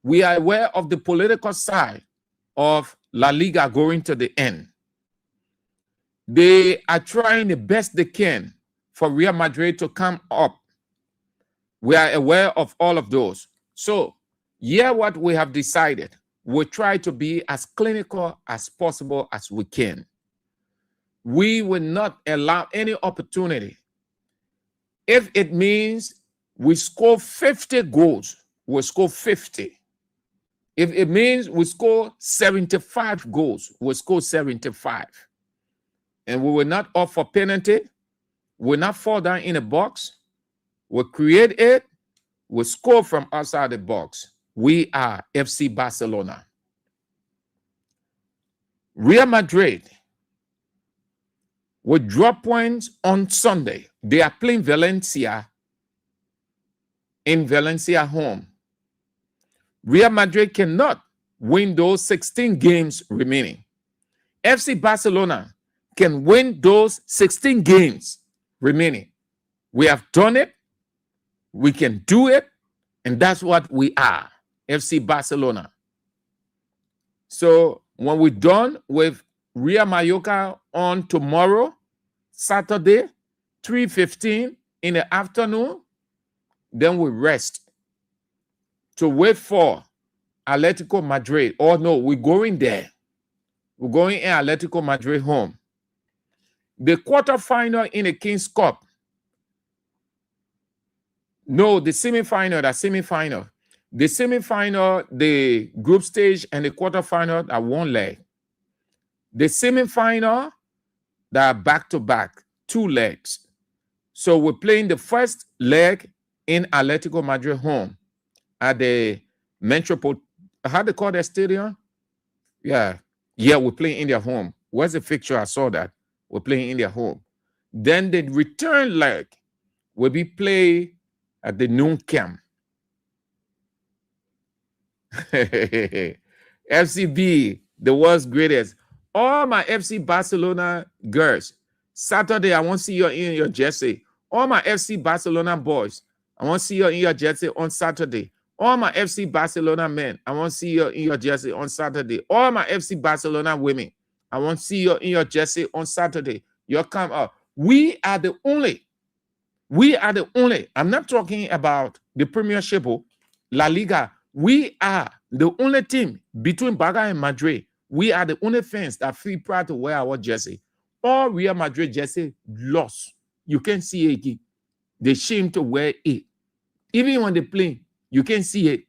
[SPEAKER 6] We are aware of the political side of La Liga going to the end. They are trying the best they can for Real Madrid to come up. We are aware of all of those. So, what we have decided. We try to be as clinical as possible as we can. We will not allow any opportunity. If it means we score 50 goals, we'll score 50. If it means we score 75 goals, we'll score 75. And we will not offer penalty. We'll not fall down in a box. We'll create it. We'll score from outside the box. We are FC Barcelona. Real Madrid will drop points on Sunday. They are playing Valencia in Valencia home. Real Madrid cannot win those 16 games remaining. FC Barcelona can win those 16 games remaining. We have done it. We can do it. And that's what we are, FC Barcelona. So when we're done with Real Mallorca on tomorrow, Saturday, 3:15 in the afternoon, then we rest to wait for Atletico Madrid. Oh no, we're going there. We're going in Atletico Madrid home. The quarterfinal in the King's Cup No, the semi-final, the group stage and the quarterfinal are one leg. The semi-final, that are back-to-back, 2 legs. So we're playing the first leg in Atletico Madrid home at the how they call that stadium? Yeah, we're playing in their home. Where's the fixture? I saw that. We're playing in their home. Then the return leg will be played at the noon camp. FCB, the world's greatest. All my FC Barcelona girls, Saturday, I want to see you in your jersey. All my FC Barcelona boys, I want to see you in your jersey on Saturday. All my FC Barcelona men, I want to see you in your jersey on Saturday. All my FC Barcelona women, I want to see you in your jersey on Saturday. You'll come up. We are the only. I'm not talking about the Premiership, La Liga. We are the only team between Barca and Madrid. We are the only fans that feel proud to wear our jersey. All Real Madrid jersey lost. You can't see it again. They shame to wear it. Even when they play, you can't see it.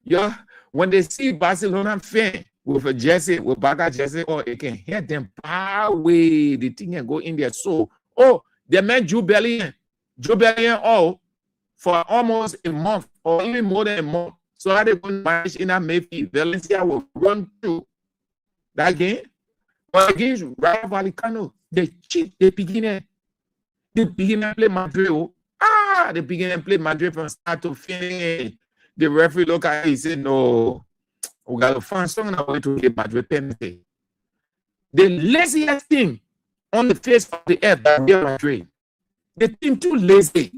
[SPEAKER 6] Yeah, when they see Barcelona fan with a jersey, with Barca jersey, or you can hear them power away. The thing can go in their soul. Oh, they met Joe Bellion, for almost a month or even more than a month. So how they going to manage in that Mayfield? Valencia will run through that game. But against Rayo Vallecano, they cheat. They begin to play Madrid. They begin to play Madrid from start to finish. The referee look at it, he said, no, we got to find someone that way to get Madrid penalty. The laziest team on the face of the earth that Real Madrid. The team too lazy.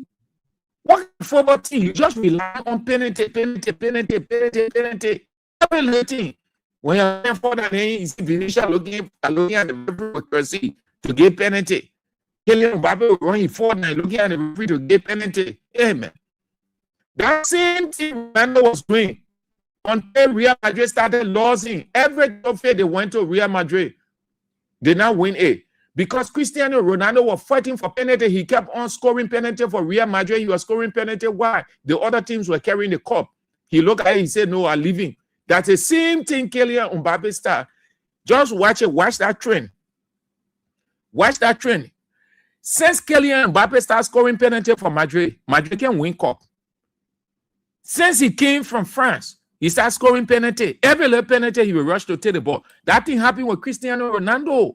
[SPEAKER 6] What football team? You just rely on penalty. Every little thing. When you're playing for that, you see Vinicius looking at the referee to get penalty. Kylian Mbappe running forward and looking at the referee to get penalty. Amen. That same thing Ronaldo was doing until Real Madrid started losing. Every trophy they went to Real Madrid, they now win it. Because Cristiano Ronaldo was fighting for penalty, he kept on scoring penalty for Real Madrid. He was scoring penalty. Why? The other teams were carrying the cup. He looked at it, he said, no, I'm leaving. That's the same thing Kylian Mbappe started. Just watch it. Watch that trend. Watch that trend. Since Kylian Mbappe started scoring penalty for Madrid, Madrid can win cup. Since he came from France, he started scoring penalty. Every little penalty, he will rush to take the ball. That thing happened with Cristiano Ronaldo.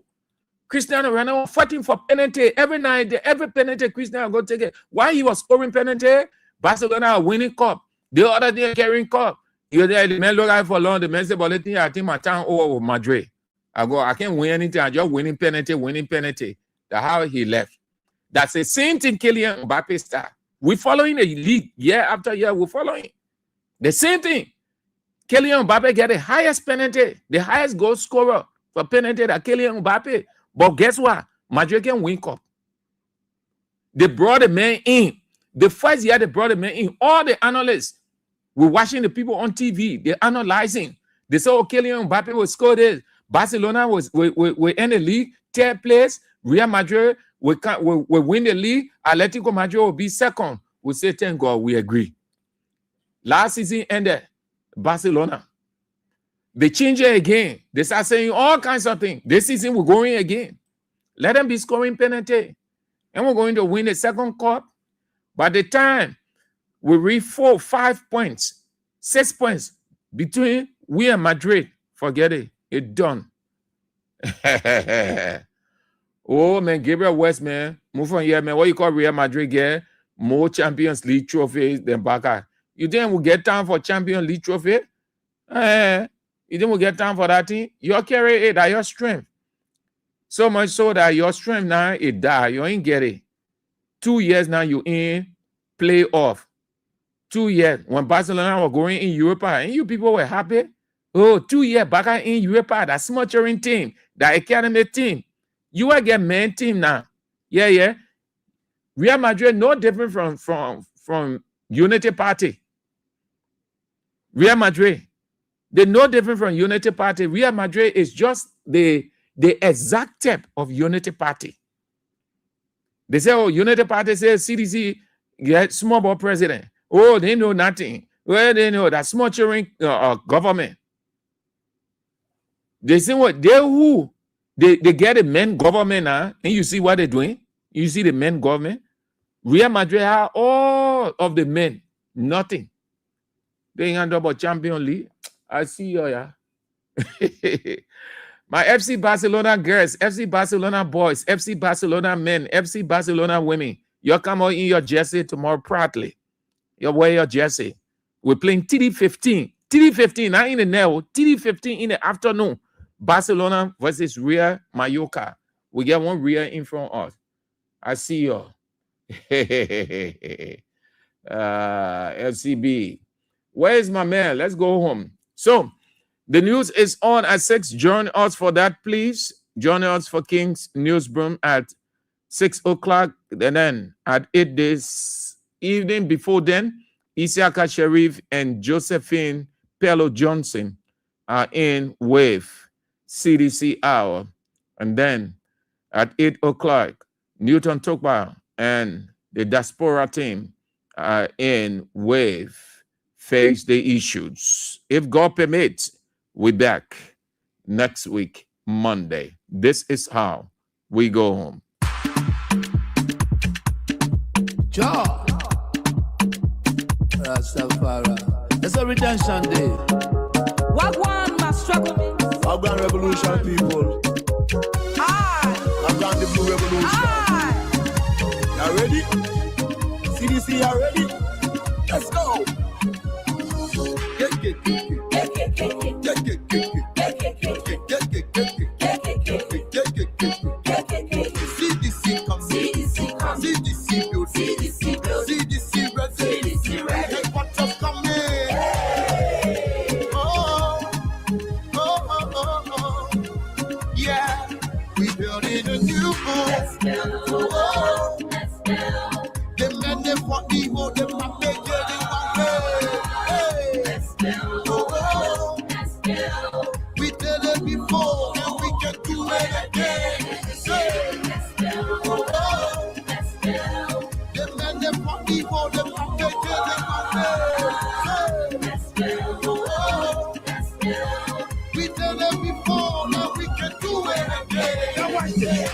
[SPEAKER 6] Cristiano Ronaldo fighting for penalty every night. Every penalty, Cristiano go take it. Why he was scoring penalty? Barcelona are winning cup. The other day carrying cup. You there, the man look out for long. The man say, but I think my time over with Madrid. I can't win anything. I just winning penalty. That's how he left. That's the same thing Kylian Mbappe started. We're following the league year after year. We're following the same thing. Kylian Mbappe get the highest penalty, the highest goal scorer for penalty that Kylian Mbappe. But guess what? Madrid can win cup. They brought the man in. The first year they brought the man in. All the analysts were watching the people on TV. They're analyzing. They said, oh, Kylian Mbappe will score this. Barcelona will end the league, 3rd place. Real Madrid will win the league. Atletico Madrid will be 2nd. We say, thank God, we agree. Last season ended. Barcelona. They change it again. They start saying all kinds of things. This season we're going again. Let them be scoring penalty. And we're going to win the 2nd cup. By the time we reach 4, 5 points, 6 points between we and Madrid, forget it. It's done. Oh, man, Gabriel West, man. Move from here, man. What you call Real Madrid get more Champions League trophies than Barca. You think we'll get time for Champions League trophy? You think we'll get time for that thing? You carry it at your strength. So much so that your strength now, it die. You ain't get it. 2 years now, you in playoff. 2 years. When Barcelona were going in Europa, and you people were happy. Oh, 2 years back in Europa, that smothering team, that academy team. You will get main team now. Yeah. Real Madrid, no different from Unity Party. Real Madrid, they're no different from Unity Party. Real Madrid is just the exact type of Unity Party. They say, oh, United Party says CDC get small ball president. Oh, they know nothing. Well, they know that small children government. They say what? They get a men government now, and you see what they're doing? You see the men government? Real Madrid have all of the men. Nothing. They hand about Champions League. I see you, yeah. My FC Barcelona girls, FC Barcelona boys, FC Barcelona men, FC Barcelona women. You come out in your jersey tomorrow proudly. You wear your jersey. We're playing TD15. TD15, not in the now. TD15 in the afternoon. Barcelona versus Real Mallorca. We get one Real in front of us. I see you. FCB. Where is my man? Let's go home. So, the news is on at 6. Join us for that, please. Join us for King's Newsroom at 6 o'clock. And then at 8 this evening, before then, Isiaka Sharif and Josephine Pello Johnson are in with CDC Hour. And then at 8 o'clock, Newton Tokpa and the Diaspora team are in with Face the Issues. If God permits, we're back next week, Monday. This is how we go home.
[SPEAKER 15] Jah, Rastafari. It's a redemption day.
[SPEAKER 16] Wagwan must struggle me.
[SPEAKER 15] Wagwan revolution, people. Wagwan the blue revolution. You ready? CDC, you ready? Let's go. CDC come, CDC come, CDC build, CDC build, CDC ready, CDC ready. Headquarters coming. Oh, yeah. We building a new home. Let's build, let's build. The men they want the whole, them not making it one way. Let's build, let's build. We did it before and we can do it again. Let's build, let's build. The men they want the whole, them not making it one way. Let's build, let's build. We did it before and we can do it again. Now watch this.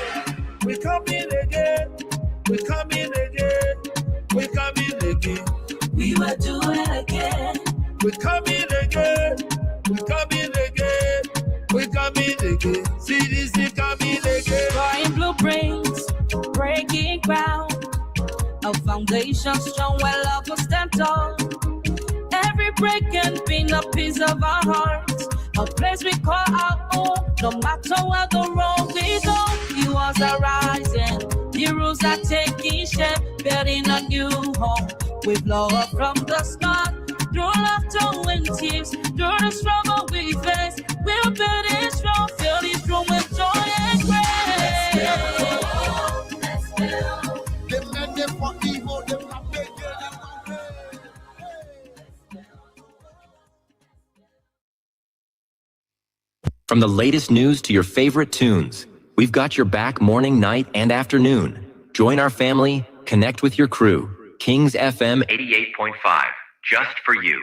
[SPEAKER 15] We coming again. We coming again. We coming again. We will do it again. We coming again. We coming again. We coming again. CDC coming again.
[SPEAKER 16] Flying blueprints, breaking ground. A foundation strong where love will stand tall. Every break can be a piece of our hearts. A place we call our own. No matter where the road we go, he was arising. The rules are taking shape, building a new home. With love from the start, through laughter and tears, through the struggle we face, we'll build it strong, fill this room with joy and grace. Let's build.
[SPEAKER 15] The men they want the whole, them not making it.
[SPEAKER 17] From the latest news to your favorite tunes, we've got your back morning, night, and afternoon. Join our family, connect with your crew. Kings FM 88.5, just for you.